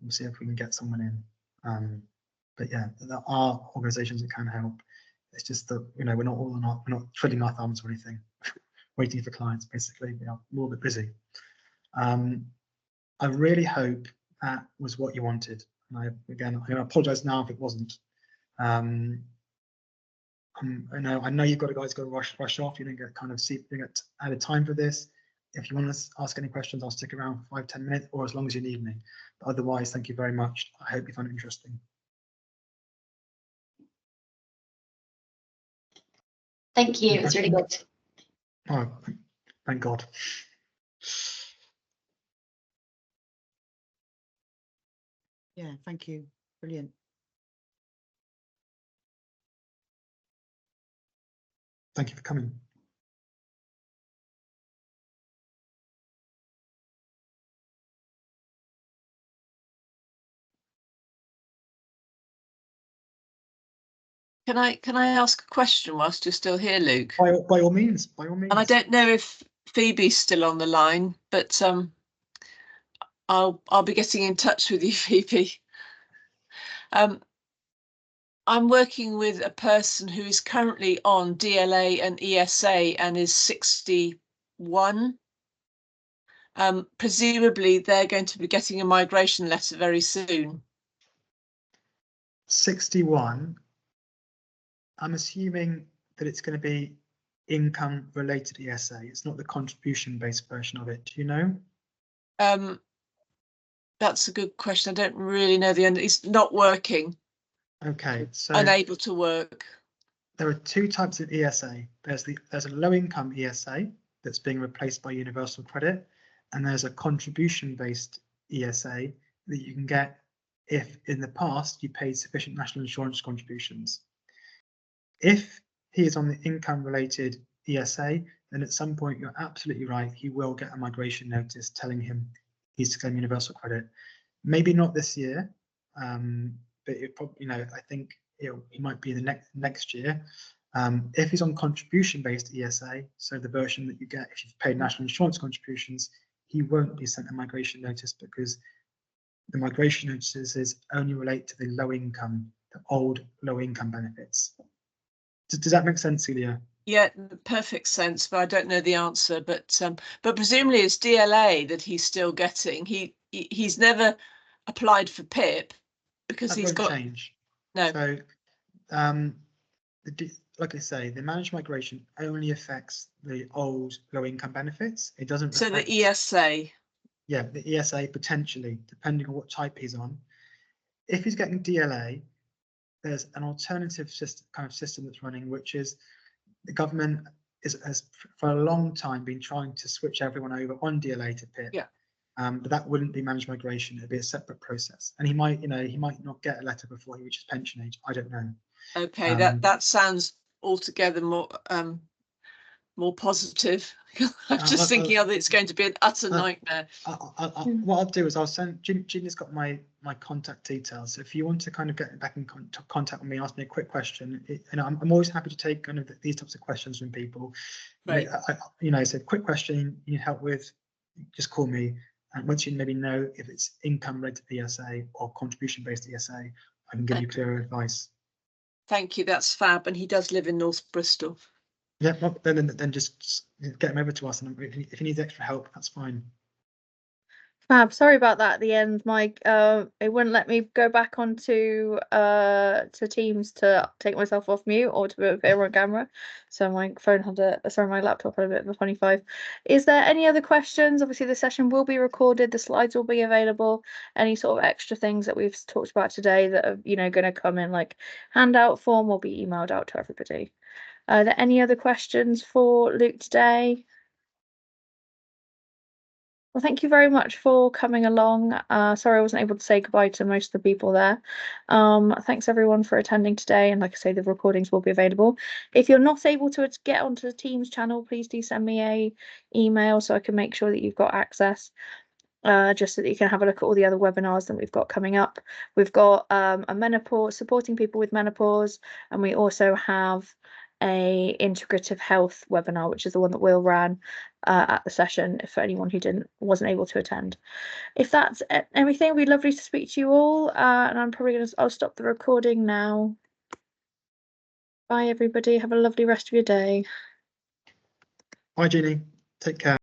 We'll see if we can get someone in. But yeah, there are organisations that can help. It's just that, you know, we're not twiddling our thumbs or anything, waiting for clients. Basically, we are a little bit busy. I really hope that was what you wanted. And I apologise now if it wasn't. I know you've got to guys go rush off. You didn't get added time for this. If you want to ask any questions, I'll stick around for 5-10 minutes, or as long as you need me. But otherwise, thank you very much. I hope you found it interesting. Thank you. It was really good. Oh, thank God. Yeah, thank you. Brilliant. Thank you for coming. Can I ask a question whilst you're still here, Luke? By all means, by all means. And I don't know if Phoebe's still on the line, but I'll be getting in touch with you, Phoebe. I'm working with a person who is currently on DLA and ESA and is 61. Presumably they're going to be getting a migration letter very soon. 61. I'm assuming that it's going to be income related ESA. It's not the contribution based version of it. Do you know? That's a good question. I don't really know the end. It's not working. Okay, so unable to work. There are two types of ESA. There's a low income ESA that's being replaced by universal credit, and there's a contribution based ESA that you can get if in the past you paid sufficient national insurance contributions. If he is on the income related ESA, then at some point you're absolutely right, he will get a migration notice telling him he's to claim universal credit. Maybe not this year, but it probably, I think he might be the next year. If he's on contribution based ESA, so the version that you get if you've paid national insurance contributions, he won't be sent a migration notice because the migration notices only relate to the low income, the old low income benefits. Does that make sense, Celia? Yeah, perfect sense, but I don't know the answer. But presumably it's DLA that he's still getting. He's never applied for PIP because that he's got change. No. So, like I say, the managed migration only affects the old low income benefits. It doesn't. So affect, the ESA. Yeah, the ESA potentially, depending on what type he's on. If he's getting DLA, there's an alternative system that's running, which is the government has for a long time been trying to switch everyone over on DLA to PIP. Yeah. But that wouldn't be managed migration; it'd be a separate process. And he might not get a letter before he reaches pension age. I don't know. Okay, that sounds altogether more more positive. I'm just thinking of it's going to be an utter nightmare. What I'll do is I'll send Gina's got my contact details. So if you want to kind of get back in contact with me, ask me a quick question, and I'm always happy to take kind of these types of questions from people. Right. It's a quick question you need help with, just call me. And once you maybe know if it's income related ESA or contribution based ESA, I can give you clearer advice. Thank you, that's fab. And he does live in North Bristol. Yeah, well, then just get him over to us, and if he needs extra help, that's fine. Fab, sorry about that at the end, Mike. It wouldn't let me go back onto to Teams to take myself off mute or to appear on camera. So my phone had my laptop had a bit of a funny five. Is there any other questions? Obviously the session will be recorded, the slides will be available. Any sort of extra things that we've talked about today that are, going to come in like handout form will be emailed out to everybody. Are there any other questions for Luke today? Well, thank you very much for coming along. Sorry I wasn't able to say goodbye to most of the people there. Thanks everyone for attending today, and like I say, the recordings will be available. If you're not able to get onto the Teams channel, please do send me a email so I can make sure that you've got access. Just so that you can have a look at all the other webinars that we've got coming up. We've got a menopause, supporting people with menopause, and we also have a integrative health webinar, which is the one that Will ran at the session, for anyone who wasn't able to attend. If that's everything, it'd be lovely to speak to you all, and I'm probably I'll stop the recording now. Bye everybody, have a lovely rest of your day. Bye Jeannie, take care.